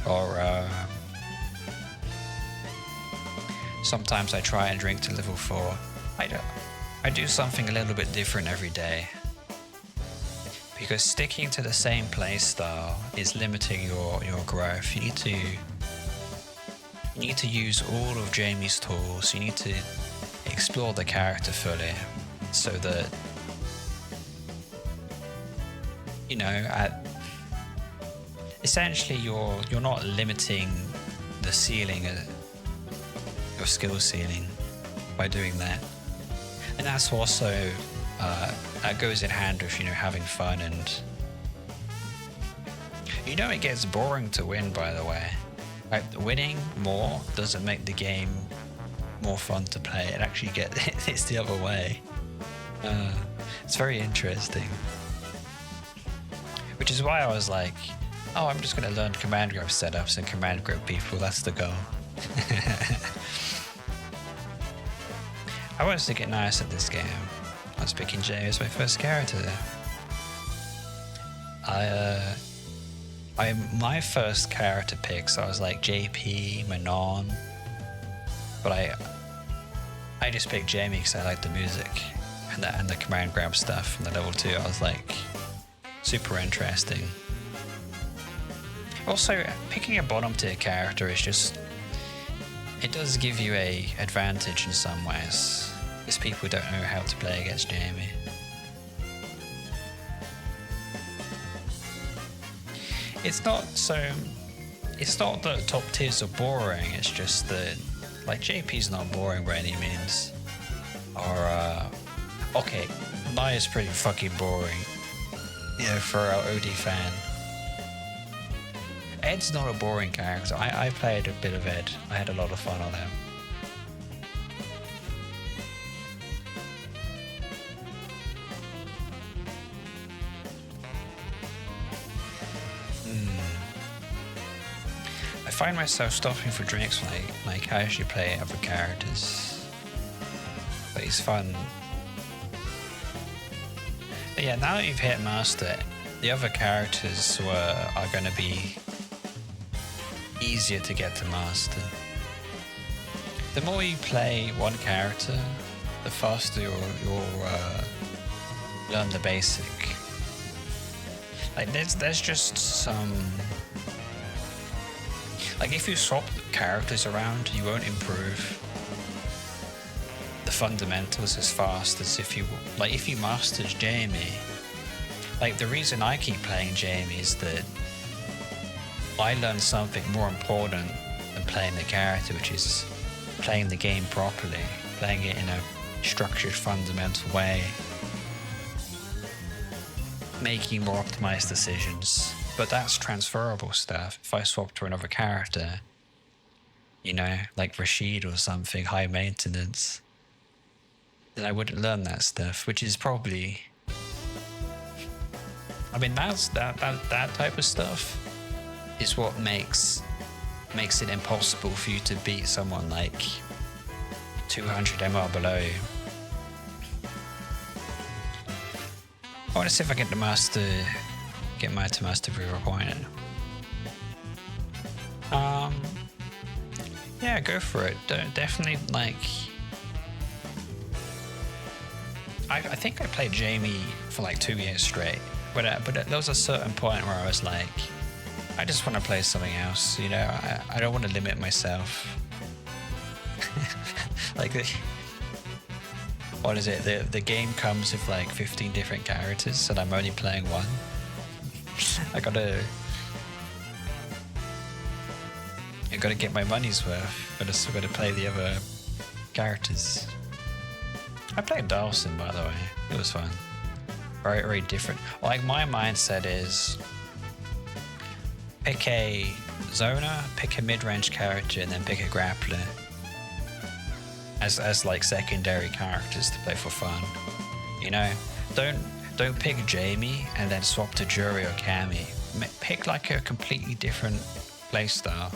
Or sometimes I try and drink to level 4. I do something a little bit different every day. Because sticking to the same playstyle is limiting your growth. You need to use all of Jamie's tools. You need to explore the character fully, so that, you know, essentially you're not limiting the ceiling, your skill ceiling, by doing that. And that's also that goes in hand with, you know, having fun. And you know, it gets boring to win, by the way. Like, winning more doesn't make the game more fun to play. It actually it's the other way. It's very interesting. Which is why I was like, oh, I'm just going to learn command grab setups and command grab people. That's the goal. I wanted to get nice at this game. I was picking Jay as my first character. My first character picks, I was like JP, Manon, but I just picked Jamie because I like the music and the command grab stuff from the level 2. I was like, super interesting. Also, picking a bottom tier character is just, it does give you a advantage in some ways, because people don't know how to play against Jamie. It's not that top tiers are boring, it's just that, like, JP's not boring by any means. Or, okay, Naya's pretty fucking boring, you know, for our OD fan. Ed's not a boring character. I played a bit of Ed. I had a lot of fun on him. I find myself stopping for drinks when I casually play other characters. But it's fun. But yeah, now that you've hit Master, the other characters are going to be easier to get to Master. The more you play one character, the faster you'll learn the basic. Like, there's just some... Like, if you swap characters around, you won't improve the fundamentals as fast as if you mastered Jamie. Like, the reason I keep playing Jamie is that I learned something more important than playing the character, which is playing the game properly, playing it in a structured, fundamental way, making more optimized decisions. But that's transferable stuff. If I swap to another character, you know, like Rashid or something, high maintenance, then I wouldn't learn that stuff, which is probably... I mean, that type of stuff is what makes it impossible for you to beat someone like 200 MR below you. I want to see if I get my to master pre-requirement. Yeah, go for it. Definitely, like... I think I played Jamie for like 2 years straight, but there was a certain point where I was like, I just want to play something else, you know? I don't want to limit myself. Like, what is it? The game comes with like 15 different characters and I'm only playing one. I gotta get my money's worth, but I still gotta play the other characters. I played Dawson, by the way. It was fun. Very, very different. Like, my mindset is pick a zoner, pick a mid-range character, and then pick a grappler as like secondary characters to play for fun. You know, don't pick Jamie and then swap to Jury or Cammy. Pick like a completely different playstyle.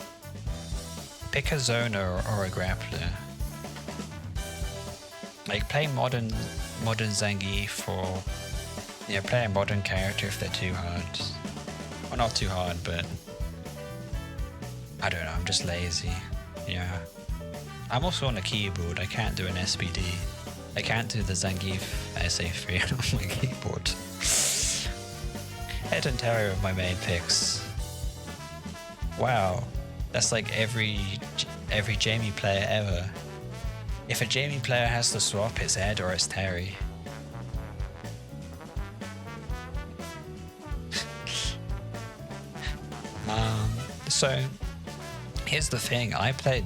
Pick a zoner or a grappler. Like play modern Zangief, or play a modern character if they're too hard. Well, not too hard, but I don't know, I'm just lazy. Yeah. I'm also on a keyboard, I can't do an SBD. I can't do the Zangief SA3 on my keyboard. Head and Terror are my main picks. Wow, that's like every Jamie player ever. If a Jamie player has to swap, it's Ed or it's Terry. So here's the thing, I played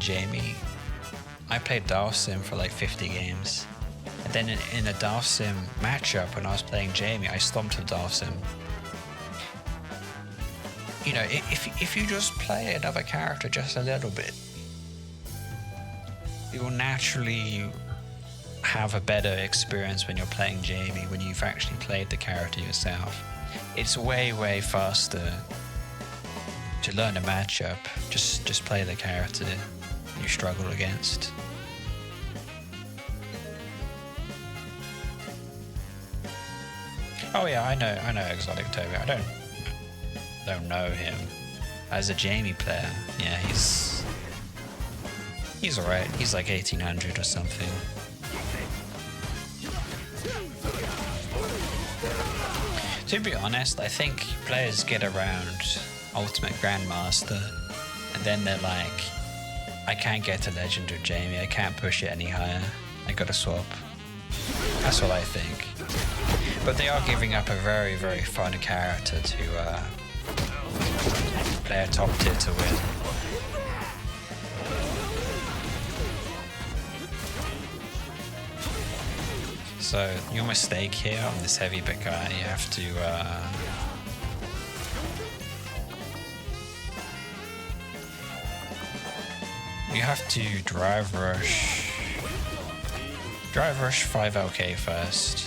Dalsim for like 50 games. And then in a Dalsim matchup when I was playing Jamie, I stomped a Dalsim. You know, if you just play another character just a little bit, you will naturally have a better experience when you're playing Jamie, when you've actually played the character yourself. It's way faster to learn a matchup. Just play the character you struggle against. Oh yeah, I know Exotic Toby. I don't know him as a Jamie player. Yeah, he's alright. He's like 1800 or something. To be honest, I think players get around Ultimate Grandmaster and then they're like, I can't get to Legend of Jamie, I can't push it any higher, I gotta swap. That's what I think. But they are giving up a very fun character to play a top tier to win. So your mistake here on this heavy bit guy, you have to drive rush 5 LK first.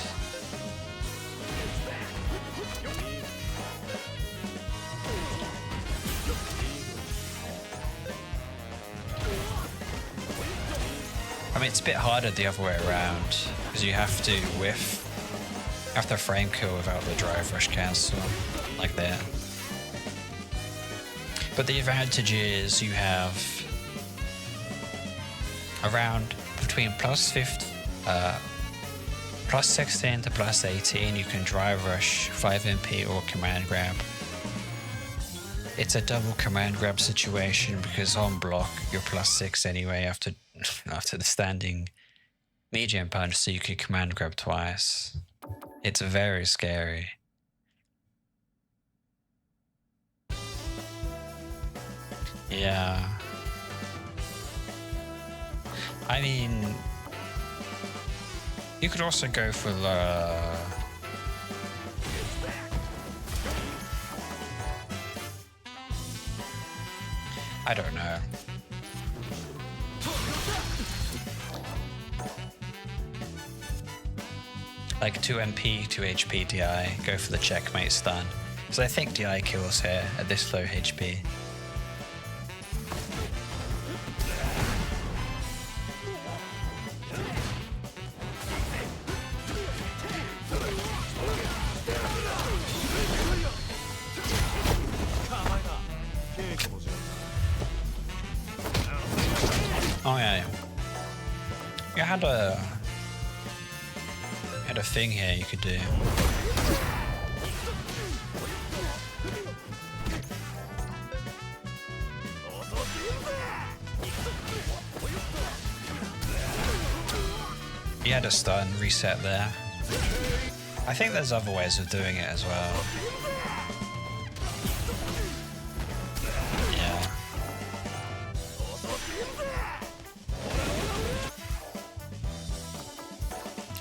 I mean, it's a bit harder the other way around, because you have to frame kill without the drive rush cancel, like that. But the advantage is you have around between plus 16 to plus 18, you can drive rush 5 MP or command grab. It's a double command grab situation because on block you're plus 6 anyway after the standing medium punch, so you can command grab twice. It's very scary. Yeah. I mean, you could also go for the... I don't know. Like 2 MP, 2 HP DI, go for the checkmate stun. So I think DI kills here at this low HP. Oh yeah, you had a thing here you could do. You had a stun reset there. I think there's other ways of doing it as well.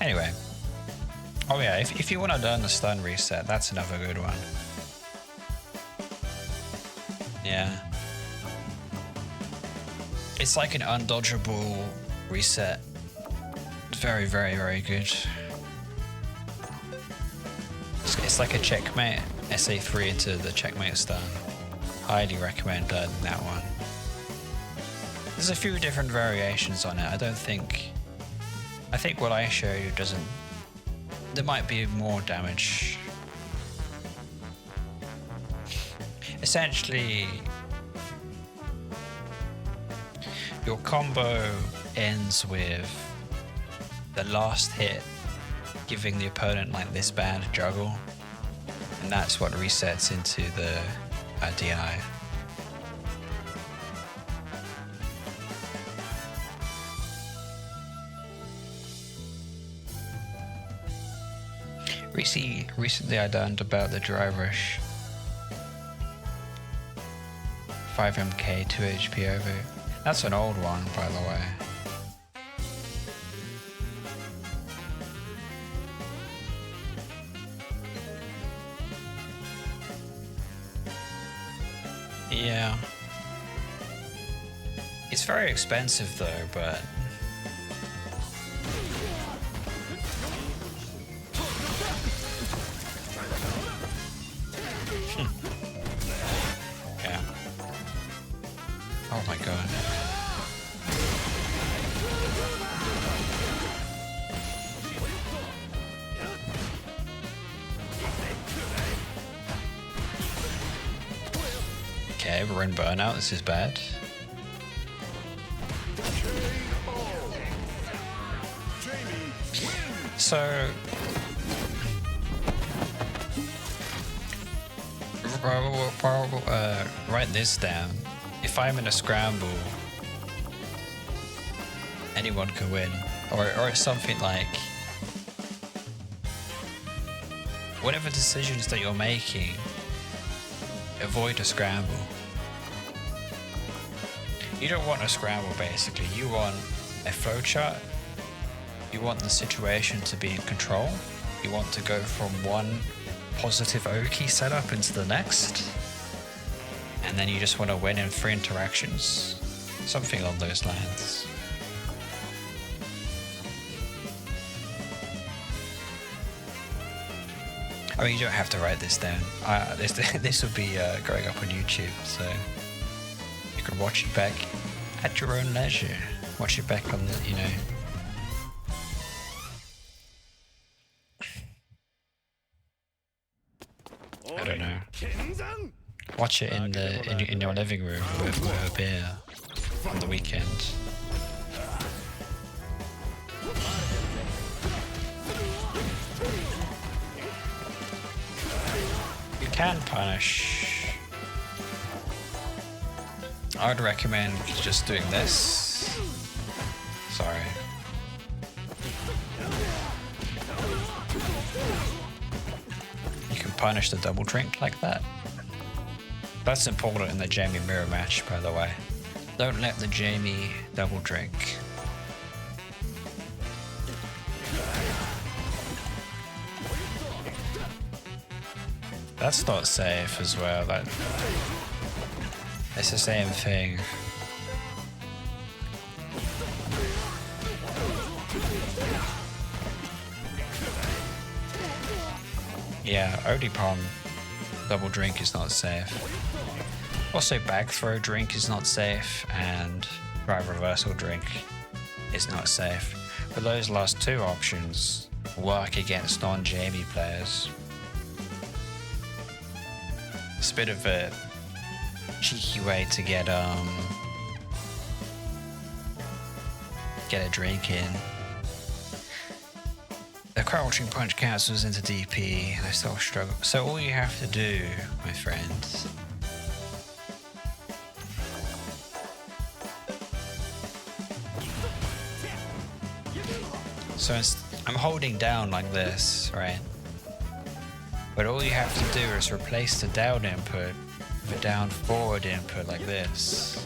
Anyway. Oh yeah, if you want to learn the stun reset, that's another good one. Yeah. It's like an undodgeable reset. Very, very, very good. It's like a checkmate. SA3 into the checkmate stun. Highly recommend learning that one. There's a few different variations on it. I think what I show you doesn't... There might be more damage. Essentially, your combo ends with the last hit giving the opponent like this bad juggle, and that's what resets into the DI. Recently I learned about the dry rush. 5 MK, 2 HP over. That's an old one, by the way. Yeah. It's very expensive though, but... Yeah. Oh my god. Okay, we're in burnout, this is bad. So... write this down. If I'm in a scramble, anyone can win. Or it's something like... whatever decisions that you're making, avoid a scramble. You don't want a scramble, basically. You want a flowchart. You want the situation to be in control. You want to go from one positive Oki setup into the next. And then you just want to win in 3 interactions. Something along those lines. I mean, you don't have to write this down. This will be going up on YouTube, so you can watch it back at your own leisure. Watch it back on the, you know. I don't know. Watch it in your living room with a beer on the weekend. You can punish. I would recommend just doing this. Sorry. You can punish the double drink like that. That's important in the Jamie mirror match, by the way. Don't let the Jamie double drink. That's not safe as well. It's the same thing. Yeah, Odipon double drink is not safe. Also, back throw drink is not safe, and drive reversal drink is not safe. But those last two options work against non-Jamie players. It's a bit of a cheeky way to get a drink in. The crouching punch cancels into DP, and I still struggle. So all you have to do, my friends, so I'm holding down like this, right? But all you have to do is replace the down input with a down forward input like this.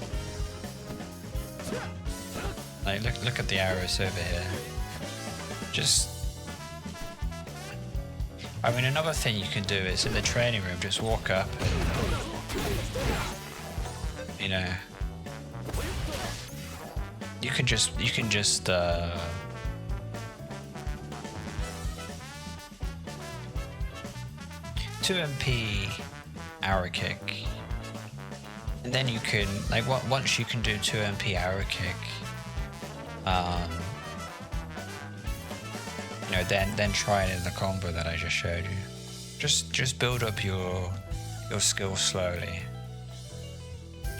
Like look at the arrows over here. Just, I mean, another thing you can do is in the training room, just walk up and you know, you can just 2MP arrow kick, and then you can, like, once you can do 2MP arrow kick, you know, then try it in the combo that I just showed you. Just build up your skill slowly,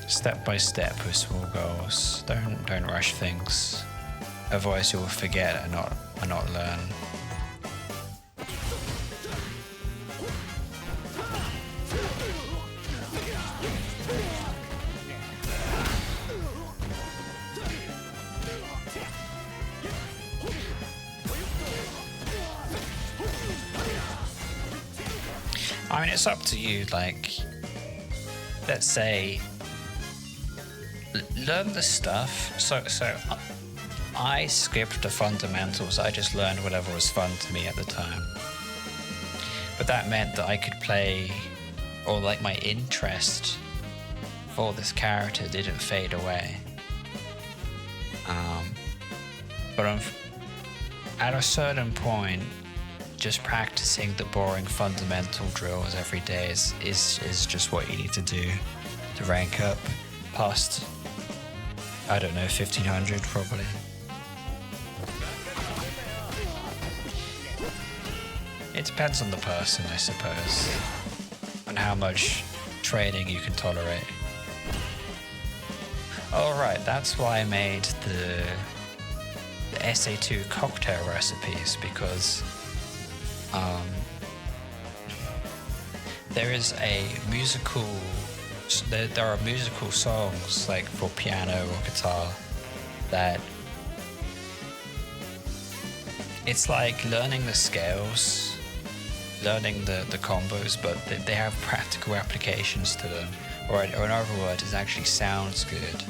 step by step with small goals. Don't rush things, otherwise you'll forget and not learn. I mean, it's up to you. Like, let's say, learn the stuff. So I skipped the fundamentals. I just learned whatever was fun to me at the time. But that meant that I could play, or like my interest for this character didn't fade away. But at a certain point, just practicing the boring fundamental drills every day is just what you need to do to rank up past, I don't know, 1500 probably. It depends on the person, I suppose, and how much training you can tolerate. Alright, that's why I made the SA2 cocktail recipes, because there is a musical, there are musical songs like for piano or guitar that it's like learning the scales, learning the combos, but they have practical applications to them, or in other words, it actually sounds good.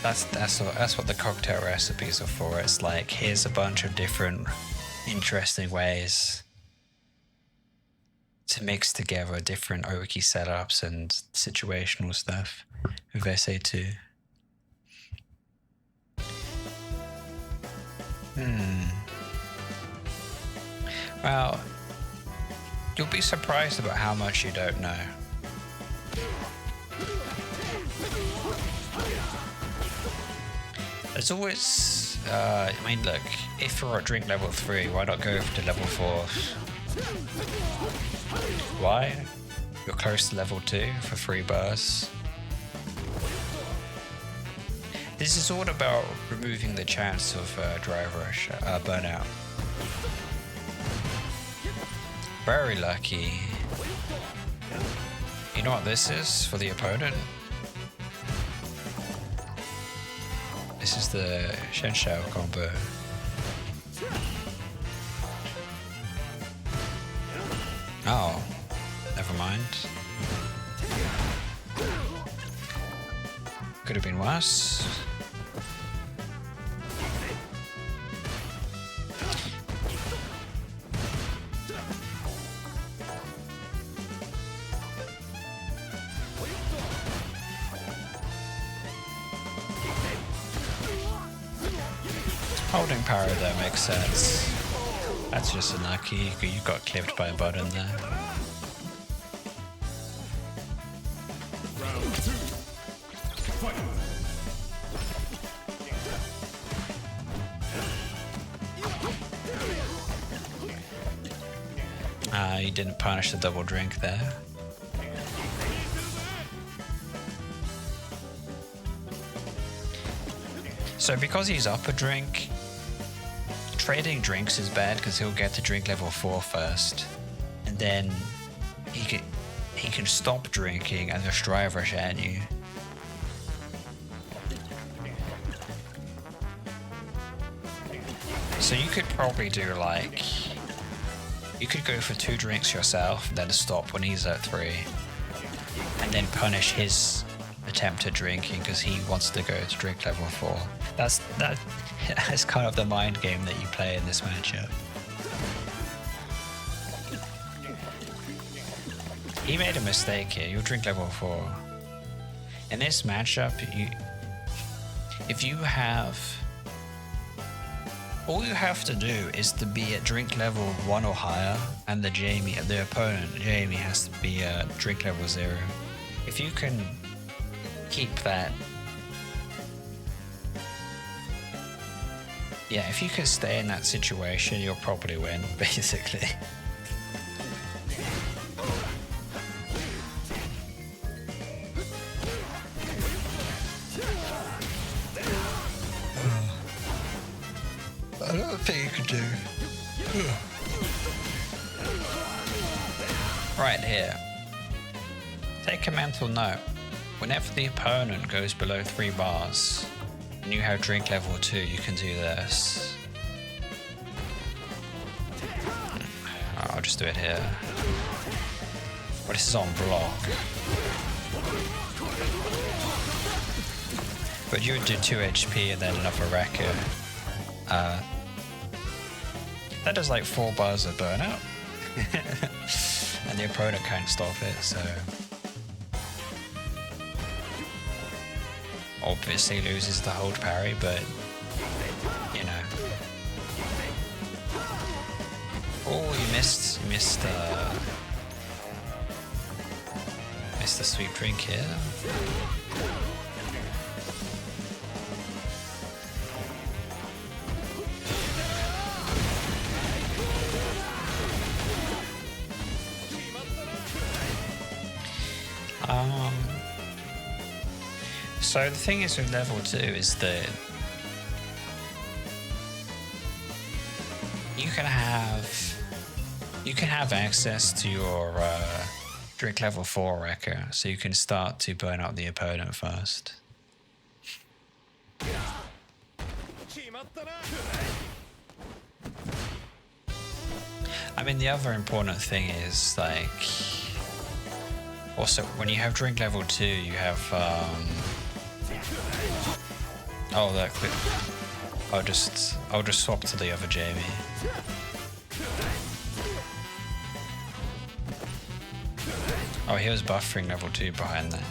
That's what the cocktail recipes are for. It's like, here's a bunch of different interesting ways to mix together different Oki setups and situational stuff with SA2. Well, you'll be surprised about how much you don't know. There's always, I mean, look, if you're at drink level 3, why not go to level 4? Why? You're close to level 2 for 3 bars. This is all about removing the chance of drive rush, burnout. Very lucky. You know what this is for the opponent? This is the Shen Shao combo. Oh, never mind. Could have been worse. Holding power there makes sense. That's just unlucky. You got clipped by a button there. You didn't punish the double drink there. So because he's up a drink, trading drinks is bad because he'll get to drink level 4 first, and then he can stop drinking and just drive rush at you. So you could probably do like, you could go for 2 drinks yourself, then stop when he's at 3, and then punish his attempt at drinking because he wants to go to drink level 4. That's kind of the mind game that you play in this matchup. He made a mistake here. You'll drink level 4. In this matchup, if you have... All you have to do is to be at drink level 1 or higher, and the opponent, Jamie, has to be at drink level 0. If you can keep that... Yeah, if you can stay in that situation, you'll probably win, basically. I don't think you can do. Right here. Take a mental note. Whenever the opponent goes below 3 bars, and you have drink level 2, you can do this. I'll just do it here. Well, this is on block. But you would do 2 HP and then another wrecker. That does like 4 bars of burnout. And the opponent can't stop it, so... Obviously loses the hold parry, but... You know. Oh, you missed the sweet drink here. So the thing is with level 2 is that you can have access to your drink level 4 wrecker, so you can start to burn out the opponent first. I mean, the other important thing is like also when you have drink level 2, you have oh, that clip. I'll just swap to the other Jamie. Oh, he was buffering level 2 behind that.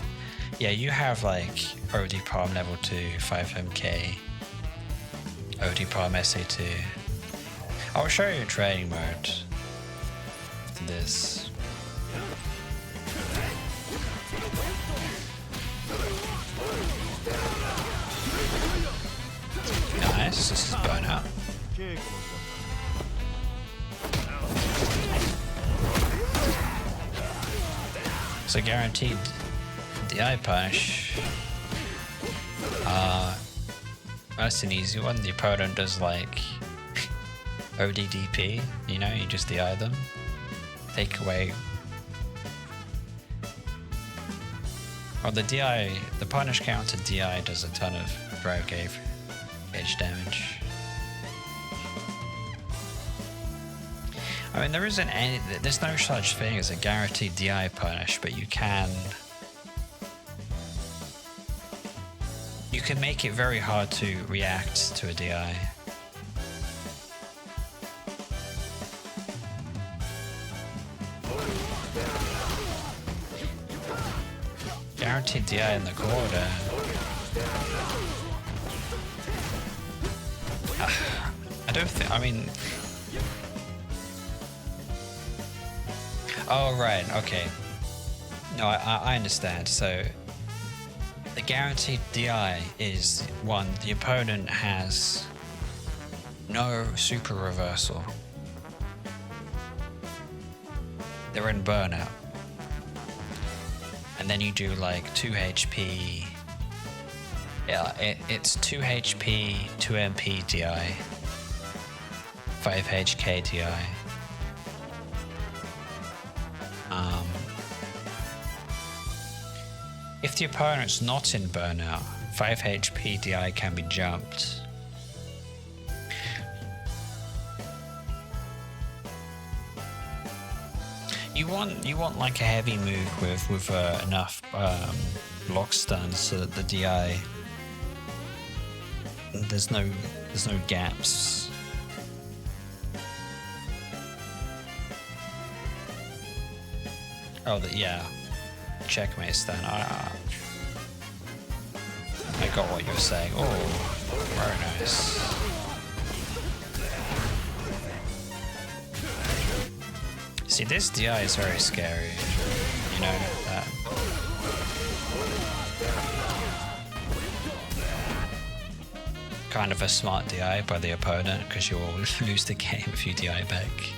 Yeah, you have like OD Palm level 2, 5MK, OD Palm SA2. I'll show you training mode after this. Nice, this is burnout. So guaranteed DI punish. That's an easy one. The opponent does like ODDP, you know, you just DI them. Take away. Oh, the punish counter DI does a ton of drive gauge damage. I mean, there's no such thing as a guaranteed DI punish, but you can make it very hard to react to a DI. Guaranteed DI in the corner. I don't think, I mean... Oh, right, okay. No, I understand. So, the guaranteed DI is, 1, the opponent has no super reversal. They're in burnout. And then you do like 2 HP. Yeah, it's 2 HP, 2 MP DI, 5 HK DI. If the opponent's not in burnout, 5 HP DI can be jumped. You want like a heavy move with enough block stuns so that the DI there's no gaps. Oh, yeah. Checkmate stand. I got what you were saying. Oh, very nice. See, this DI is very scary. You know that. Kind of a smart DI by the opponent, because you will lose the game if you DI back.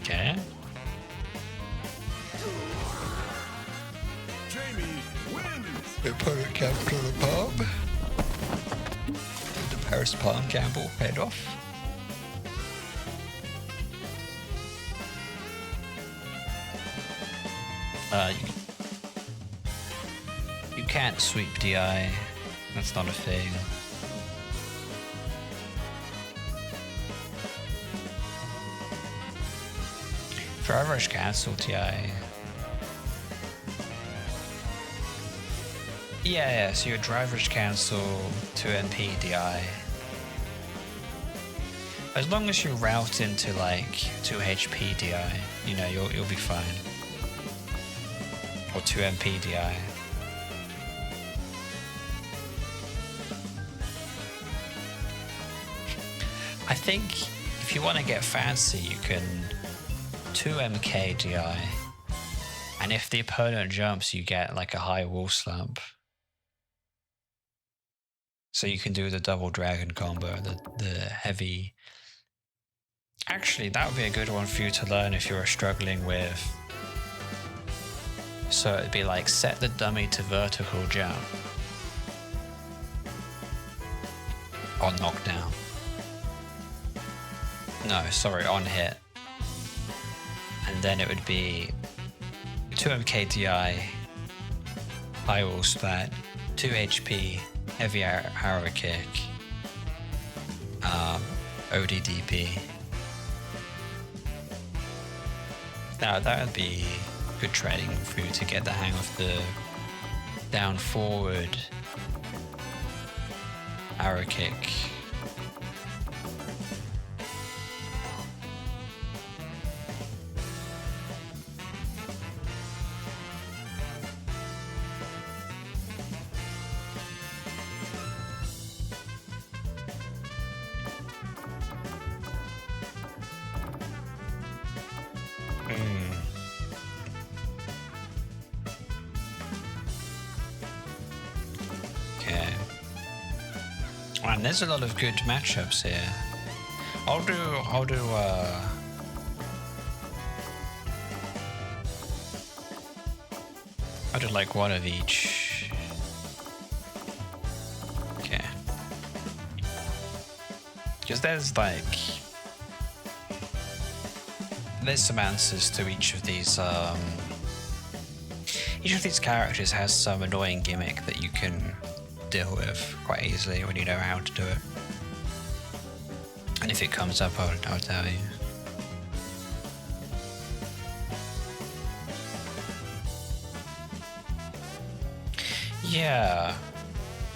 Okay. The opponent cancelled the palm. The Paris palm gamble paid off. You can't sweep DI. That's not a thing. Driver is cancelled DI. Yeah, so your driver's cancel 2 MP DI. As long as you route into like 2 HP DI, you know, you'll be fine. Or 2 MP DI. I think if you want to get fancy, you can 2 MK DI. And if the opponent jumps, you get like a high wall slump. So you can do the double dragon combo, the heavy. Actually, that would be a good one for you to learn if you're struggling with. So it'd be like set the dummy to vertical jump. On knockdown. No, sorry, on hit. And then it would be 2 MKDI, high wall splat, 2 HP, heavy arrow kick, ODDP. Now that would be good training for you to get the hang of the down forward arrow kick. And there's a lot of good matchups here. I'll do like one of each. Okay. Because there's some answers to each of these characters has some annoying gimmick that you can deal with quite easily when you know how to do it. And if it comes up, I'll tell you. Yeah,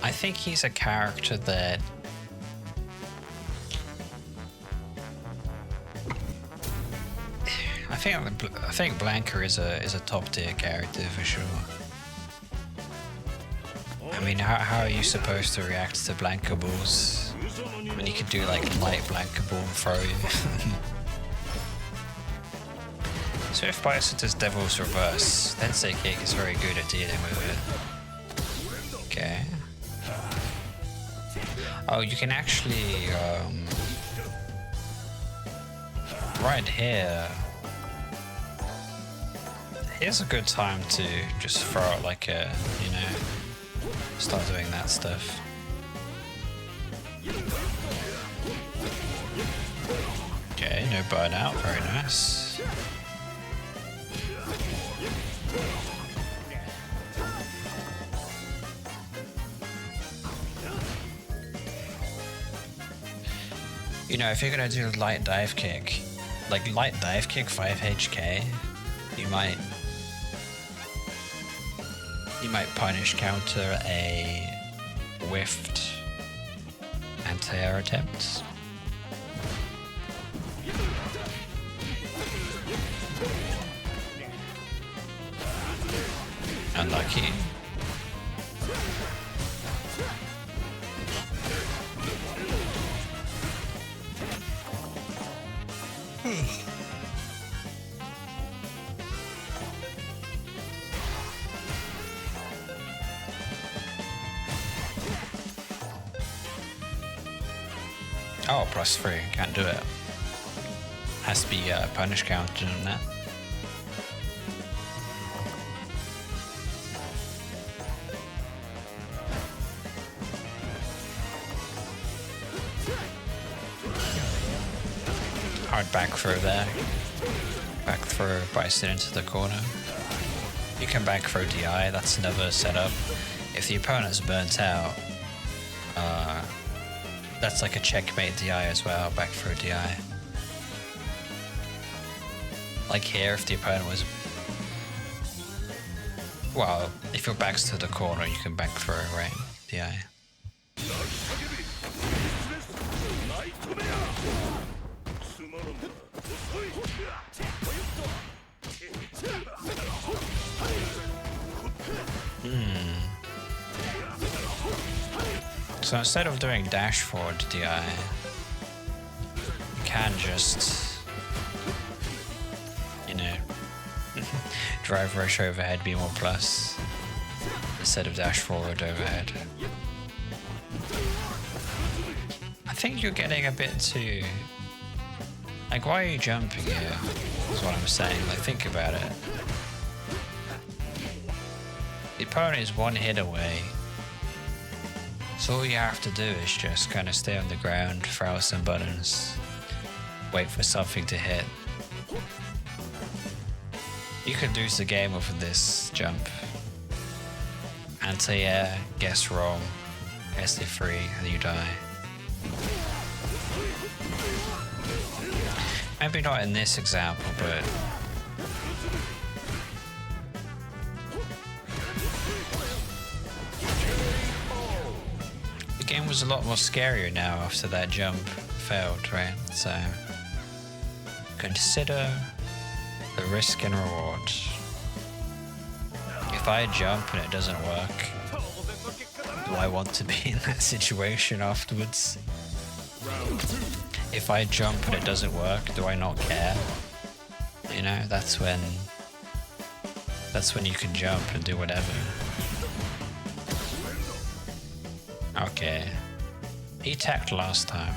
I think he's a character that I think Blanca is a top tier character for sure. I mean, how are you supposed to react to Blanca balls when you could do like light Blanca ball and throw you? So if Bison does Devil's Reverse, then Tensei Kick is very good at dealing with it. Okay. Oh, you can actually right here. Here's a good time to just throw out like a, you know, start doing that stuff. Okay, no burnout, very nice. You know, if you're gonna do light dive kick, like light dive kick 5 HK, you might punish counter a whiffed anti-air attempt. Unlucky. Oh, +3, can't do it. Has to be punish counted on that. Hard back throw there. Back throw Bison into the corner. You can back throw DI, that's another setup. If the opponent's burnt out, that's like a checkmate DI as well, back throw DI. Like here, if the opponent was... Well, if your back's to the corner, you can back throw, right? DI. So instead of doing dash forward DI, you can just, you know, drive rush overhead B1 plus instead of dash forward overhead. I think you're getting a bit too... Like, why are you jumping here? Is what I'm saying. Like, think about it. The opponent is one hit away. So all you have to do is just kind of stay on the ground, throw out some buttons, wait for something to hit. You could lose the game with this jump. Anti-air, guess wrong, SD3, and you die. Maybe not in this example, but... The game was a lot more scarier now after that jump failed, right? So... Consider the risk and reward. If I jump and it doesn't work, do I want to be in that situation afterwards? If I jump and it doesn't work, do I not care? You know, that's when you can jump and do whatever. Okay. He tacked last time.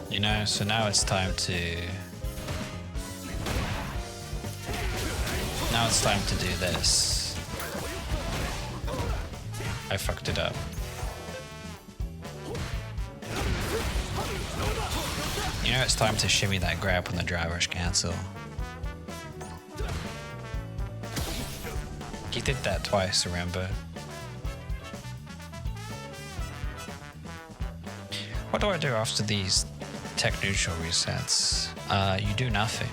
You know, so now it's time to... Now it's time to do this. I fucked it up. You know, it's time to shimmy that grab on the driver's cancel. He did that twice, remember? What do I do after these tech neutral resets? You do nothing.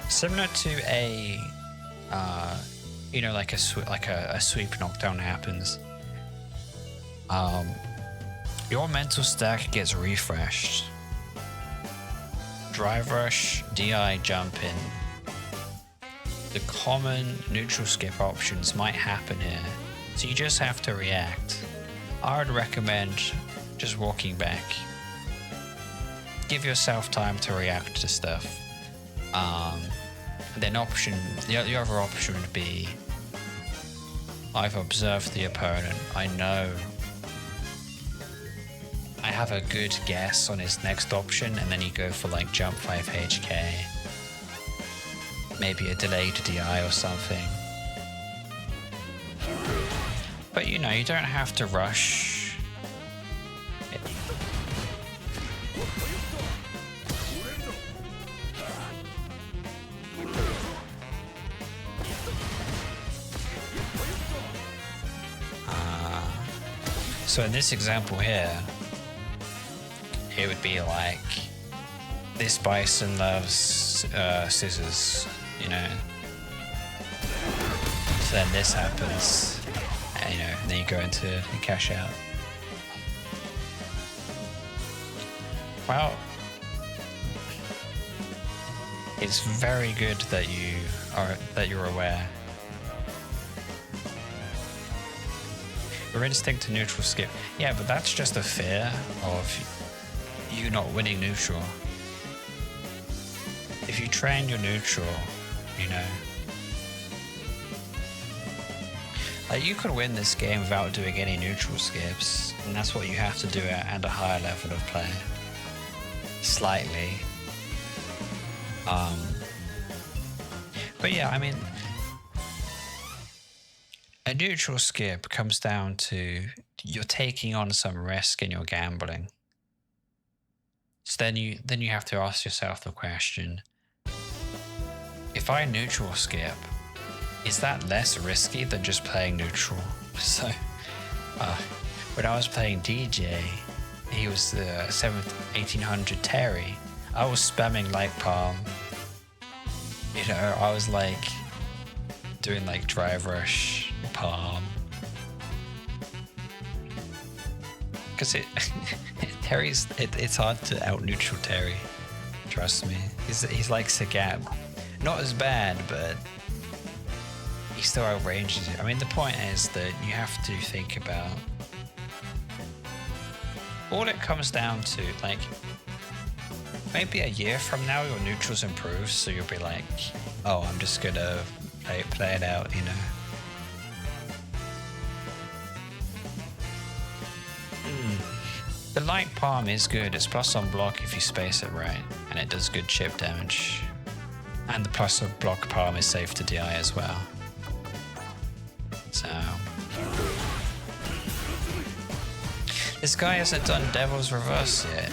Similar to a, you know, like a sweep knockdown happens. Your mental stack gets refreshed. Drive rush, DI jump in. The common neutral skip options might happen here, so you just have to react. I would recommend just walking back. Give yourself time to react to stuff. Then the other option would be, I've observed the opponent, I know I have a good guess on his next option, and then you go for like jump 5 HK, maybe a delayed DI or something. But you know, you don't have to rush. So in this example here, it would be like, this bison loves scissors, you know. So then this happens, and, you know, and then you go into and cash out. Well, It's very good that you're aware. Your instinct to neutral skip. Yeah, but that's just a fear of you not winning neutral. If you train your neutral, you know, like you could win this game without doing any neutral skips, and that's what you have to do at a higher level of play. Slightly. But yeah, I mean, a neutral skip comes down to you're taking on some risk in your gambling. So then you have to ask yourself the question, if I neutral skip, is that less risky than just playing neutral? So when I was playing DJ, he was the 1800 Terry. I was spamming Light Palm. You know, I was like doing like Drive Rush Palm. Because it's hard to out neutral Terry. Trust me. He's like Sagab. Not as bad, but he still outranges it. I mean, the point is that you have to think about all it comes down to, like, maybe a year from now your neutrals improve, so you'll be like, oh, I'm just gonna play it out, you know. The light palm is good. It's plus on block if you space it right, and it does good chip damage. And the plus of block palm is safe to DI as well. So this guy hasn't done Devil's Reverse yet.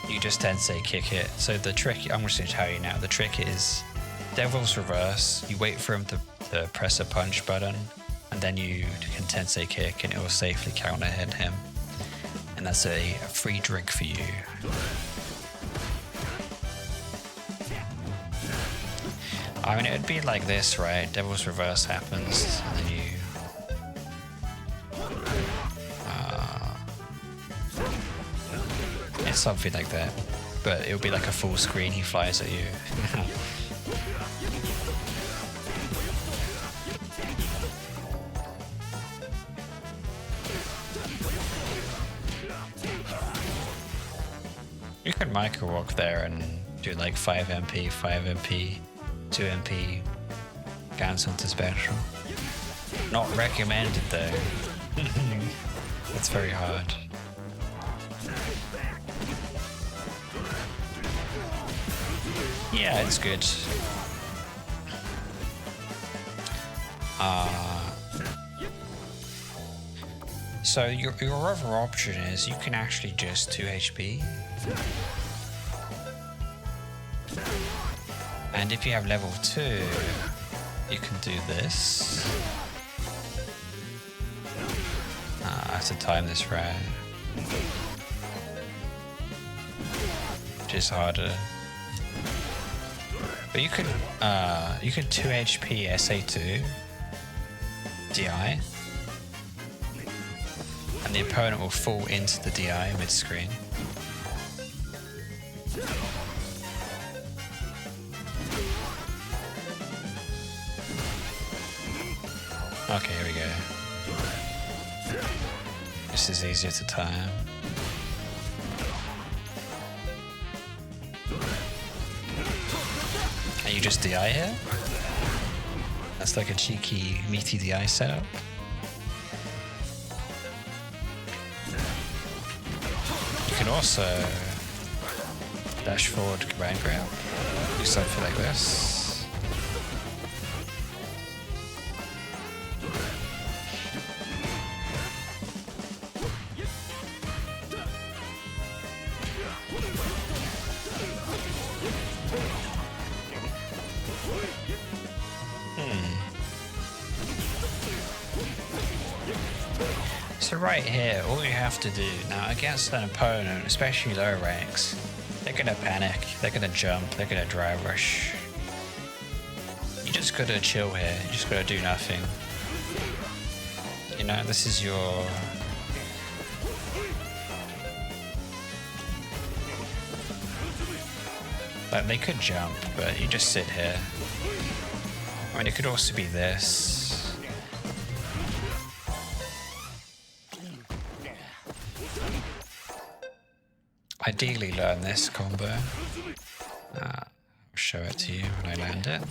You just tensei kick it. So the trick, I'm just going to tell you now, the trick is Devil's Reverse, you wait for him to press a punch button, and then you can tensei kick and it will safely counter hit him. And that's a free drink for you. I mean, it would be like this, right? Devil's Reverse happens, and then you... it's something like that. But it would be like a full screen, he flies at you. You can micro walk there and do like 5 MP, 5 MP, 2 MP, cancel to special. Not recommended though. It's very hard. Yeah, it's good. So your other option is you can actually just 2 HP. And if you have level 2, you can do this. I have to time this right. Which is harder. But you can 2 HP SA2 DI, and the opponent will fall into the DI mid-screen. Okay, here we go. This is easier to time. And you just DI here? That's like a cheeky, meaty DI setup. You can also dash forward, command grab, do something like this. So right here, all you have to do now against an opponent, especially low ranks, they're gonna panic, they're gonna jump, they're gonna drive rush. You just gotta chill here, you just gotta do nothing. You know, this is your... Like, they could jump, but you just sit here. I mean, it could also be this. Ideally learn this combo. I'll show it to you when I land it.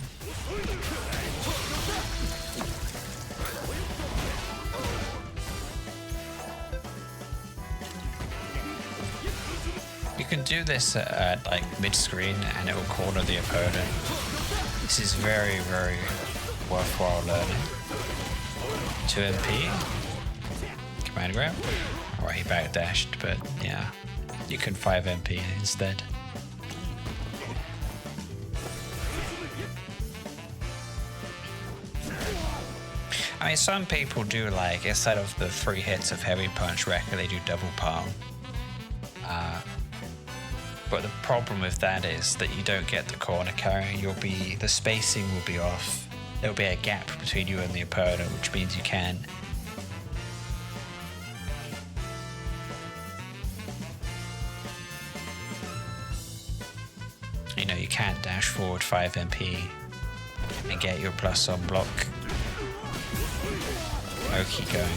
You can do this at like mid-screen and it will corner the opponent. This is very, very worthwhile learning. 2 MP. Command grab. Or he backdashed, but yeah. You can 5 MP instead. I mean, some people do like, instead of the 3 hits of heavy punch record, they do double palm. But the problem with that is that you don't get the corner carry. The spacing will be off. There'll be a gap between you and the opponent, which means you can. You know, you can't dash forward 5 MP and get your plus on block. Oki going.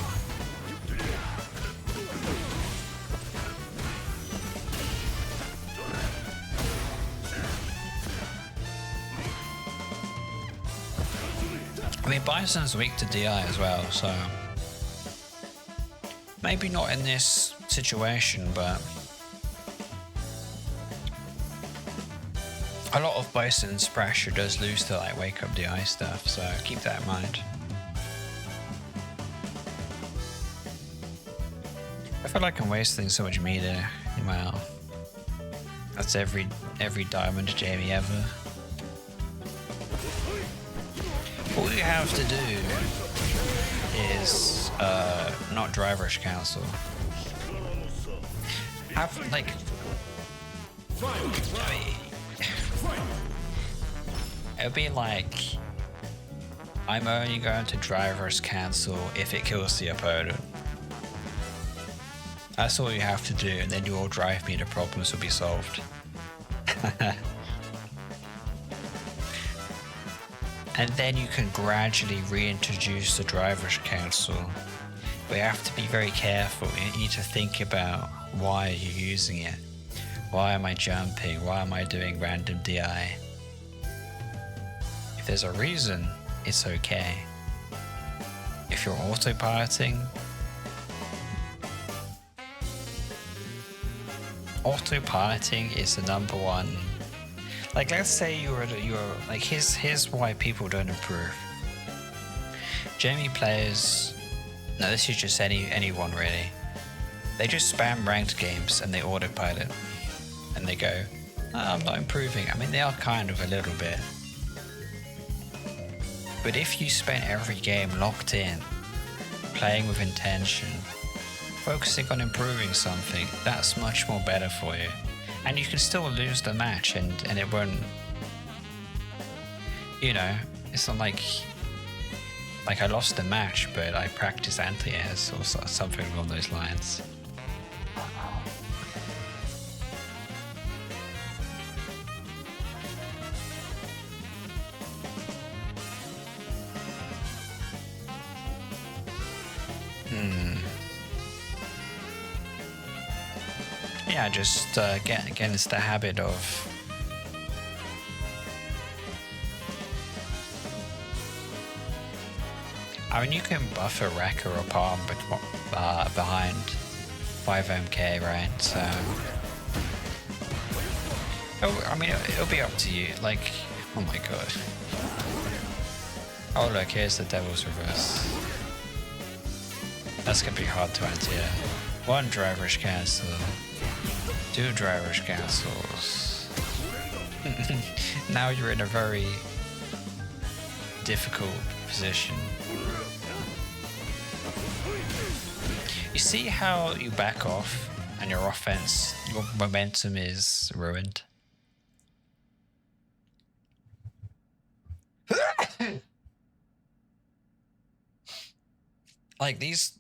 I mean, Bison's weak to DI as well, so maybe not in this situation, but a lot of Bison's pressure does lose to like wake up DI stuff, so keep that in mind. I feel like I'm wasting so much meter. Wow, that's every diamond Jamie ever. All you have to do is not drivers cancel. Have like, it'll be like, I'm only going to drivers cancel if it kills the opponent. That's all you have to do, and then your drive meter problems will be solved. And then you can gradually reintroduce the driver's cancel. But you have to be very careful. You need to think about why you're using it. Why am I jumping? Why am I doing random DI? If there's a reason, it's okay. If you're autopiloting, autopiloting is the #1. Like, let's say you're like, here's why people don't improve. Jamie players, no, this is just anyone really. They just spam ranked games and they autopilot, and they go, oh, I'm not improving. I mean, they are kind of a little bit. But if you spend every game locked in, playing with intention, focusing on improving something, that's much more better for you. And you can still lose the match and it won't, you know, it's not like I lost the match, but I practiced anti-airs or something along those lines. Yeah, just get against the habit of I mean, you can buffer Wrecker or Palm behind 5 MK, right? So I mean, it'll be up to you. Like, oh my god. Oh look, here's the Devil's Reverse. That's gonna be hard to anti. 1 driver's cancel. 2 driver's cancels. Now you're in a very difficult position. You see how you back off and your offense, your momentum is ruined? Like these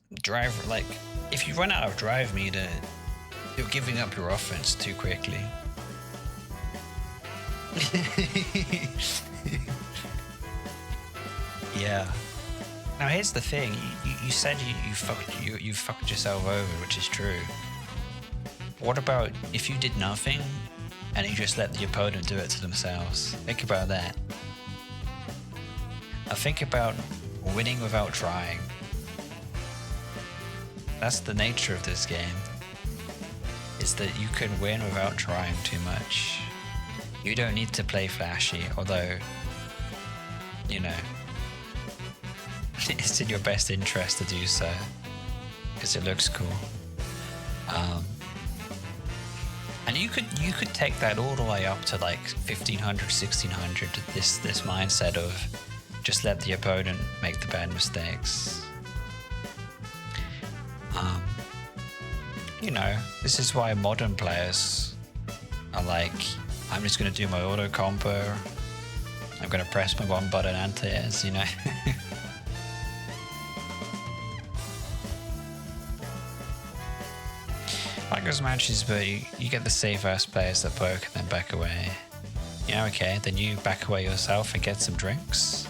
like if you run out of drive meter, you're giving up your offense too quickly. Yeah. Now here's the thing. You said you fucked yourself over, which is true. What about if you did nothing and you just let the opponent do it to themselves? Think about that. Now think about winning without trying. That's the nature of this game. Is that you can win without trying too much. You don't need to play flashy, although, you know, it's in your best interest to do so because it looks cool. And you could take that all the way up to like 1500, 1600. This mindset of just let the opponent make the bad mistakes. You know, this is why modern players are like, I'm just gonna do my auto combo. I'm gonna press my one button anti-airs, you know. Like those matches where you get the safe ass players that poke and then back away. Yeah, okay, then you back away yourself and get some drinks.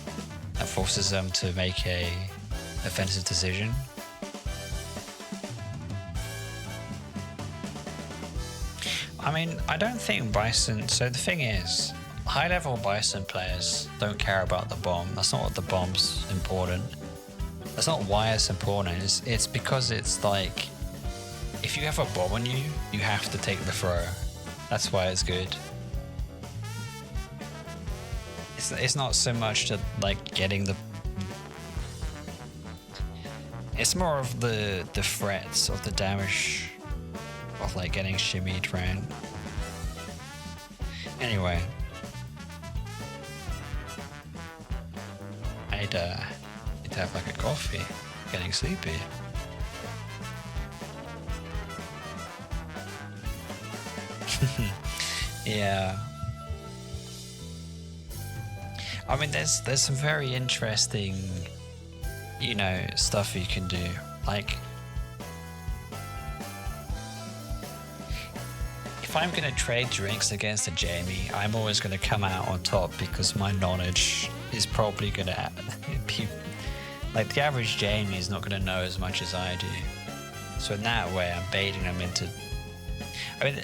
That forces them to make a offensive decision. I mean, I don't think Bison... So the thing is, high-level Bison players don't care about the bomb. That's not what the bomb's important. That's not why it's important. It's because it's like... If you have a bomb on you, you have to take the throw. That's why it's good. It's not so much to like getting the... It's more of the threats of the damage of like getting shimmied around. Anyway. I need to have like a coffee. Getting sleepy. Yeah. I mean, there's some very interesting, you know, stuff you can do. Like, if I'm gonna trade drinks against a Jamie, I'm always gonna come out on top because my knowledge is probably gonna be like the average Jamie is not gonna know as much as I do. So in that way, I'm baiting them into. I mean,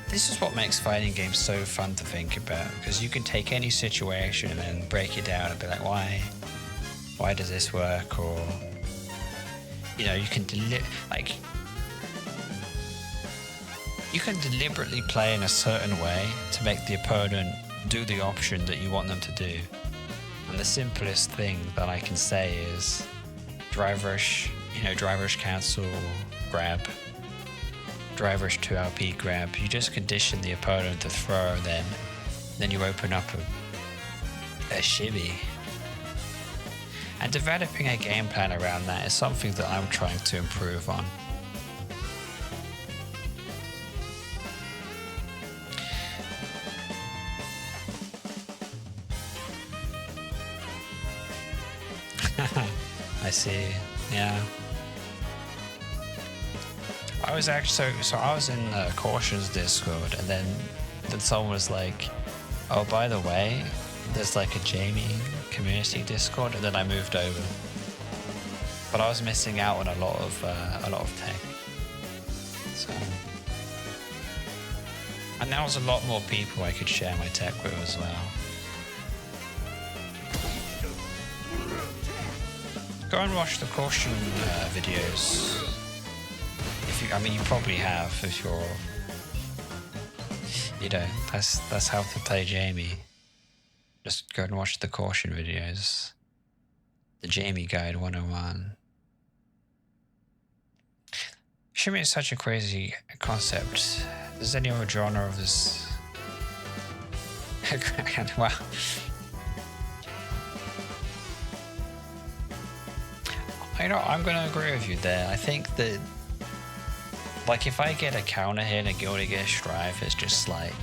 this is what makes fighting games so fun to think about, because you can take any situation and then break it down and be like, why does this work? Or, you know, you can you can deliberately play in a certain way to make the opponent do the option that you want them to do. And the simplest thing that I can say is drive rush, you know, drive rush cancel, grab. Driver's 2LP grab. You just condition the opponent to throw, then you open up a shimmy. And developing a game plan around that is something that I'm trying to improve on. I see. Yeah. I was actually so I was in Caution's Discord, and then someone was like, "Oh, by the way, there's like a Jamie community Discord," and then I moved over. But I was missing out on a lot of tech. So, and there was a lot more people I could share my tech with as well. Go and watch the Caution videos. I mean, you probably have if you're, you know, that's how to play Jamie. Just go and watch the Caution videos. The Jamie Guide 101. Shimmy is such a crazy concept. Does any other genre of this? Wow. You know, I'm going to agree with you there. I think that, like, if I get a counter hit and Guilty Gear Strive, it's just like,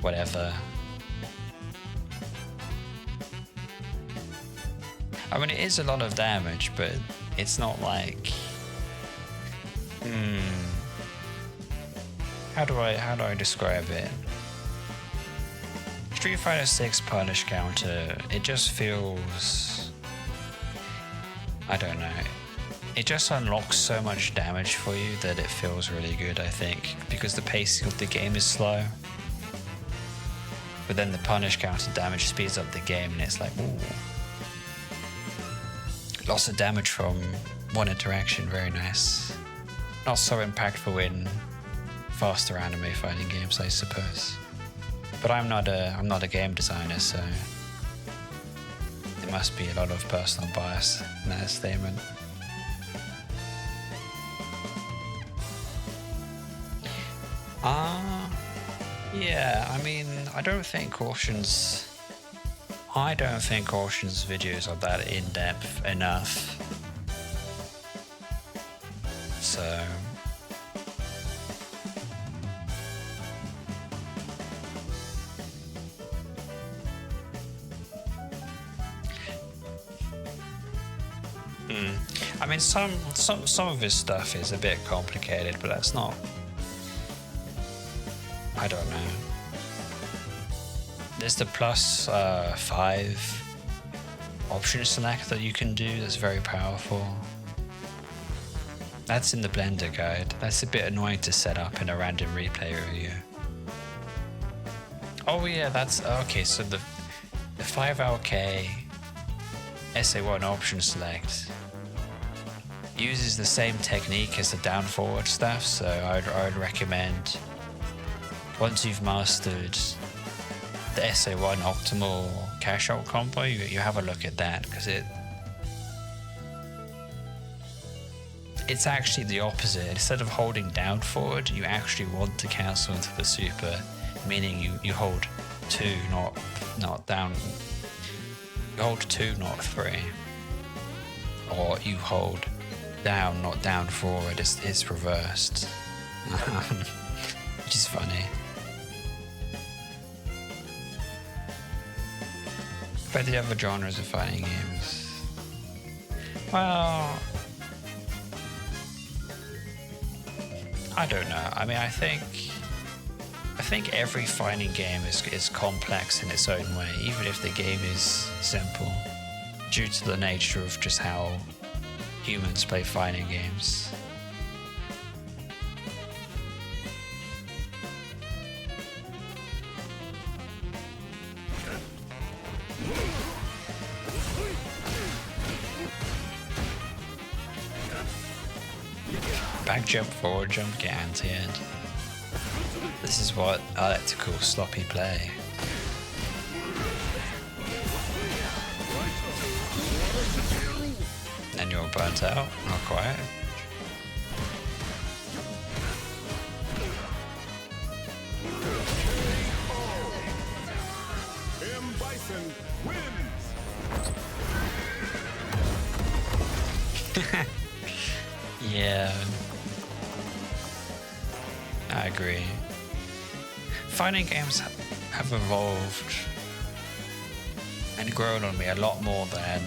whatever. I mean, it is a lot of damage, but it's not like, how do I describe it? Street Fighter 6 punish counter, it just feels... I don't know. It just unlocks so much damage for you that it feels really good, I think, because the pacing of the game is slow. But then the punish counter damage speeds up the game and it's like, ooh. Lots of damage from one interaction, very nice. Not so impactful in faster anime fighting games, I suppose. But I'm not a game designer, so there must be a lot of personal bias in that statement. Yeah, I mean, I don't think Caution's videos are that in-depth enough. So... I mean, some of his stuff is a bit complicated, but that's not... I don't know. There's the +5 option select that you can do that's very powerful. That's in the Blender guide. That's a bit annoying to set up in a random replay review. Oh yeah, that's... Okay, so the 5LK SA1 option select uses the same technique as the down forward stuff, so I would recommend, once you've mastered the SA1 optimal cash out combo, you have a look at that, because it's actually the opposite. Instead of holding down forward, you actually want to cancel into the super, meaning you hold 2, not down. You hold 2, not 3, or you hold down, not down forward. It's reversed, which is funny. But the other genres of fighting games, well, I don't know. I mean, I think every fighting game is complex in its own way, even if the game is simple, due to the nature of just how humans play fighting games. Back jump, forward jump, get anti-ed. This is what I like to call sloppy play. And you're burnt out, not quite. Bison wins. Yeah, I agree. Fighting games have evolved and grown on me a lot more than,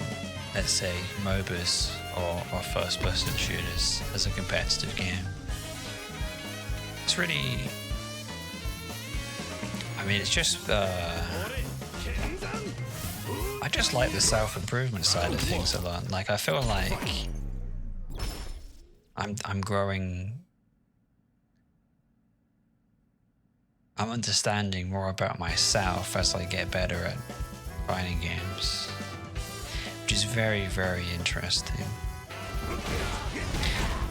let's say, MOBAs or first-person shooters as a competitive game. It's really... I mean, it's just... I just like the self-improvement side of things a lot. Like, I feel like I'm growing... I'm understanding more about myself as I get better at fighting games, which is very, very interesting.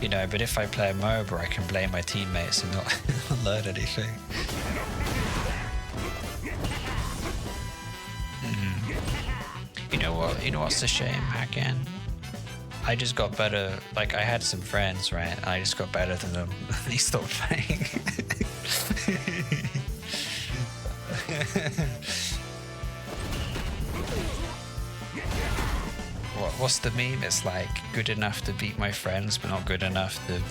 You know, but if I play a MOBA, I can blame my teammates and not learn anything. You know what? You know what's the shame, again? I just got better. Like, I had some friends, right? I just got better than them. They stopped playing. What's the meme? It's like good enough to beat my friends, but not good enough to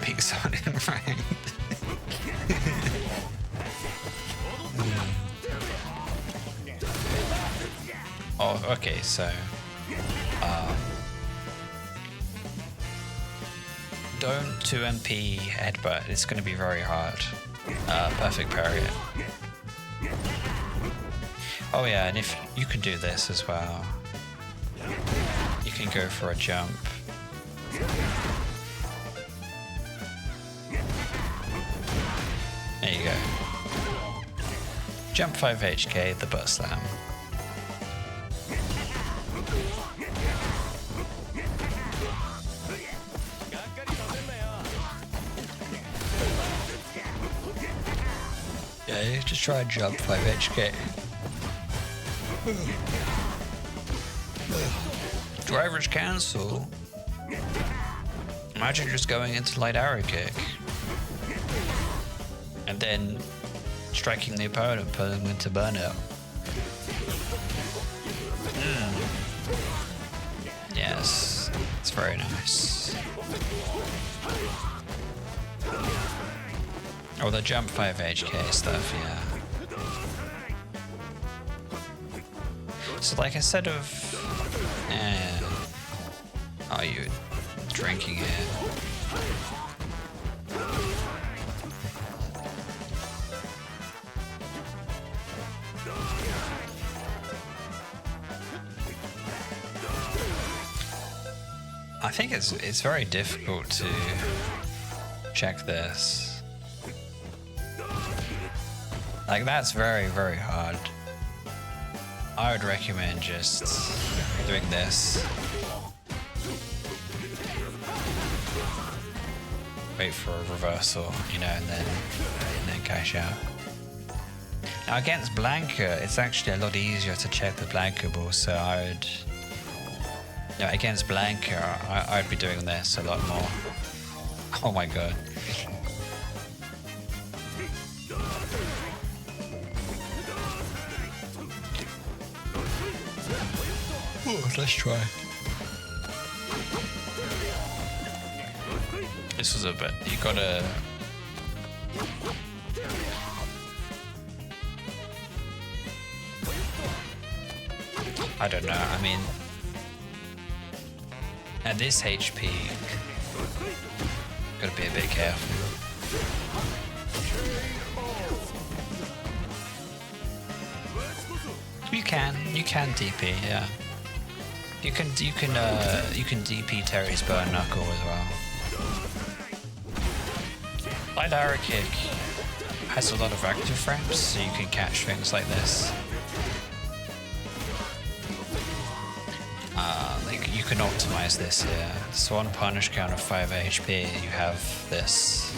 beat someone in ranked. Oh, okay, so don't 2MP headbutt. It's going to be very hard. Perfect parry. Oh yeah, and if you can do this as well. You can go for a jump. There you go. Jump 5 HK, the butt slam. Yeah, you just try and jump 5 HK. Driver's cancel. Imagine just going into light arrow kick. And then striking the opponent, putting them into burnout. Yes, it's very nice. Oh, the jump 5 HK stuff, yeah. So like instead of... oh, you drinking it. I think it's very difficult to check this. Like that's very, very hard. I would recommend just doing this. Wait for a reversal, you know, and then cash out. Now against Blanca, it's actually a lot easier to check the Blanca ball, so I would... Yeah, against Blanca, I'd be doing this a lot more. Oh my god. Oh, let's try. This was a bit... You gotta... I don't know, I mean... At this HP, gotta be a bit careful. You can DP, yeah. You can DP Terry's burn knuckle as well. Light arrow kick has a lot of active frames, so you can catch things like this. You can optimize this here. So on punish count of 5 HP, you have this.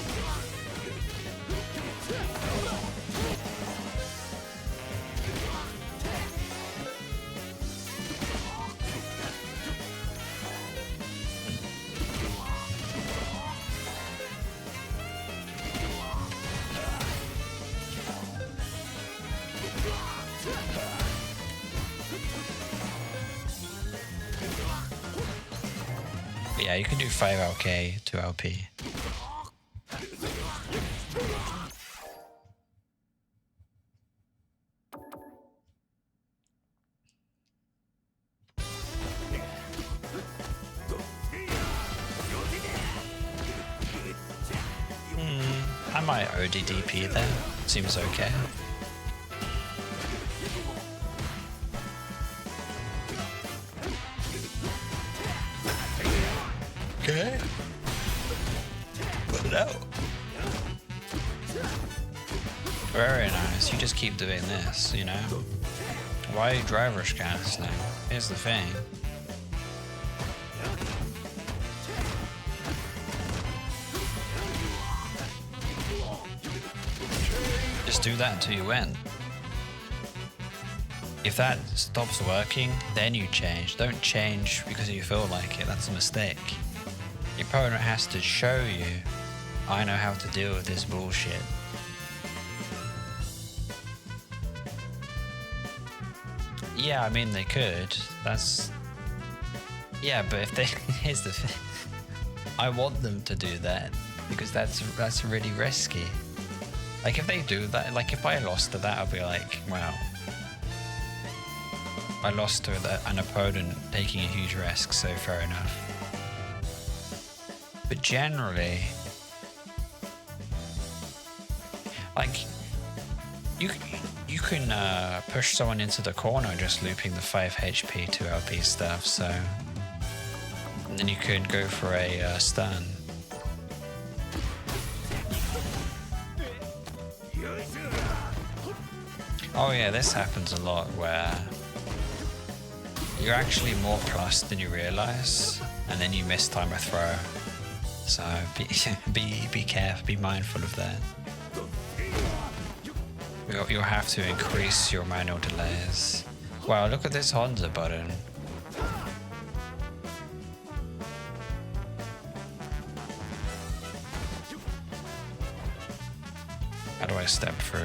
Yeah, you can do 5 LK, 2 LP. I might ODDP there. Seems okay. Okay. Put it out. Very nice. You just keep doing this, you know? Why are you driver's cast now? Here's the thing. Just do that until you win. If that stops working, then you change. Don't change because you feel like it. That's a mistake. Your opponent has to show you, I know how to deal with this bullshit. Yeah, I mean, they could. That's... Yeah, but if they... Here's the thing. I want them to do that because that's really risky. Like, if they do that, like, if I lost to that, I'd be like, wow. I lost to an opponent taking a huge risk, so fair enough. But generally, like, you you can push someone into the corner just looping the 5 HP 2 LP stuff, so... And then you could go for a stun. Oh yeah, this happens a lot where you're actually more plus than you realize, and then you mistime a throw. So be careful, be mindful of that. You'll have to increase your manual delays. Wow, look at this Honda button. How do I step through?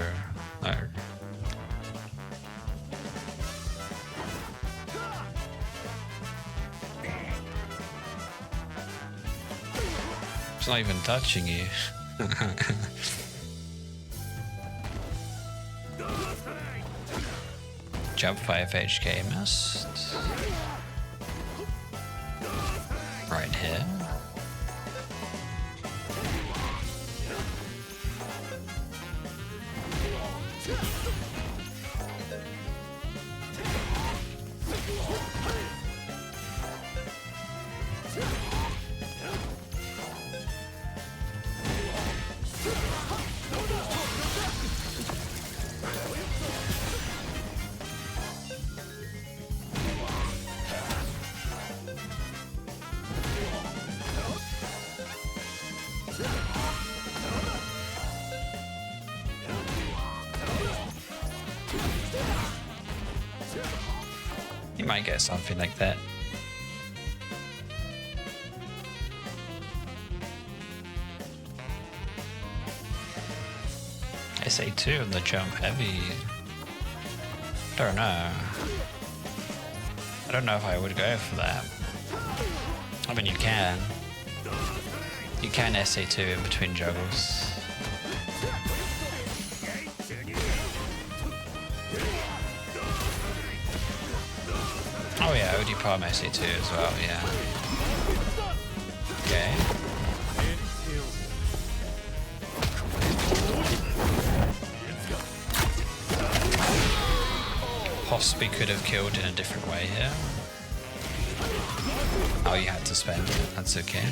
No. It's not even touching you. Jump 5 HK missed. Right here. You might get something like that. SA2 on the jump heavy. Don't know. I don't know if I would go for that. I mean, you can. You can SA2 in between juggles. Oh yeah, OD Palm SA2 as well, yeah. Okay. Possibly could have killed in a different way here. Oh, you had to spend it, that's okay.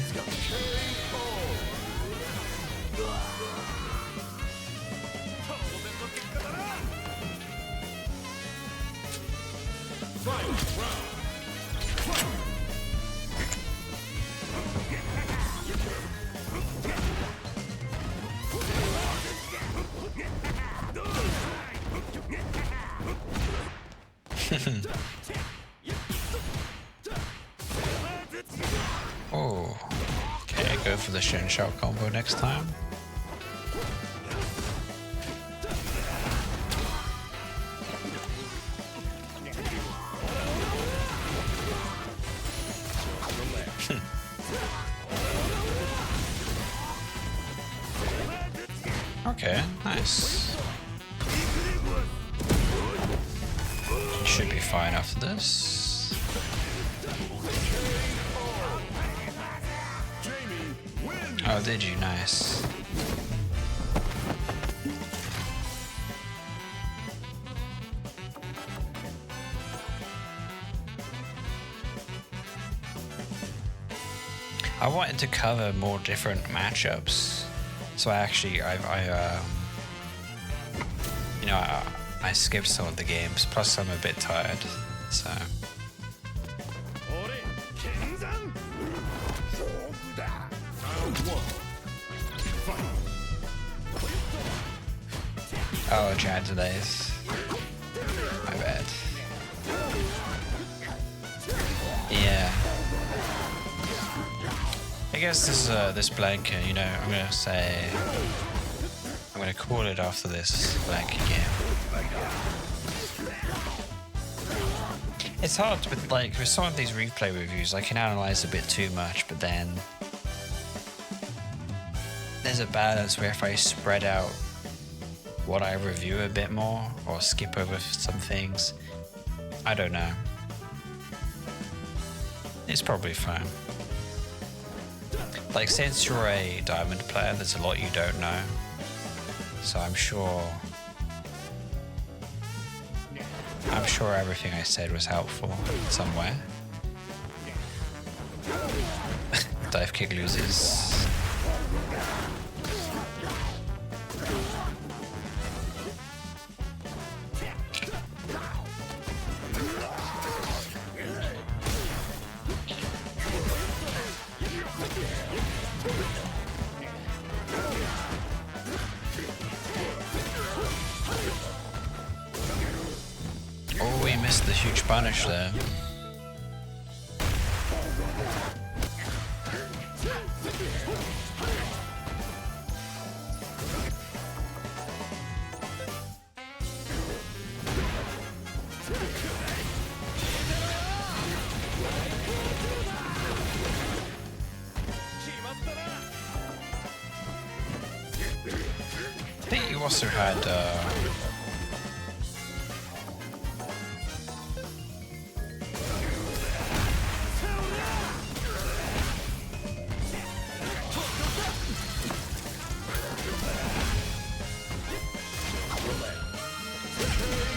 Oh, okay, go for the Shin Shot combo next time. Okay, nice. Should be fine after this. Oh, did you? Nice. I wanted to cover more different matchups, so I skipped some of the games. Plus, I'm a bit tired, so. Oh, Chad delays. My bad. Yeah. I guess this blanket, you know, I'm gonna call it after this blanket game. It's hard with some of these replay reviews, I can analyze a bit too much, but then there's a balance where if I spread out what I review a bit more or skip over some things, I don't know. It's probably fine. Like, since you're a diamond player, there's a lot you don't know. So I'm sure I'm sure everything I said was helpful somewhere. Dive kick loses. Oh, we missed the huge punish there. I think you also had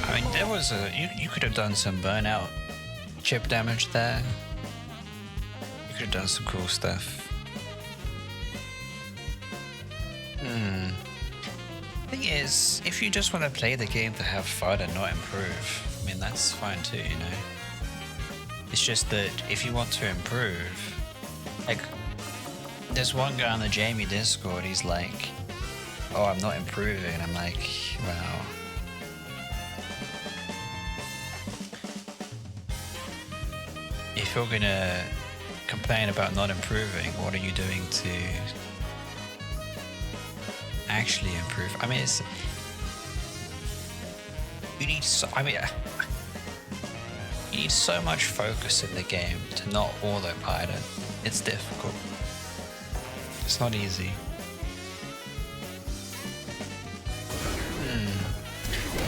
I mean, there was you could have done some burnout chip damage there. You could have done some cool stuff. Thing is, if you just want to play the game to have fun and not improve, I mean, that's fine too, you know. It's just that if you want to improve, like, there's one guy on the Jamie Discord, he's like, oh, I'm not improving, and I'm like, well, if you're gonna complain about not improving, what are you doing to actually improve? I mean, it's, you need so, I mean, you need so much focus in the game to not autopilot it. It's difficult. It's not easy.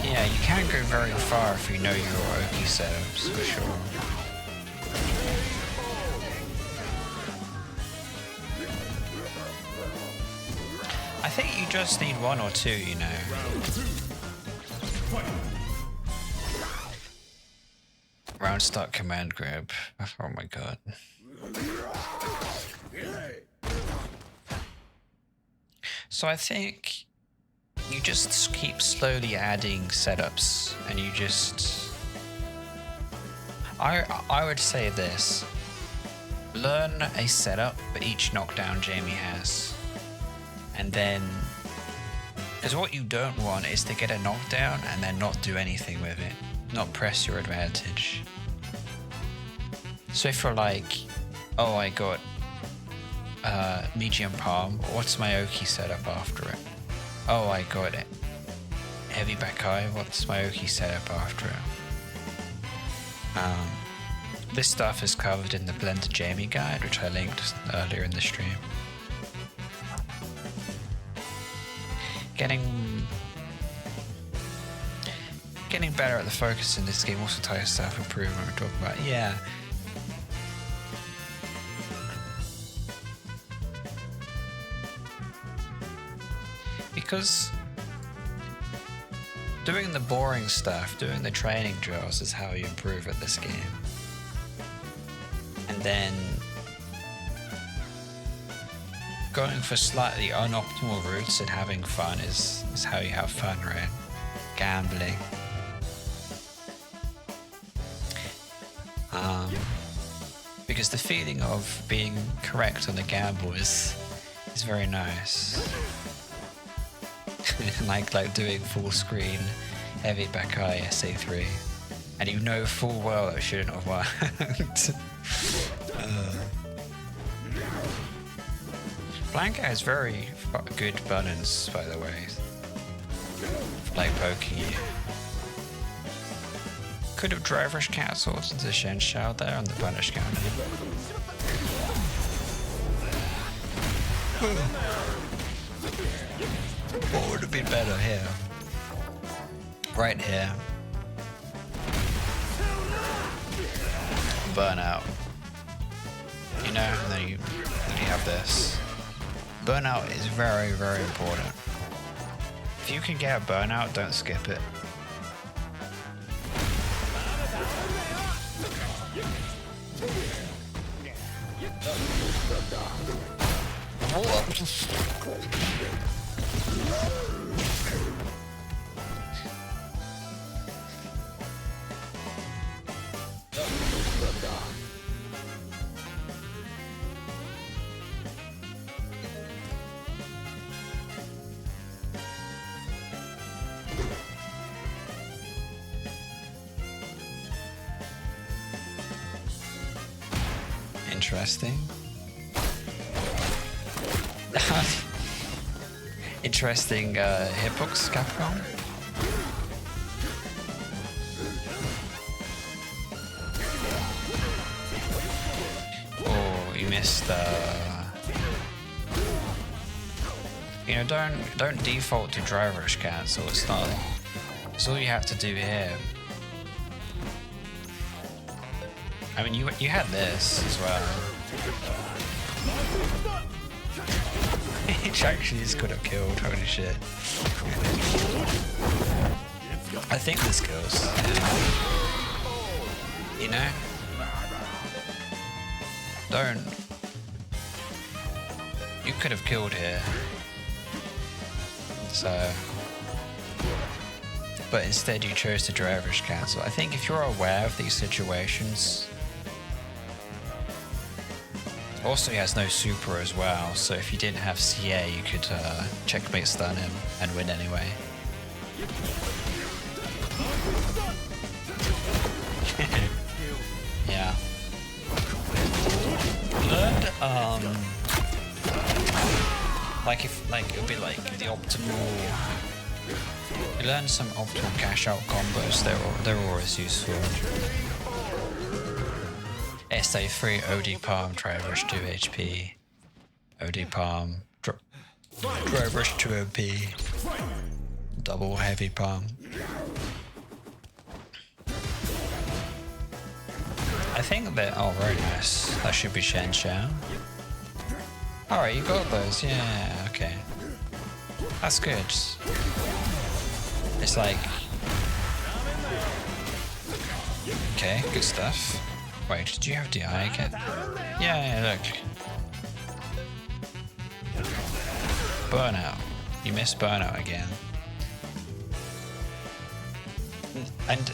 Yeah, you can't go very far if you know your Oki setups, for sure. I think you just need one or two, you know. Round start command grab. Oh my god. So I think you just keep slowly adding setups, and you just... I would say this. Learn a setup for each knockdown Jamie has. And then... because what you don't want is to get a knockdown and then not do anything with it. Not press your advantage. So if you're like, oh, I got medium palm, what's my Oki setup after it? Oh, I got it. Heavy back high, what's my Oki setup after it? This stuff is covered in the Blended Jamie guide, which I linked earlier in the stream. Getting better at the focus in this game also ties to self-improvement we're talking about. Yeah. Because doing the boring stuff, doing the training drills is how you improve at this game. And then going for slightly unoptimal routes and having fun is how you have fun, right? Gambling. Because the feeling of being correct on the gamble is very nice. like doing full screen heavy back high SA3, and you know full well it shouldn't have worked. Blanca has very good balance, by the way, like poking you. Could have drivers cancelled into Shen Shao there on the punish counter. What would have been better here? Right here. Burnout. You know, and then you have this. Burnout is very, very important. If you can get a burnout, don't skip it. Interesting. Interesting hitbox, Capcom. Oh, you missed. You know, don't default to drive rush cancel. It's not. It's all you have to do here. I mean, you had this as well. It actually just could have killed. Holy shit! I think this kills. You know, don't. You could have killed here. So, but instead you chose to driver's cancel. I think if you're aware of these situations. Also, he has no super as well, so if you didn't have CA, you could checkmate stun him and win anyway. Yeah. Learned, it would be like the optimal. You learn some optimal cash out combos. They're always useful. SA3 OD Palm, Drive Rush 2 HP, OD Palm, Drive Rush 2 OP, double Heavy Palm. I think that, oh very nice, that should be Shen Xiao. Alright, you got those, yeah, okay. That's good. It's like, okay, good stuff. Wait, did you have DI again? Yeah, look. Burnout. You missed burnout again. And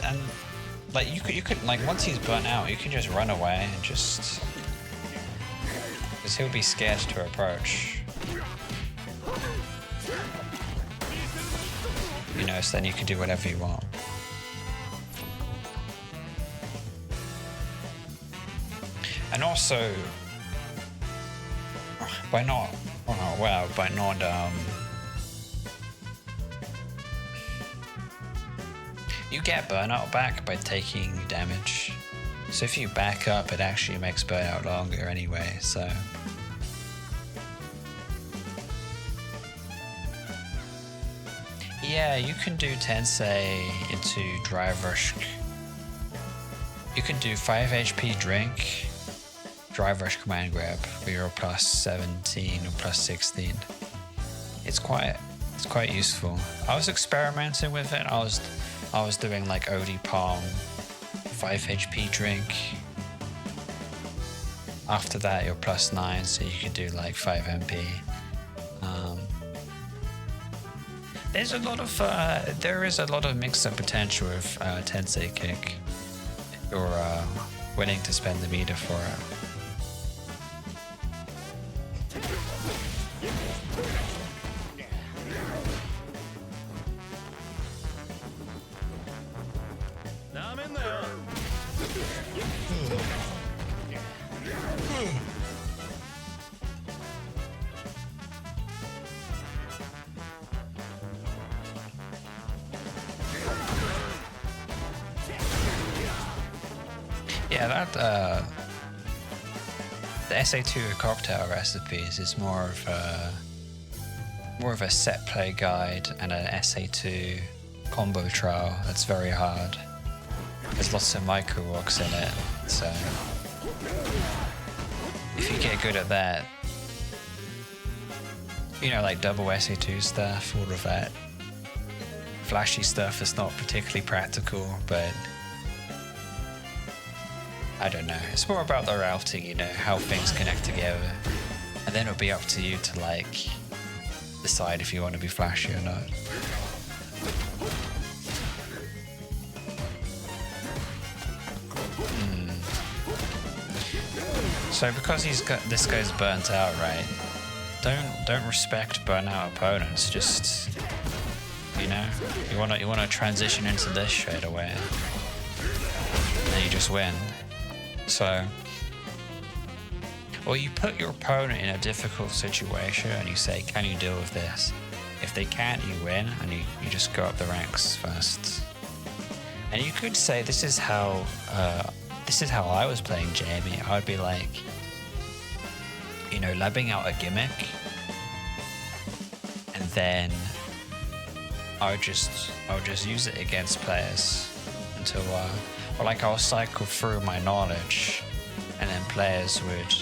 like you could like once he's burnt out, you can just run away and just because he'll be scared to approach. You know, so then you can do whatever you want. And also, by not you get burnout back by taking damage. So if you back up, it actually makes burnout longer anyway, so. Yeah, you can do Tensei into Drive Rush. You can do 5 HP drink, Drive Rush command grab, where you're plus 17 or plus 16. It's quite useful. I was experimenting with it. I was doing like OD Palm, 5 HP drink. After that you're plus 9, so you can do like 5 MP. There is a lot of mix-up potential with Tensei Kick. If you're willing to spend the meter for it. I'm in there. Yeah, that the SA2 cocktail recipes is more of a set play guide and an SA2 combo trial that's very hard. There's lots of micro walks in it, so if you get good at that, you know, like double SA2 stuff, all of that flashy stuff is not particularly practical, but I don't know. It's more about the routing, you know, how things connect together. And And then it'll be up to you to like decide if you want to be flashy or not. So because this guy's burnt out, right? Don't respect burnout opponents. Just, you know, you wanna transition into this straight away, and you just win. So, or you put your opponent in a difficult situation and you say, "Can you deal with this?" If they can't, you win, and you just go up the ranks first. And you could say this is how I was playing Jamie. I would be like, you know, labbing out a gimmick, and then I would just use it against players until, or like I'll cycle through my knowledge, and then players would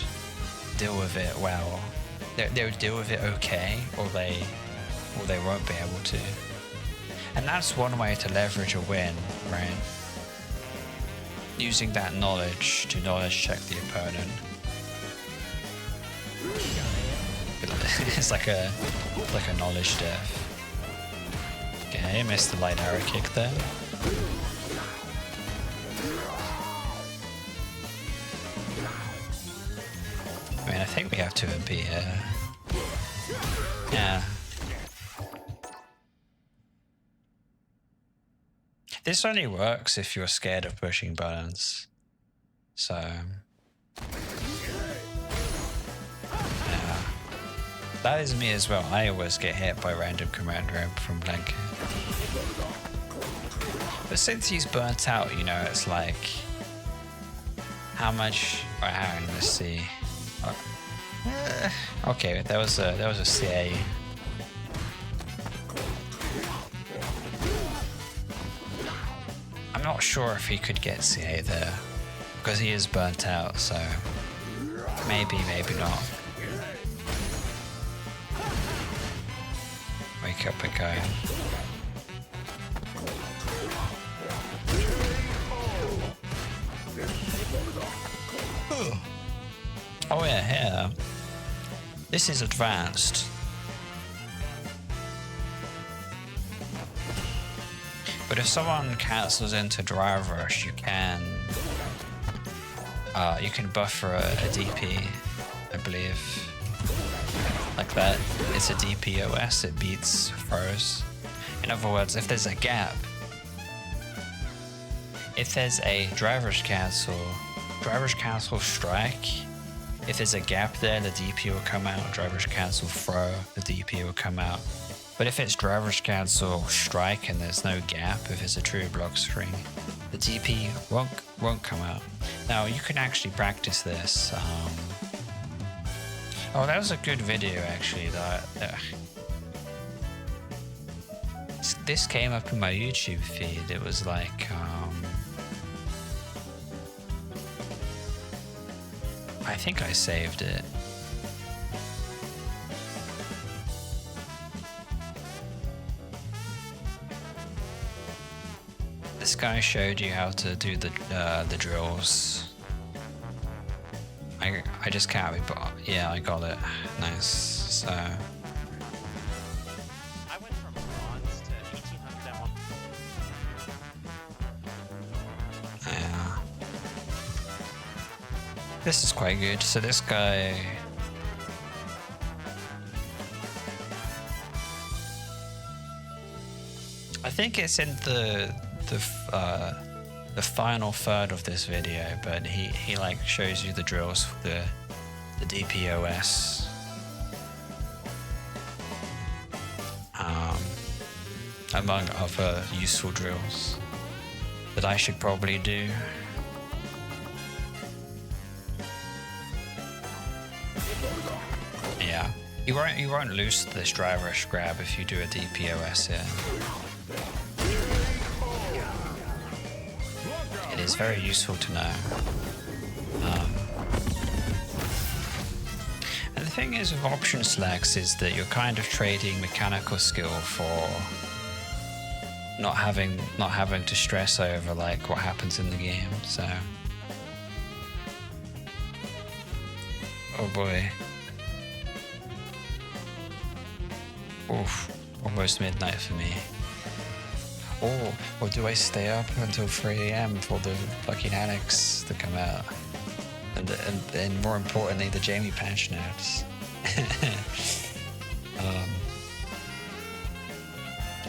deal with it well. They would deal with it okay, or they won't be able to. And that's one way to leverage a win, right? Using that knowledge to knowledge check the opponent. It's like a knowledge death. Okay, missed the light arrow kick there. I mean, I think we have 2 MP here. Yeah. This only works if you're scared of pushing buttons. So, yeah. That is me as well. I always get hit by random command ramp from blanket. But since he's burnt out, you know, it's like, how much? Oh, hang on, let's see. Okay, there was a CA. I'm not sure if he could get CA there, because he is burnt out, so maybe not. Wake up again. Oh yeah, here. This is advanced. But if someone cancels into drive rush, you can buffer a DP, I believe. Like that. It's a DPOS, it beats throws. In other words, if there's a gap, if there's a drive rush cancel strike, if there's a gap there, the DP will come out. Drive rush cancel throw, the DP will come out. But if it's drive rush cancel strike and there's no gap, if it's a true block string, the DP won't come out. Now you can actually practice this. Oh, that was a good video actually. This came up in my YouTube feed. It was like, I think I saved it. This guy showed you how to do the drills. I just can't be, but yeah, I got it. Nice. So. I went from bronze to 1800 at one. Yeah. This is quite good. So this guy. I think it's in the final third of this video, but he like shows you the drills for the DPOS. Among other useful drills that I should probably do. Yeah, you won't lose this drive rush grab if you do a DPOS here. It is very useful to know. And the thing is with option selects is that you're kind of trading mechanical skill for not having to stress over like what happens in the game. So, oh boy. Oof, almost midnight for me. Or do I stay up until 3 a.m. for the fucking Alex to come out? And more importantly, the Jamie patch notes.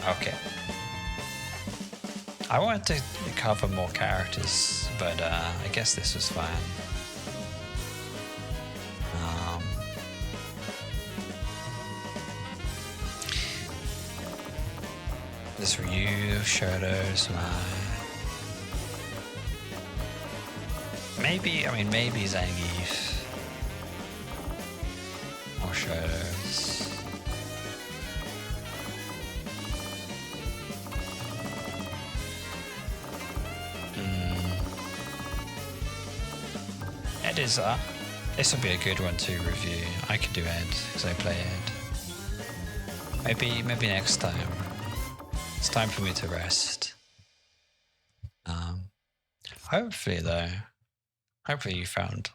Okay. I wanted to cover more characters, but I guess this was fine. This Ryu, Shadows, maybe Zangief or Shadows. Ed is this will be a good one to review. I could do Ed because I play Ed. Maybe next time. It's time for me to rest. Hopefully you found,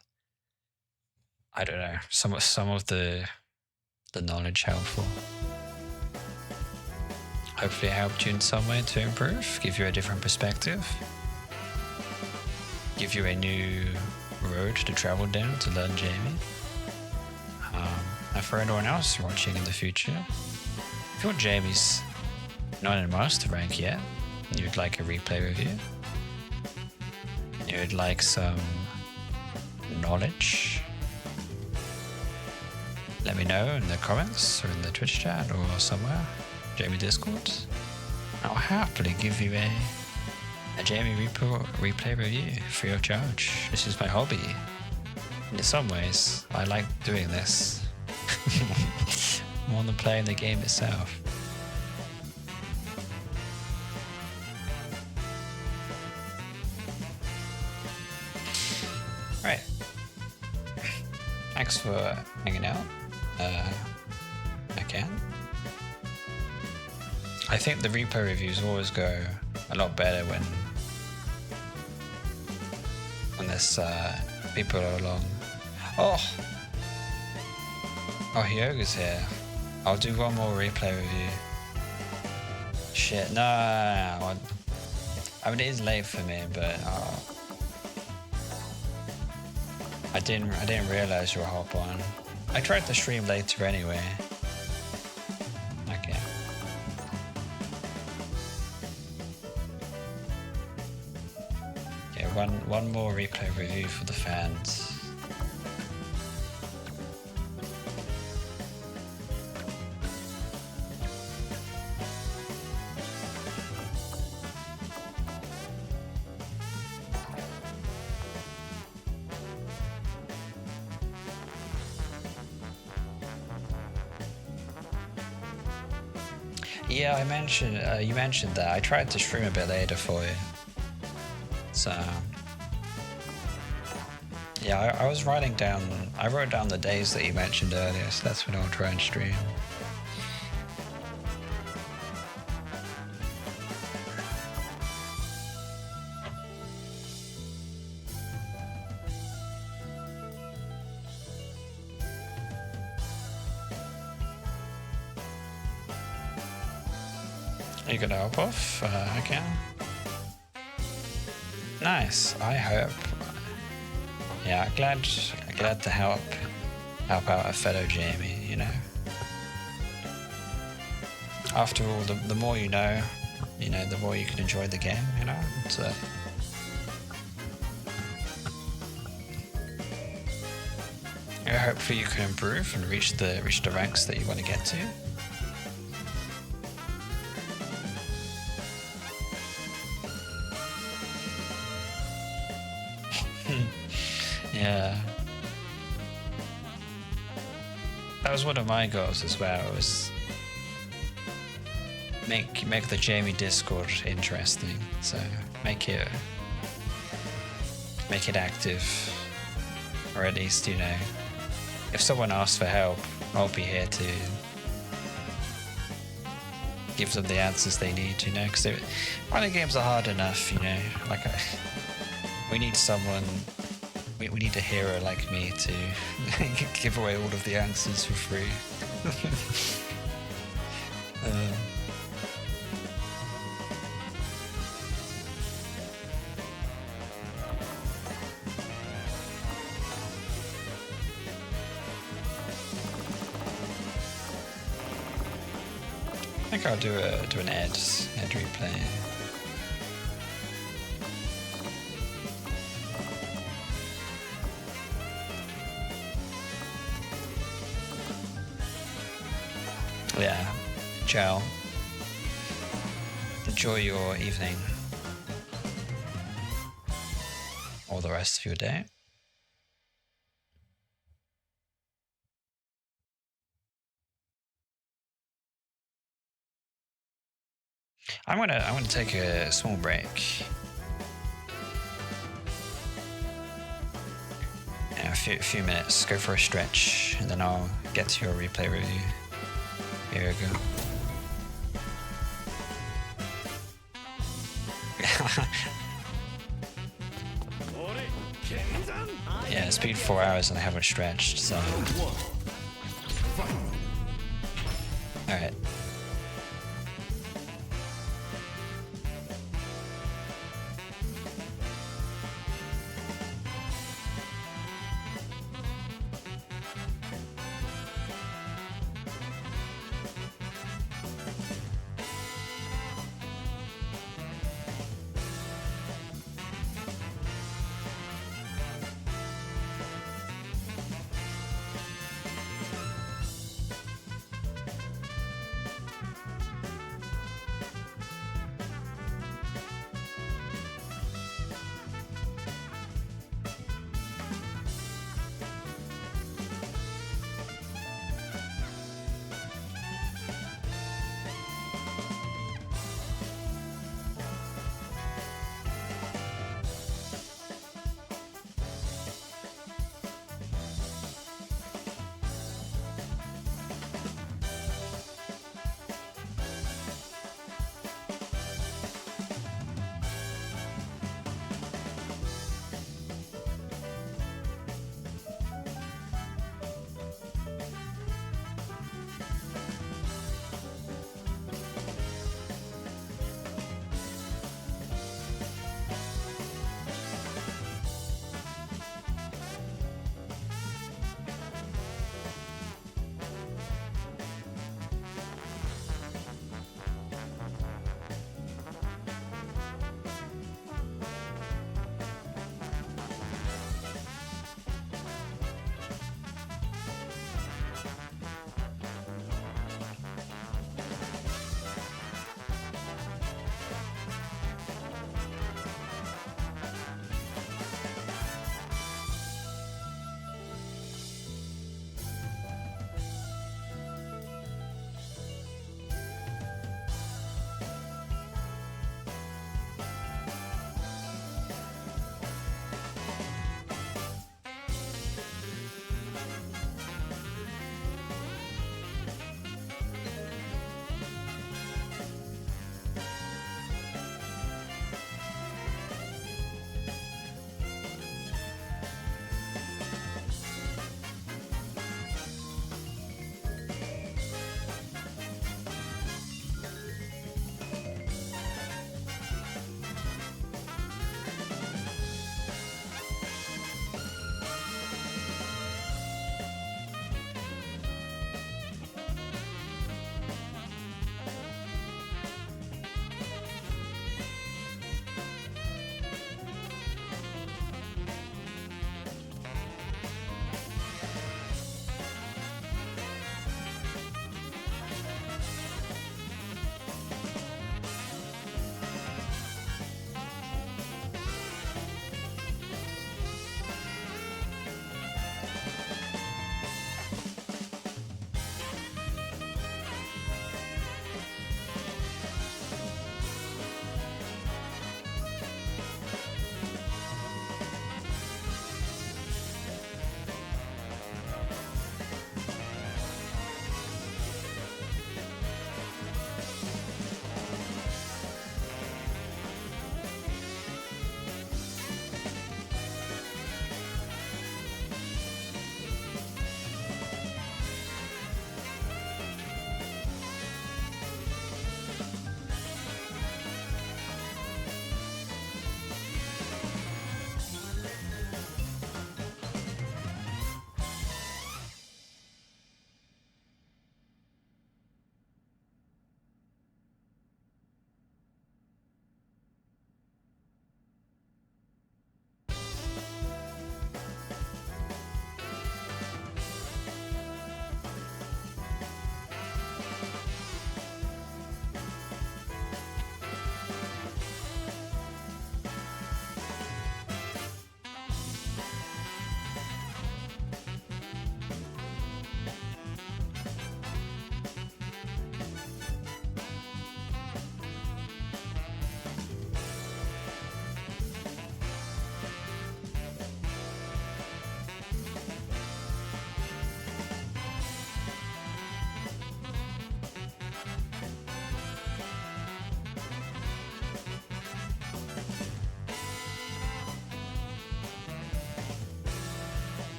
I don't know, some of the knowledge helpful. Hopefully I helped you in some way to improve, give you a different perspective, give you a new road to travel down to learn Jamie. And for anyone else watching in the future, if your Jamie's not in master rank yet, you'd like a replay review, you'd like some knowledge, let me know in the comments or in the Twitch chat or somewhere, Jamie Discord. I'll happily give you a Jamie replay review free of charge. This is my hobby. In some ways, I like doing this more than playing the game itself. Right. Thanks for hanging out. I think the replay reviews always go a lot better when there's people along. Oh, Hyoga's here. I'll do one more replay review. Shit, no. I mean, it is late for me, but I didn't realize you were hop on. I tried to stream later anyway. Okay. Okay, one more replay review for the fans. Yeah, I mentioned you mentioned that. I tried to stream a bit later for you. So yeah, I was writing down. I wrote down the days that you mentioned earlier, so that's when I'll try and stream. Are you gonna help off? I can. Nice. I hope. Yeah, glad to help out a fellow Jamie. You know. After all, the more you know, the more you can enjoy the game. You know. So. Yeah, hopefully you can improve and reach the ranks that you want to get to. Yeah, that was one of my goals as well. Was make the Jamie Discord interesting. So make it active, or at least if someone asks for help, I'll be here to give them the answers they need. Because running games are hard enough. Like we need someone. We need a hero like me to give away all of the answers for free. Uh, I think I'll do an ad replay. Yeah, ciao. Enjoy your evening or the rest of your day. I'm gonna take a small break. A few minutes, go for a stretch, and then I'll get to your replay review. Here we go. Yeah, it's been 4 hours and I haven't stretched, so. Alright.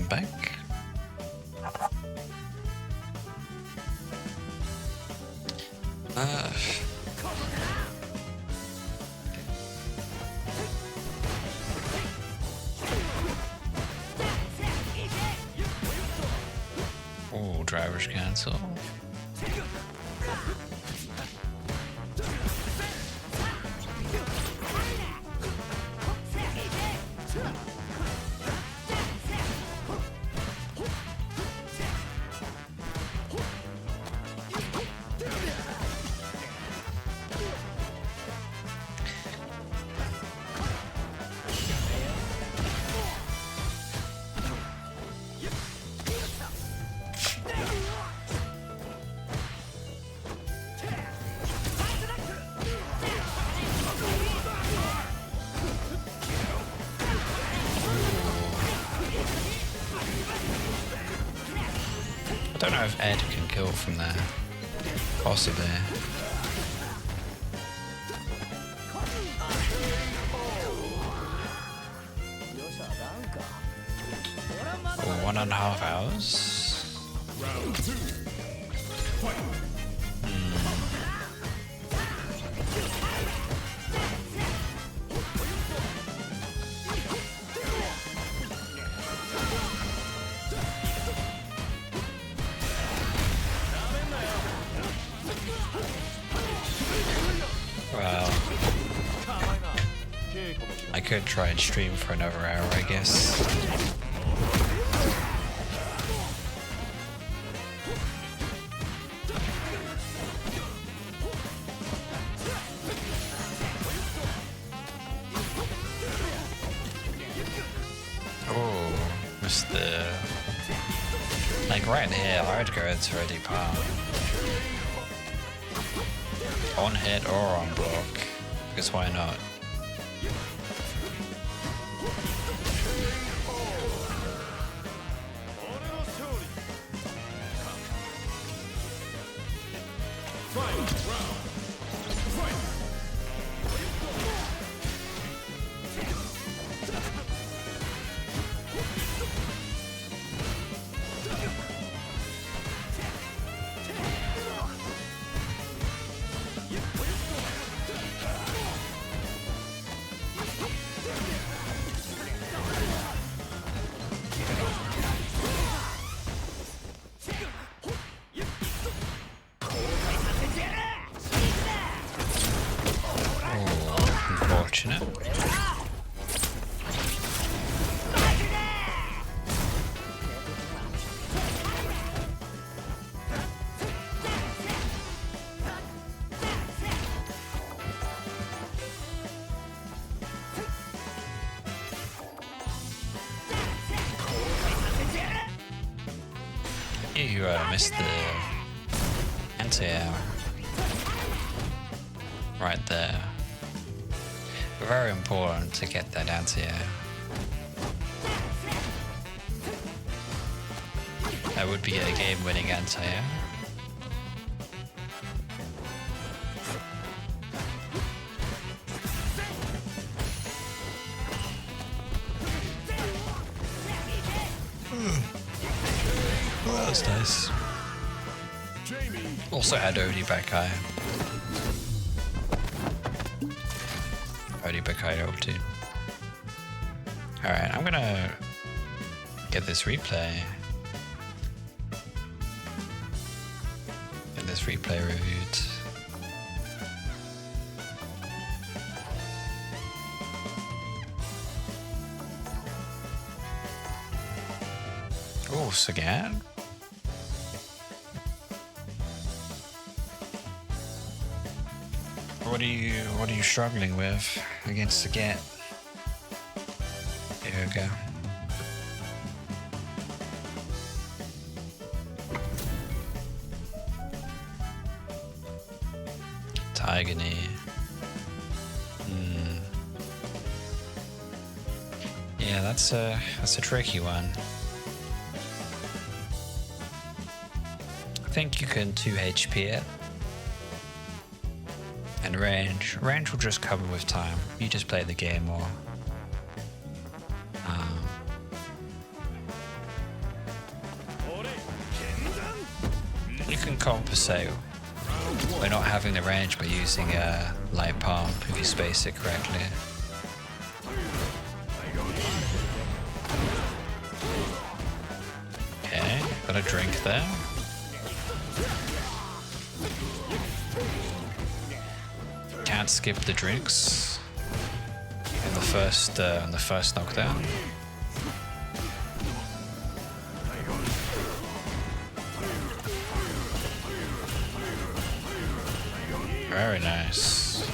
come back. Oh, driver's cancel. I don't know if Ed can kill from there. Possibly. Oh, 1.5 hours. Round 2. Fight. Well, I could try and stream for another hour, I guess. Oh, missed the... Like right here, I would go into ready palm. On hit or on block, because why not? Unfortunate. You missed the anti-air right there. Very important to get that anti-air. That would be a game-winning anti-air. Well, that was nice. Also had Odie Bekai. Odie Bekai ulti. Alright, I'm gonna get this replay. Get this replay reviewed. Oh, Sagan. What are you struggling with against the Get? Here we go. Tigany. Yeah, that's a tricky one. I think you can 2 HP it. And range will just come with time. You just play the game more. can compensate by not having the range by using a light palm if you space it correctly. Okay, got a drink there. Can't skip the drinks on the first knockdown. Very nice.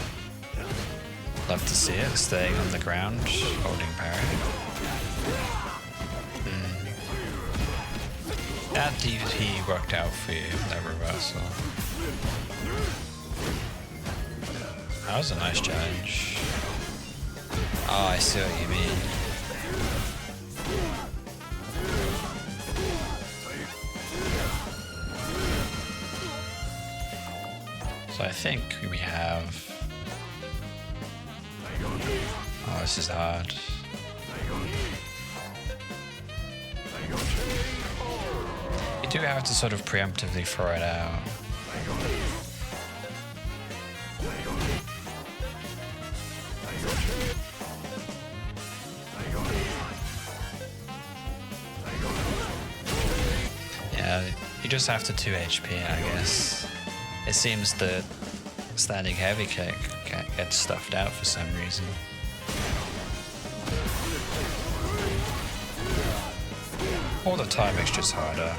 Love to see it staying on the ground, holding parry. That DP worked out for you, that reversal. That was a nice challenge. Oh, I see what you mean. So I think we have... Oh, this is hard. You do have to sort of preemptively throw it out. Yeah, you just have to 2 HP, I guess. It seems that standing heavy kick gets stuffed out for some reason. All the timing's just harder.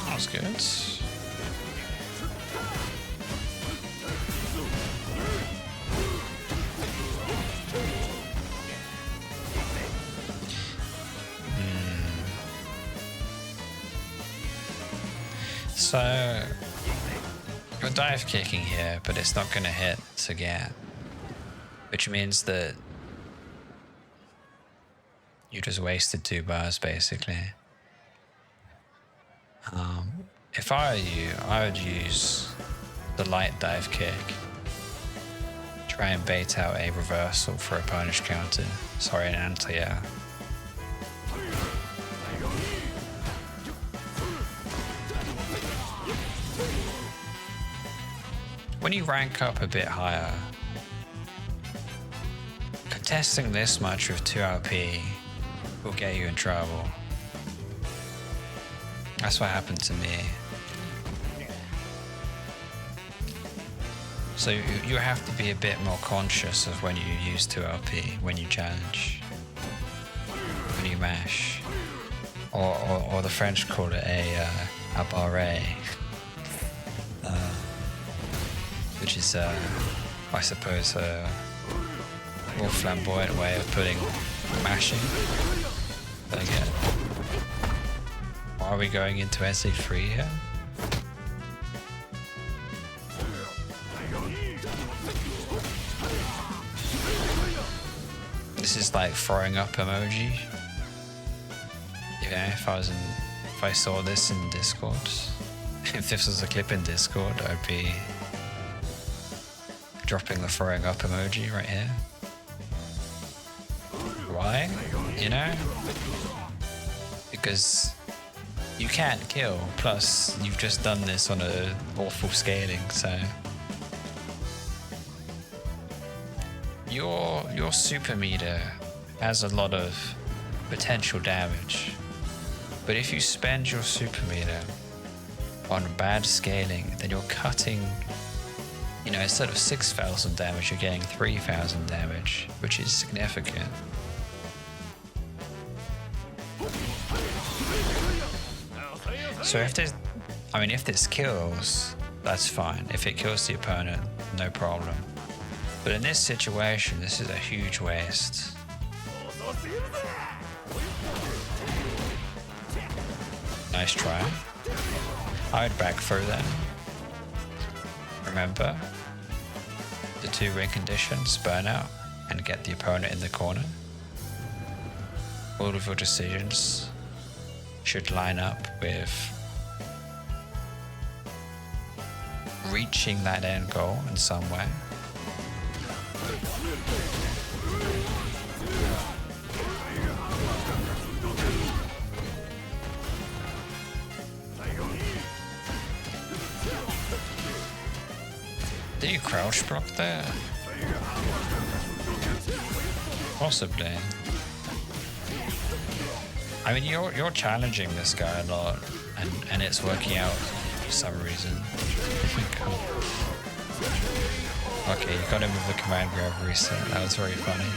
That was good. So, you're dive kicking here, but it's not going to hit again, which means that you just wasted 2 bars basically. If I were you, I would use the light dive kick, try and bait out a reversal for a punish counter, sorry, an anti-air. When you rank up a bit higher, contesting this much with 2 LP will get you in trouble. That's what happened to me. So you have to be a bit more conscious of when you use 2 LP, when you challenge, when you mash, or the French call it a barre. Which is, I suppose, a more flamboyant way of putting mashing. But again, are we going into SE3 here? This is like throwing up emoji. You know, if I saw this in Discord, if this was a clip in Discord, I'd be dropping the throwing up emoji right here. Why? You know? Because you can't kill, plus you've just done this on an awful scaling, so... Your super meter has a lot of potential damage, but if you spend your super meter on bad scaling, then you're cutting, you know, instead of 6,000 damage, you're getting 3,000 damage, which is significant. So if this kills, that's fine. If it kills the opponent, no problem. But in this situation, this is a huge waste. Nice try. I would back through them. Remember, the 2 ring conditions, burnout, and get the opponent in the corner. All of your decisions should line up with reaching that end goal in some way. Did you crouch block there? Possibly. I mean, you're challenging this guy a lot, and it's working out for some reason. Okay, you got him with the command grab reset. That was very funny.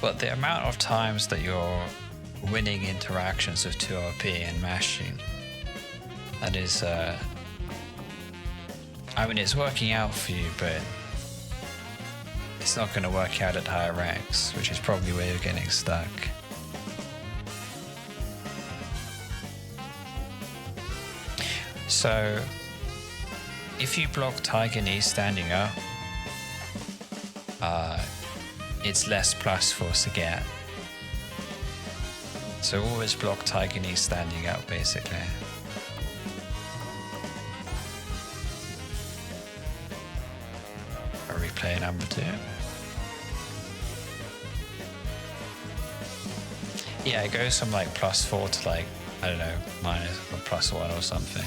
But the amount of times that you're winning interactions with 2RP and mashing, that is, I mean, it's working out for you, but it's not going to work out at higher ranks, which is probably where you're getting stuck. So, if you block Tiger Knee standing up, it's less plus for Sagat. So always block Tiger Knee standing up, basically. Replay number 2. Yeah, it goes from like +4 to like, I don't know, minus or +1 or something.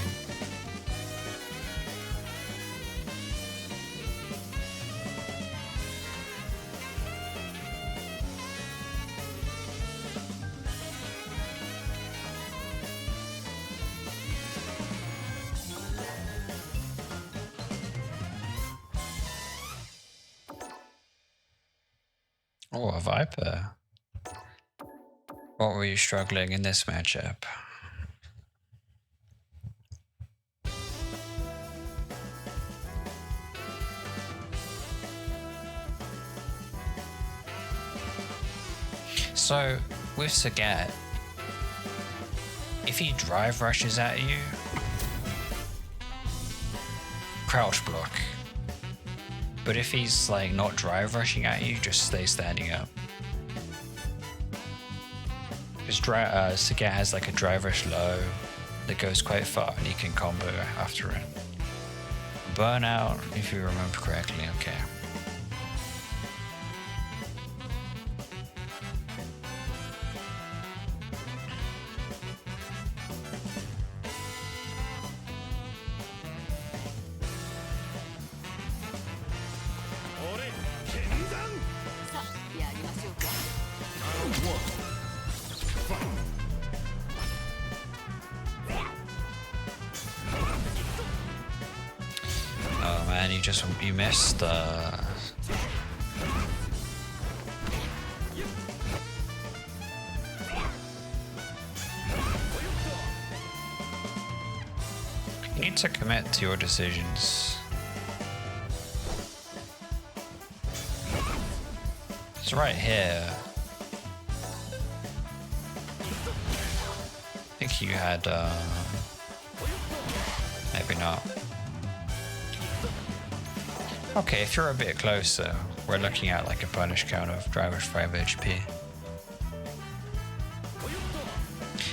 Oh, a Viper. What were you struggling in this matchup? So, with Sagat, if he drive rushes at you, crouch block. But if he's like not drive rushing at you, just stay standing up. Because Sagat has like a drive rush low that goes quite far and he can combo after it. Burnout, if you remember correctly, okay. Oh man, you missed you need to commit to your decisions. It's right here. I think you had maybe not. Okay, if you're a bit closer, we're looking at like a punish count of driver's 5 HP.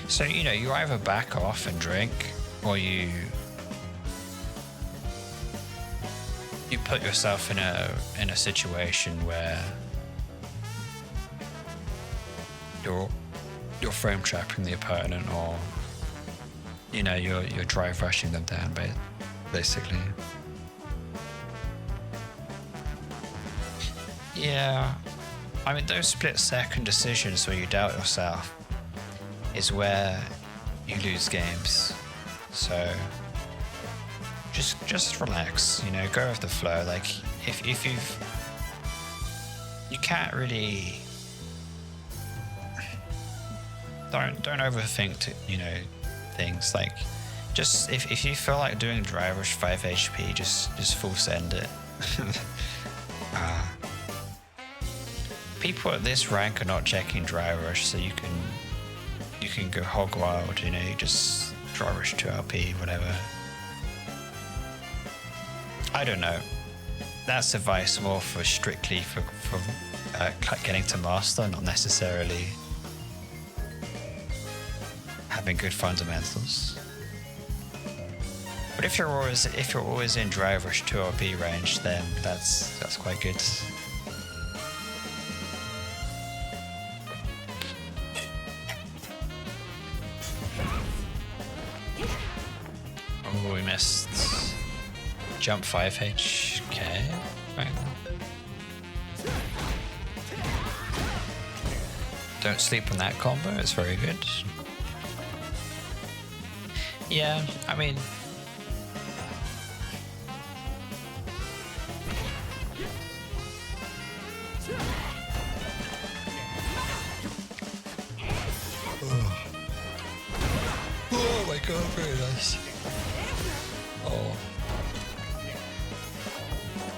So, you know, you either back off and drink, or you put yourself in a situation where you're frame trapping the opponent, or you know, you're drive rushing them down, basically. Yeah, I mean, those split-second decisions where you doubt yourself is where you lose games. So just relax, you know, go with the flow. Like if you can't really don't overthink you know, things. Like just if you feel like doing drive rush 5 HP, just full send it. People at this rank are not checking drive rush, so you can go hog wild, you know, you just drive rush 2 RP, whatever. I don't know. That's advice more for strictly for getting to master, not necessarily having good fundamentals. But if you're always in drive rush 2 or B range, then that's quite good. Oh, we missed. Jump 5H. Okay. Right. Don't sleep on that combo, it's very good. Yeah, I mean... Oh my god, very nice. Oh.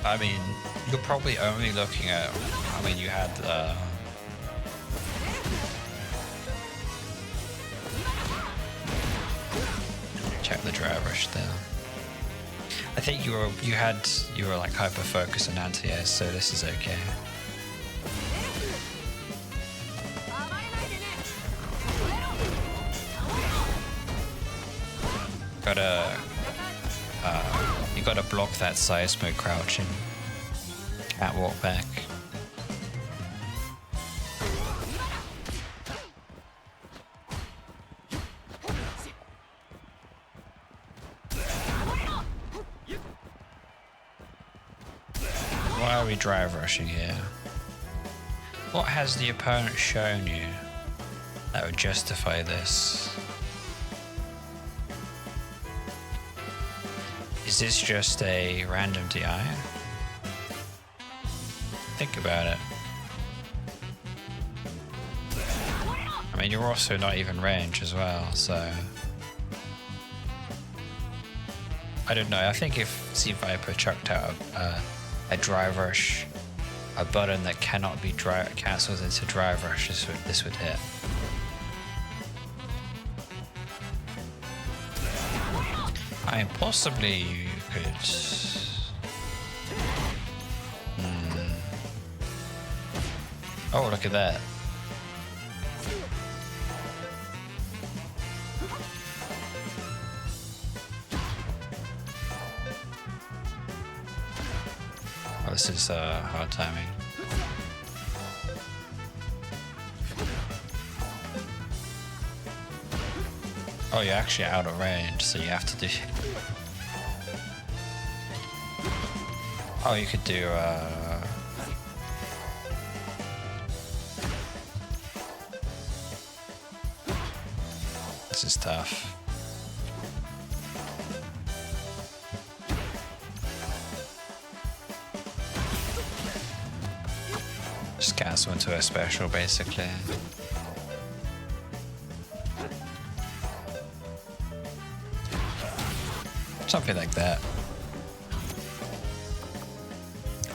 I mean, you're probably only looking at... I mean, you had... check the drive rush there. I think you were like hyper focused on anti-air, so this is okay. You gotta block that seismo crouching. Can't walk back. Why are we drive rushing here? What has the opponent shown you that would justify this? Is this just a random DI? Think about it. I mean, you're also not even range as well, so... I don't know, I think if Z Viper chucked out a drive rush, a button that cannot be cancelled into drive rush, this would hit. I mean, possibly you could... Oh, look at that. Oh, this is hard timing. Oh, you're actually out of range, so you have to do... Oh, you could do, This is tough. Just cancel into a special, basically. Something like that.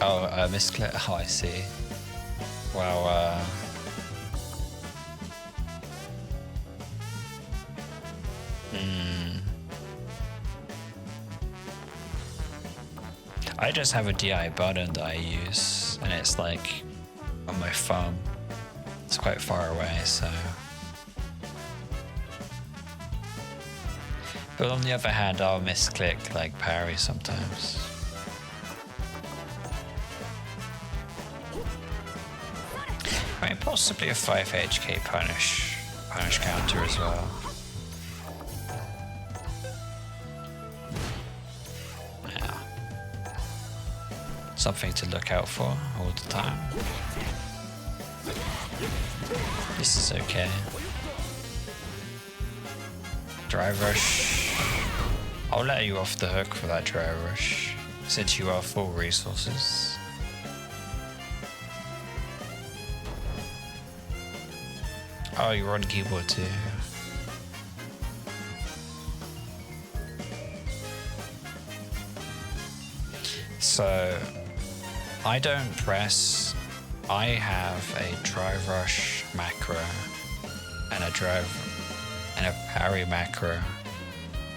Oh, misclick. Oh, I see. Wow. I just have a DI button that I use, and it's like on my phone. It's quite far away, so. But on the other hand, I'll misclick like parry sometimes. I mean, possibly a 5 HK punish counter as well. Yeah. Something to look out for all the time. This is okay. Drive rush. I'll let you off the hook for that drive rush, since you are full resources. Oh, you're on keyboard too. So, I don't press. I have a drive rush macro and a parry macro.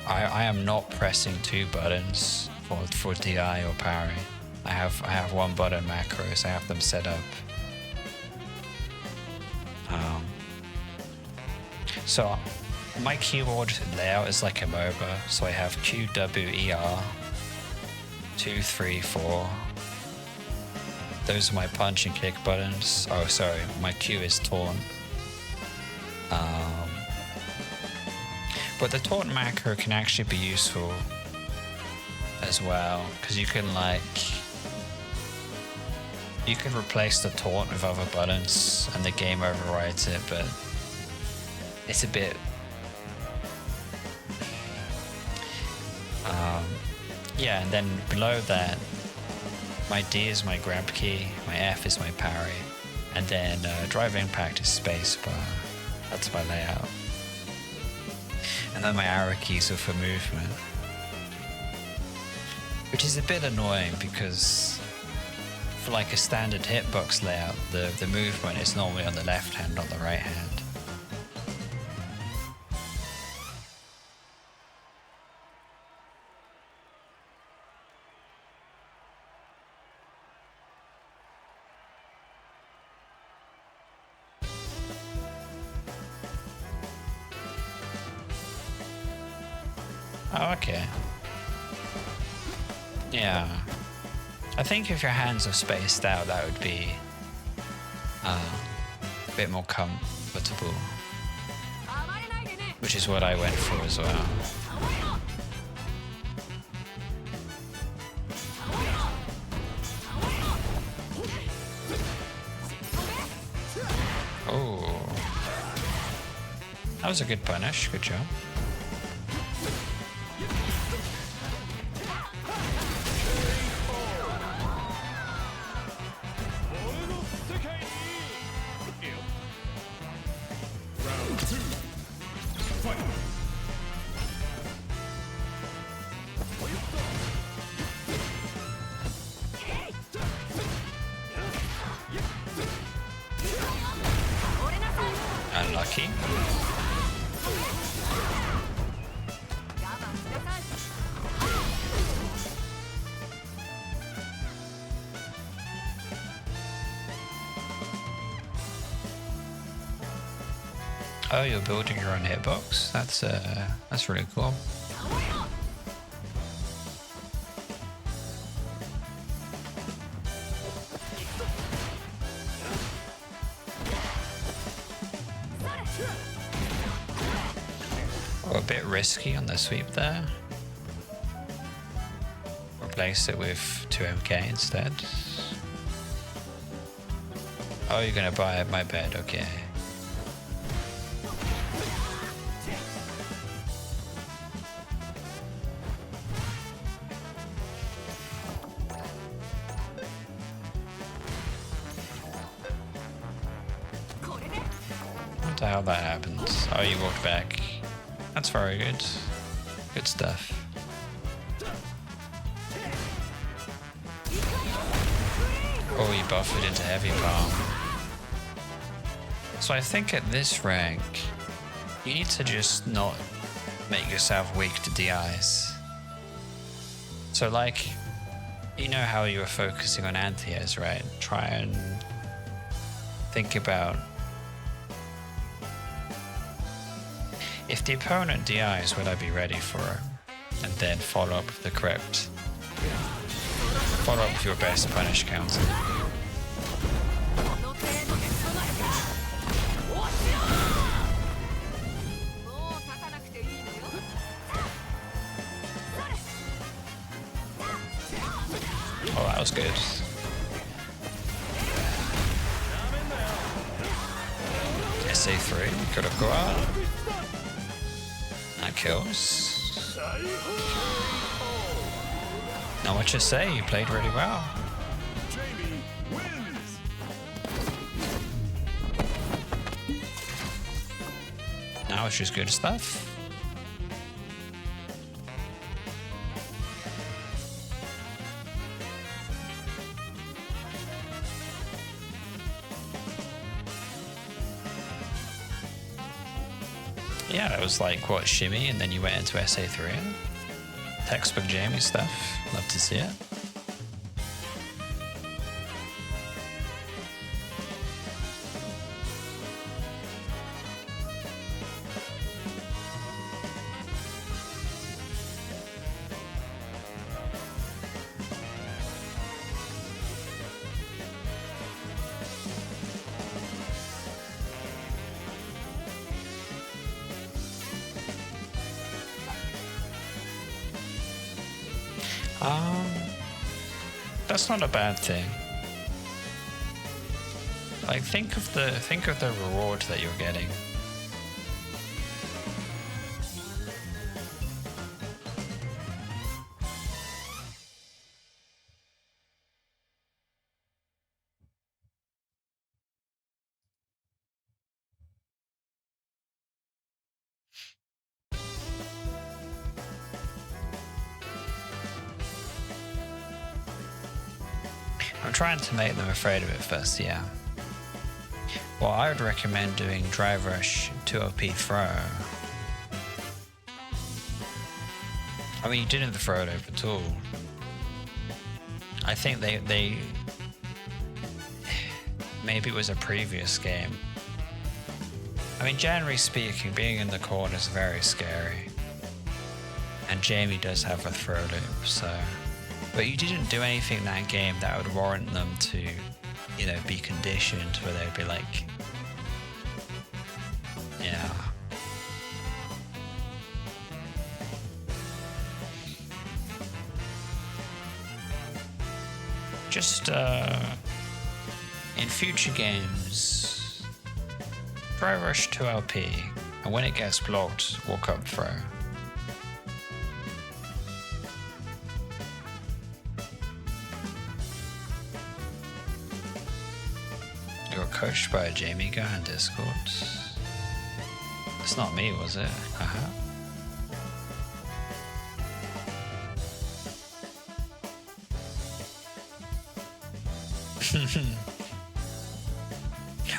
I am not pressing two buttons for DI or parry. I have one button macros. I have them set up. So my keyboard layout is like a MOBA, so I have Q, W, E, R, 2, 3, 4. Those are my punch and kick buttons. Oh, sorry, my Q is taunt. But the taunt macro can actually be useful as well, because you can replace the taunt with other buttons and the game overrides it, but it's a bit yeah. And then below that, my D is my grab key, my F is my parry, and then drive impact is spacebar. That's my layout. And then my arrow keys are for movement, which is a bit annoying because for like a standard hitbox layout, the movement is normally on the left hand, not the right hand. Oh, okay. Yeah. I think if your hands are spaced out, that would be a bit more comfortable. Which is what I went for as well. Oh. That was a good punish. Good job. Unlucky. Oh, you're building your own hitbox? That's really cool. Oh, a bit risky on the sweep there. Replace it with 2MK instead. Oh, you're gonna buy it? My bad, okay. What the hell that happened? Oh, you walked back. That's very good. Good stuff. Oh, you buff it into heavy palm. So I think at this rank, you need to just not make yourself weak to DIs. So like, you know how you were focusing on anti-airs, right? Try and think about if the opponent DIs, would I be ready for it? And then follow up with the correct. Follow up with your best punish counter. Oh, that was good. SA3, gotta go out. That kills. Not much to say, you played really well. Jamie wins. Now it's just good stuff. Yeah, it was like, what, shimmy, and then you went into SA3. Textbook Jamie stuff. Love to see it. That's not a bad thing. Like, think of the reward that you're getting. I'm trying to make them afraid of it first, yeah. Well, I would recommend doing Drive Rush 2LP throw. I mean, you didn't throw it over at all. I think they maybe it was a previous game. I mean, generally speaking, being in the corner is very scary. And Jamie does have a throw loop, so... But you didn't do anything in that game that would warrant them to, you know, be conditioned where they'd be like... Yeah. Just, in future games, try rush 2LP, and when it gets blocked, walk up throw. You were coached by a Jamiecord in Discord. It's not me, was it? Uh-huh.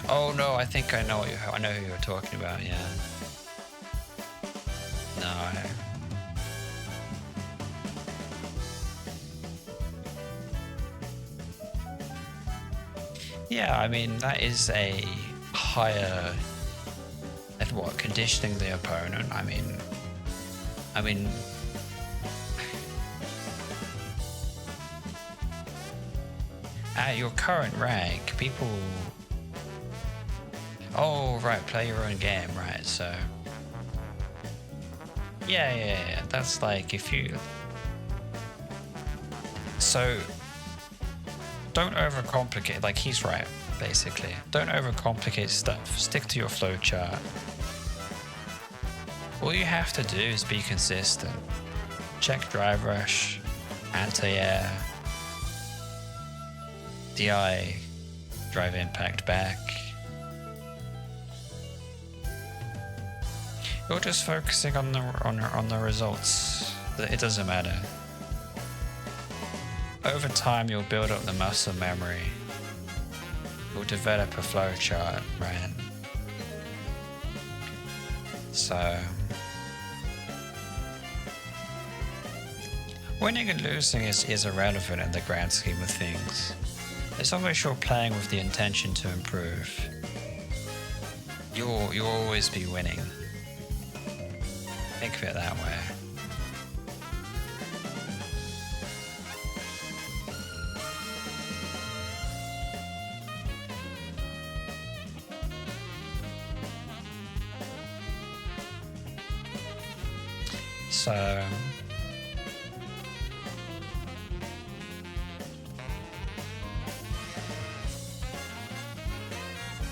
Oh no, I think I know who you're talking about, yeah. No, yeah, I mean, that is a higher at what, conditioning the opponent. I mean at your current rank, people... Oh, right, play your own game, right, so... Yeah, that's like if you... So... Don't overcomplicate, like he's right, basically. Don't overcomplicate stuff, stick to your flowchart. All you have to do is be consistent. Check drive rush, anti-air, DI, drive impact back. You're just focusing on the results. It doesn't matter. Over time, you'll build up the muscle memory. You'll develop a flowchart, right? So, winning and losing is irrelevant in the grand scheme of things. As long as you're playing with the intention to improve, you'll always be winning. Think of it that way. So...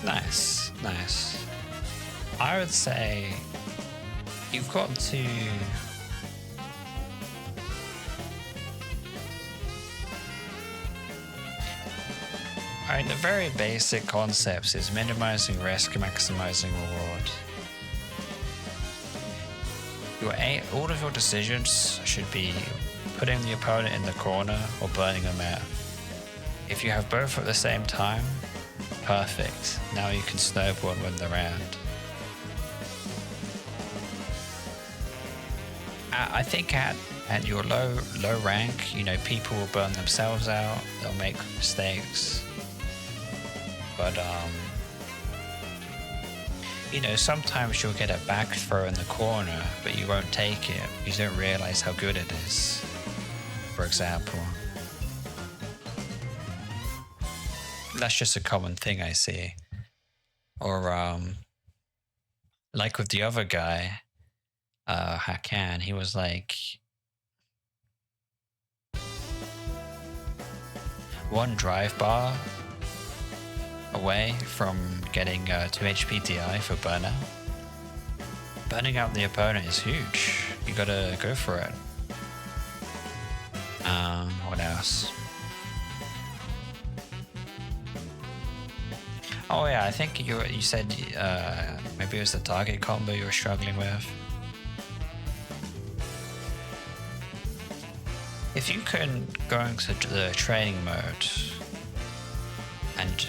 Nice. I would say you've got to... Alright, the very basic concepts is minimizing risk, maximizing reward. All of your decisions should be putting the opponent in the corner or burning them out. If you have both at the same time, perfect. Now you can snowball and win the round. I think at your low rank, you know, people will burn themselves out, they'll make mistakes. But you know, sometimes you'll get a back throw in the corner, but you won't take it. You don't realize how good it is, for example. That's just a common thing I see. Or, like with the other guy, Hakan, he was like... one drive bar away from getting 2 HP DI for burnout. Burning out the opponent is huge. You gotta go for it. What else? Oh yeah, I think you said maybe it was the target combo you were struggling with. If you can go into the training mode and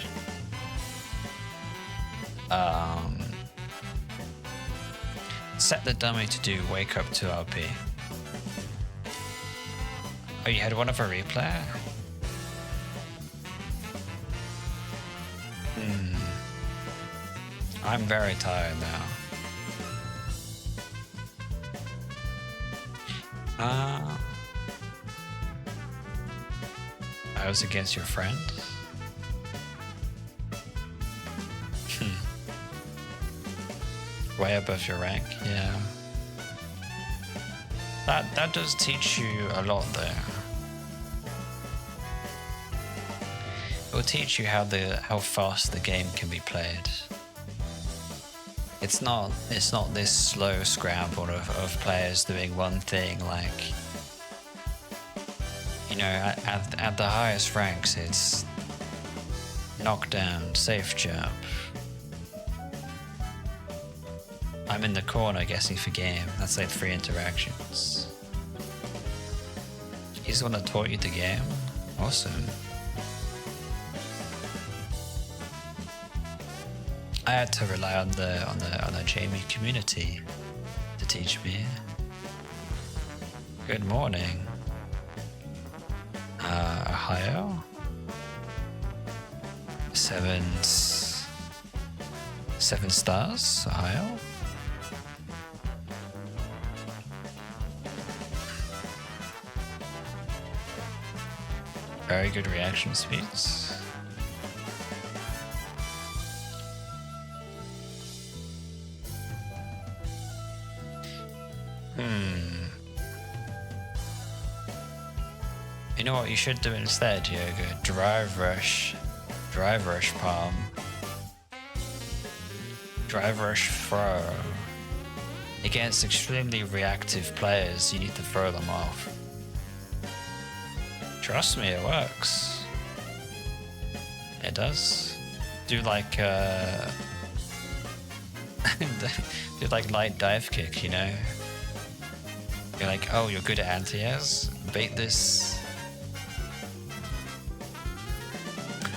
set the dummy to do wake up to RP. Oh, you had one of a replay? I'm very tired now. I was against your friend? Way above your rank, yeah. That does teach you a lot there. It will teach you how fast the game can be played. It's not this slow scramble of players doing one thing, like, you know, at the highest ranks it's knockdown, safe jump. I'm in the corner guessing for game. That's like 3 interactions. He's the one that taught you the game? Awesome. I had to rely on the Jamie community to teach me. Good morning. Ohio? 7 stars, Ohio? Very good reaction speeds. You know what you should do instead, Yoga? Drive rush palm. Drive rush throw. Against extremely reactive players, you need to throw them off. Trust me, it works. It does. Do like do like light dive kick, you know? You're like, oh, you're good at anti-airs? Bait this.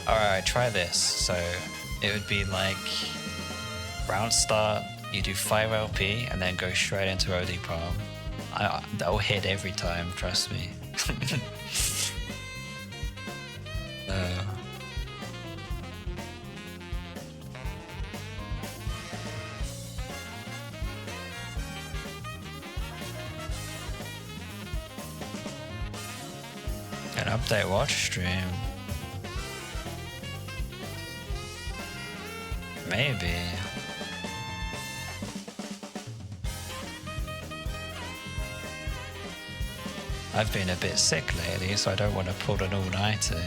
Alright, try this. So it would be like round start, you do 5 LP and then go straight into OD palm. That will hit every time, trust me. An update watch stream. Maybe. I've been a bit sick lately, so I don't want to pull an all-nighter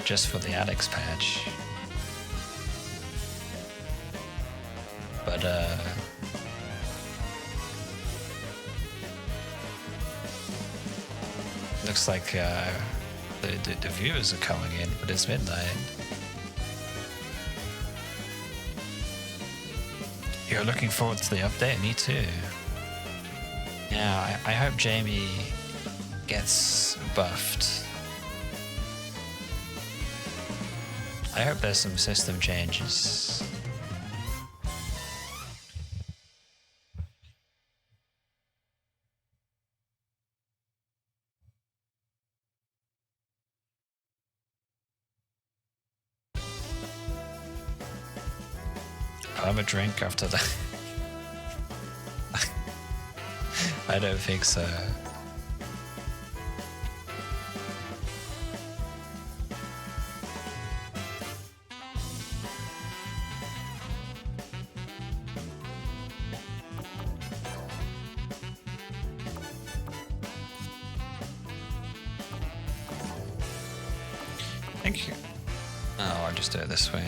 just for the Alex patch. But looks like the viewers are coming in, but it's midnight. You're looking forward to the update? Me too. Yeah, I hope Jamie gets buffed. I hope there's some system changes. I'll have a drink after that. I don't think so. Thank you. Oh, I'll just do it this way.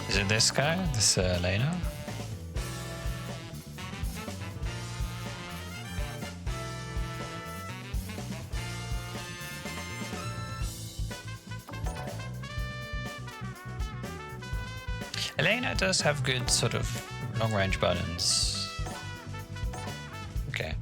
Is it this guy? This Lena? Elena does have good sort of long-range buttons. Okay.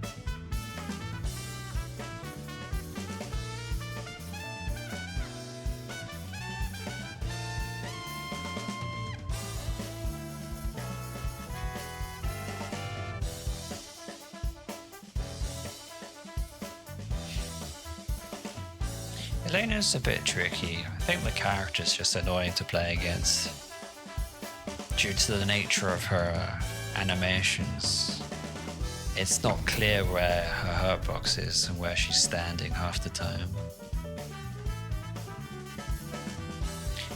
Elena's a bit tricky. I think the character's just annoying to play against due to the nature of her animations. It's not clear where her hurt box is and where she's standing half the time.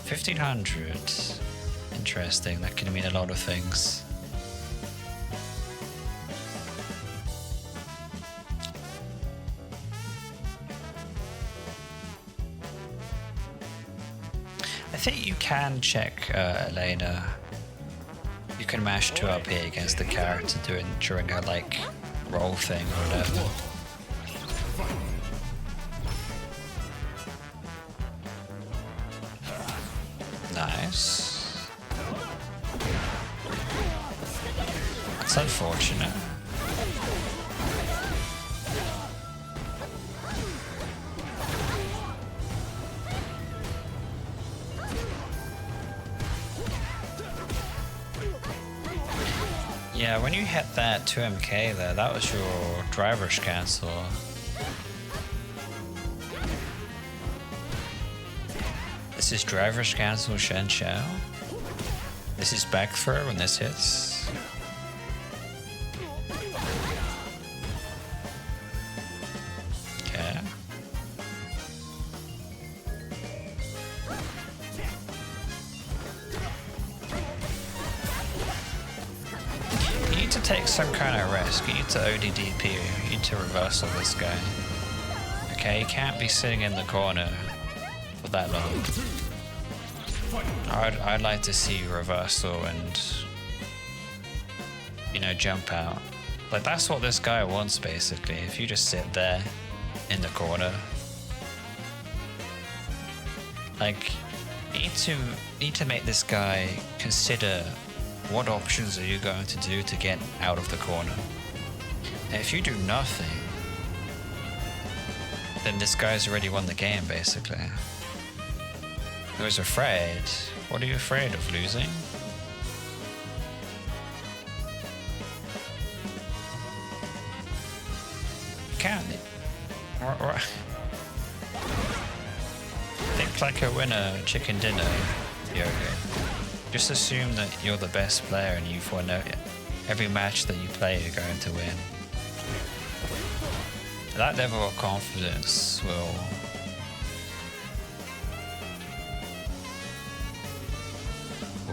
1500. Interesting, that can mean a lot of things. I think you can check Elena. You can mash 2 up here against the character during her like roll thing or whatever. Nice. That's unfortunate. Yeah, when you hit that 2MK there, that was your driver's cancel. This is driver's cancel Shen Xiao. This is back throw when this hits. Okay. You need to take some kind of risk. You need to ODDP. You need to reversal this guy. Okay, you can't be sitting in the corner for that long. I'd like to see reversal and, you know, jump out. Like, that's what this guy wants, basically. If you just sit there in the corner. Like, you need to make this guy consider what options are you going to do to get out of the corner. And if you do nothing, then this guy's already won the game, basically. He was afraid. What are you afraid of, losing? Can't. Think like a winner, chicken dinner, Yoga. Just assume that you're the best player and you've won every match that you play, you're going to win. That level of confidence will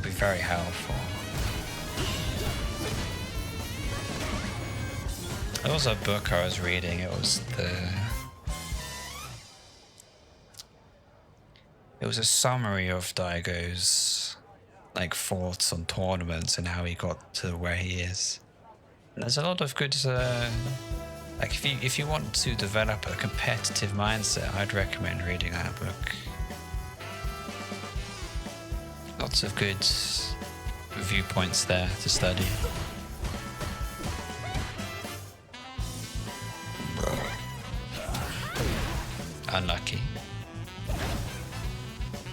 be very helpful. There was a book I was reading. It was a summary of Daigo's like thoughts on tournaments and how he got to where he is. And there's a lot of good like if you want to develop a competitive mindset, I'd recommend reading that book. Lots of good viewpoints there to study. Unlucky.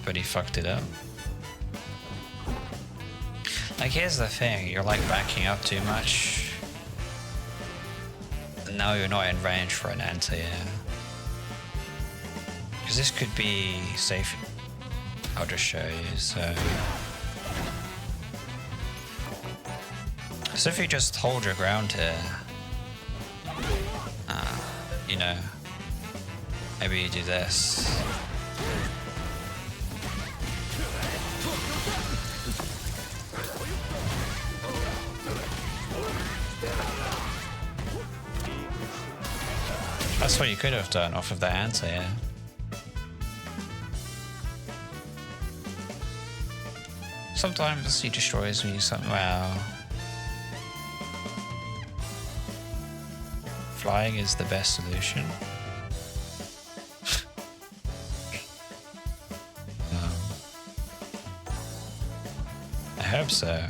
But he fucked it up. Like, here's the thing, you're like backing up too much. And now you're not in range for an anti-air. Because this could be safe. I'll just show you, so if you just hold your ground here, you know, maybe you do this. That's what you could have done off of that answer, yeah. Sometimes he destroys me somehow. Flying is the best solution. I hope so.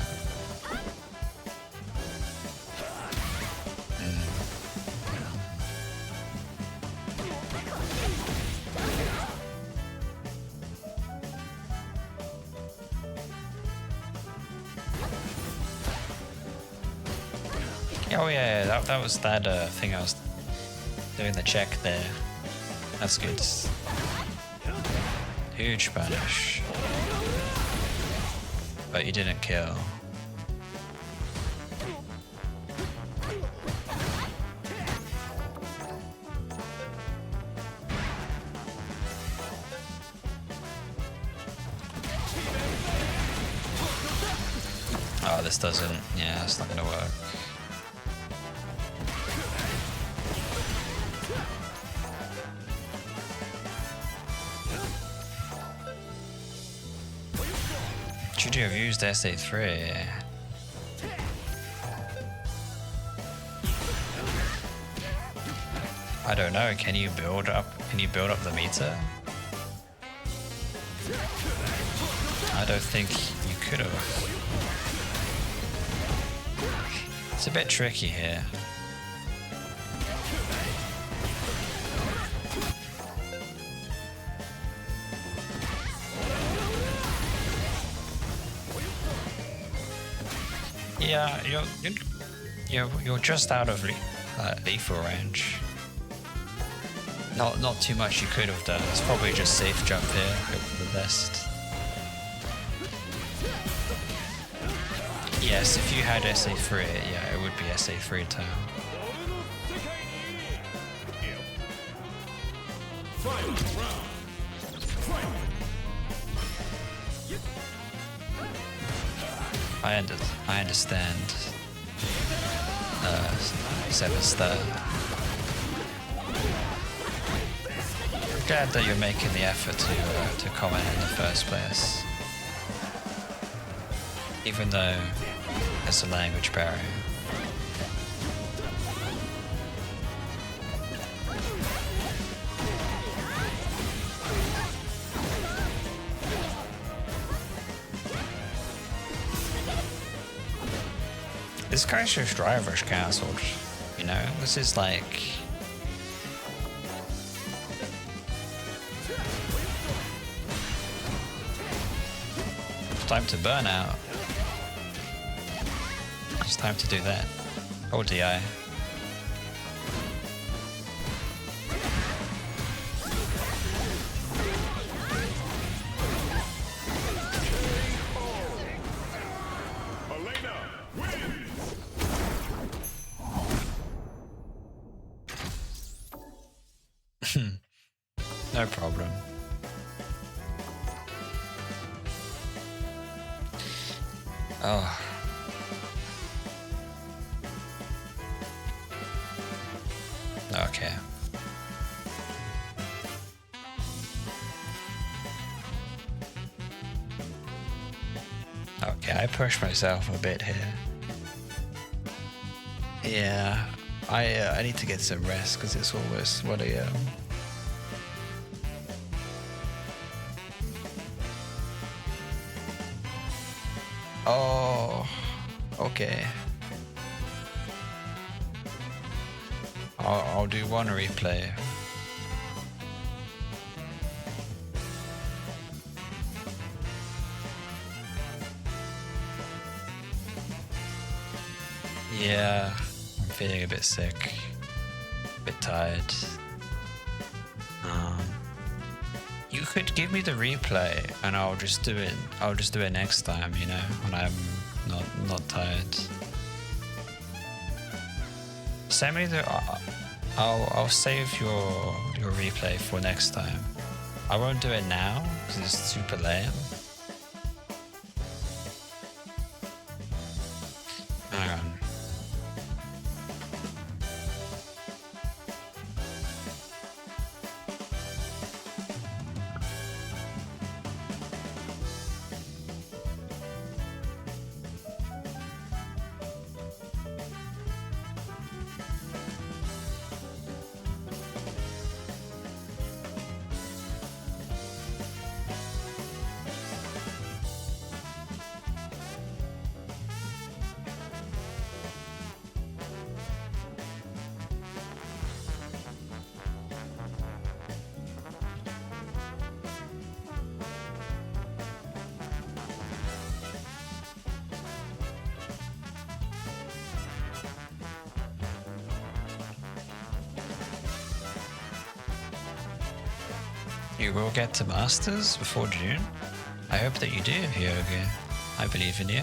Oh yeah, that was that thing I was doing the check there. That's good. Huge punish. But you didn't kill. Oh, this doesn't. Yeah, it's not gonna work. Should you have used SA3? I don't know. Can you build up the meter? I don't think you could have. It's a bit tricky here. Yeah, you're just out of lethal range. Not too much you could have done. It's probably just safe jump here. Hope for the best. Yes, if you had SA3, yeah, it would be SA3 time. I understand. Seven's there. Glad that you're making the effort to comment in the first place, even though there's a language barrier. This guy's just driver's cancelled, you know? This is like... It's time to burn out. It's time to do that. Hold DI. No problem. Oh. Okay. Okay, I pushed myself a bit here. Yeah, I need to get some rest because it's almost 1 AM. Oh, okay. I'll do one replay. Yeah, I'm feeling a bit sick, a bit tired. You could give me the replay, and I'll just do it. I'll just do it next time, you know, when I'm not tired. Send me the. I'll save your replay for next time. I won't do it now because it's super lame. Hang on. You will get to Masters before June? I hope that you do, Hyoga. I believe in you.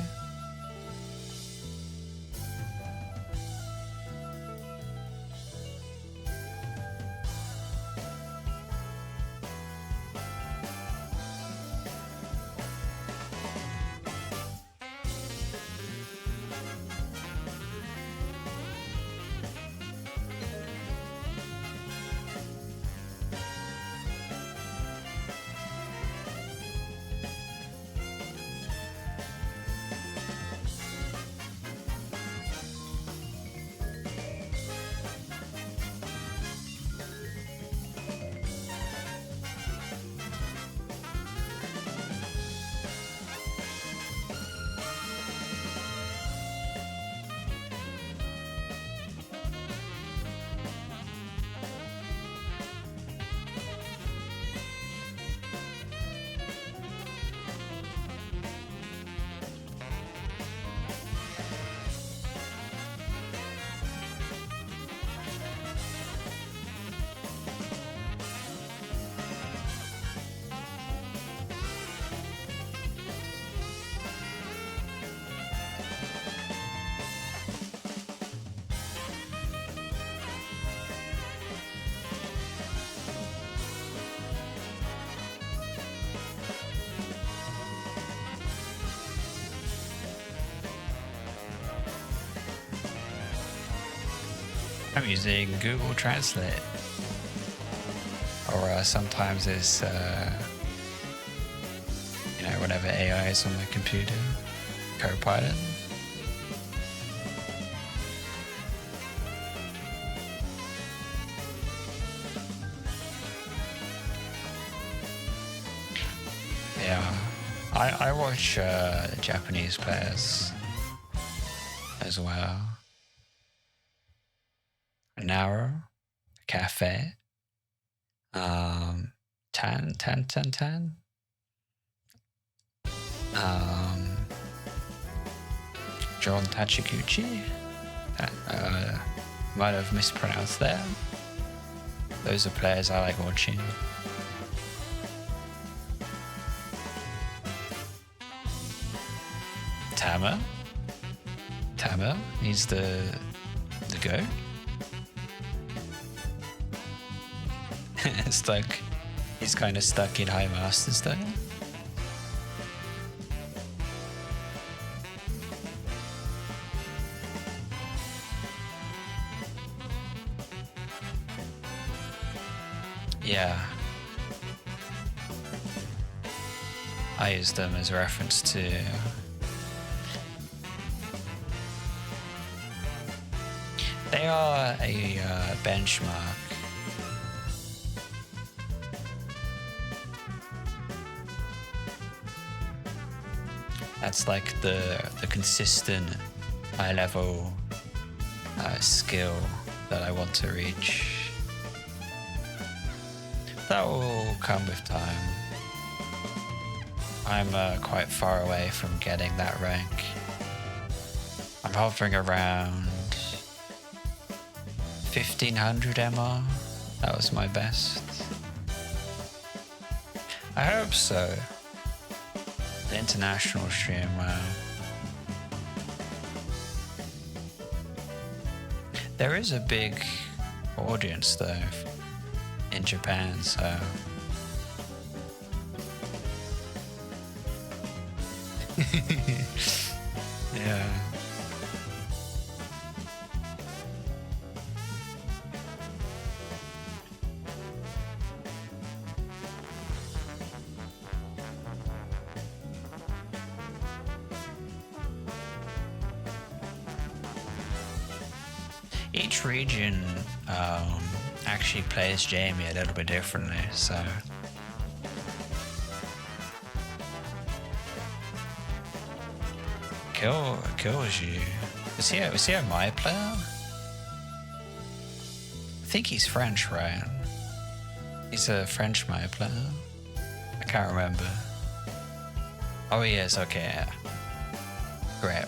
I'm using Google Translate. Or sometimes it's, whenever AI is on the computer, Copilot. Yeah, I watch Japanese players as well. Narrow, Cafe, Tan, John Tachiguchi, might have mispronounced that. Those are players I like watching. Tama, he's the GOAT. He's kind of stuck in High Masters though. Yeah. I use them as a reference to they are a benchmark. That's like the consistent high level skill that I want to reach. That will come with time. I'm quite far away from getting that rank. I'm hovering around 1500 MR. That was my best. I hope so. The international stream, wow. There is a big audience though in Japan, so yeah. Each region actually plays Jamie a little bit differently, so kills you. Was he a my player? I think he's French, right? He's a French my player. I can't remember. Oh, he is. Okay, yeah. Great.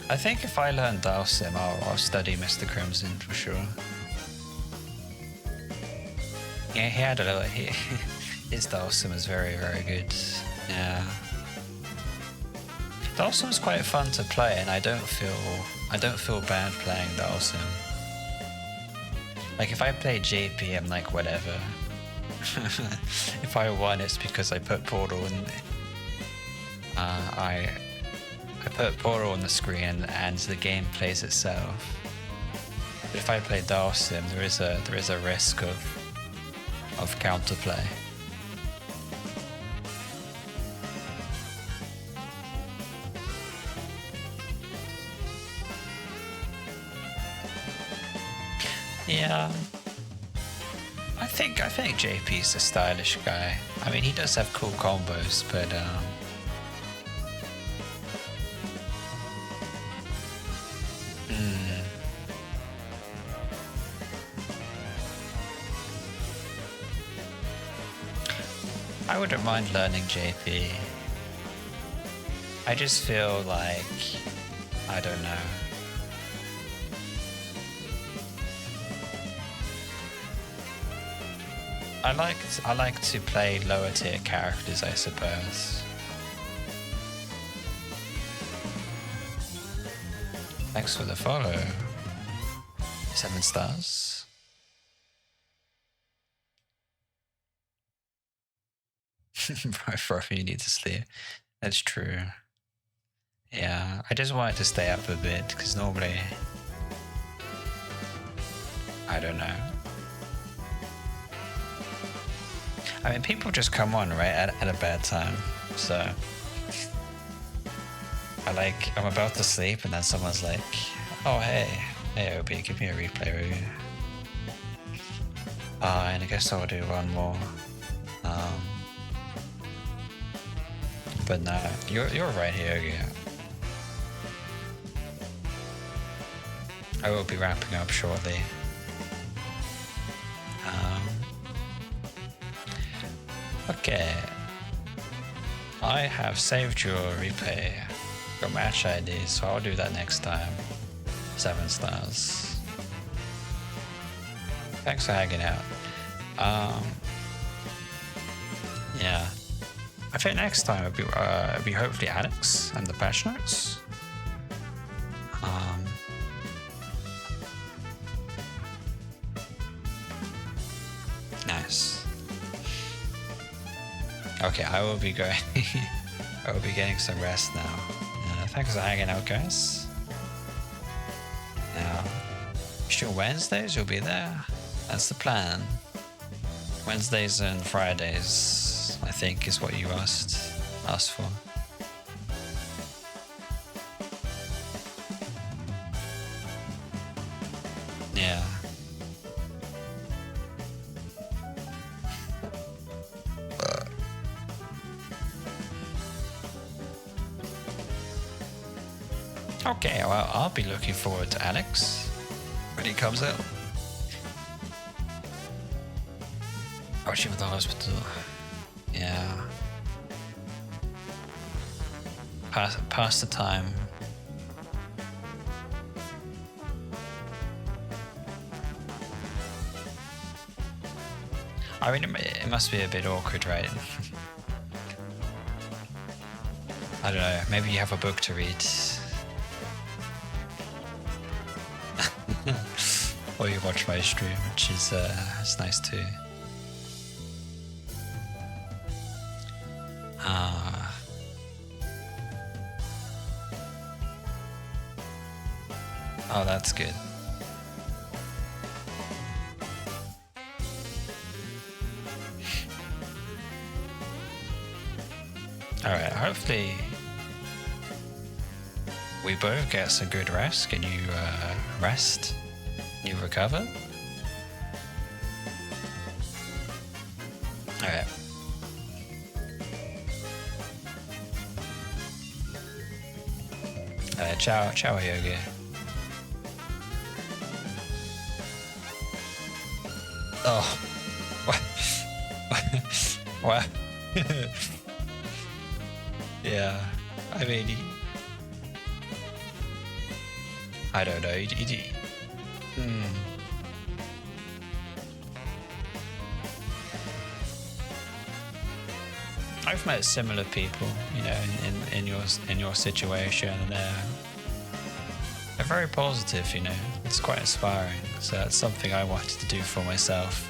I think if I learn Dalsim, I'll study Mr. Crimson for sure. Yeah, he had a little. His Dalsim is very, very good. Yeah. Dalsim is quite fun to play, and I don't feel bad playing Dalsim. Like if I play JP, I'm like whatever. If I won, it's because I put Portal in. I put Portal on the screen, and the game plays itself. But if I play Dalsim, there is a risk of counterplay. Yeah, I think JP's a stylish guy. I mean, he does have cool combos, but I wouldn't mind learning JP. I just feel like, I don't know. I like to play lower tier characters, I suppose. Thanks for the follow. 7 stars. Bro, you need to sleep. That's true. Yeah, I just wanted to stay up a bit because normally, I don't know. I mean, people just come on, right, at a bad time. So, I'm about to sleep, and then someone's like, oh, hey, Obi, give me a replay review. And I guess I'll do one more. But no, you're right here, yeah. I will be wrapping up shortly. Okay. I have saved your replay, your match ID, so I'll do that next time. 7 stars. Thanks for hanging out. Yeah. I think next time it'll be hopefully Alex and the patch notes. Nice. Okay, I will be going. I will be getting some rest now. Thanks for hanging out, guys. Now, sure, Wednesdays you'll be there. That's the plan. Wednesdays and Fridays, I think, is what you asked for. Yeah. Okay, well, I'll be looking forward to Alex when he comes out. Watching for the hospital. Yeah. Pass the time. I mean, it must be a bit awkward, right? I don't know, maybe you have a book to read. Or you watch my stream, which is it's nice too. Oh, that's good. Alright, hopefully we both get some good rest. Can you rest? You recover? Alright. Ciao, Yogi. Oh. What? Yeah, I mean, I don't know. I've met similar people, you know, in your situation, and they're very positive. You know, it's quite inspiring. So that's something I wanted to do for myself.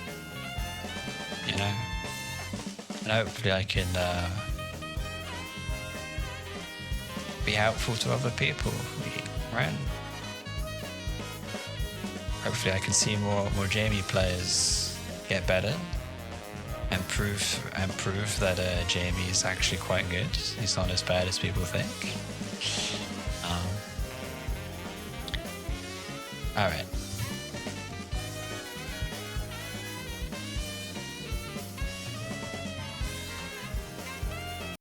You know, and hopefully I can be helpful to other people, right? Hopefully I can see more Jamie players get better and prove that Jamie is actually quite good. He's not as bad as people think. All right.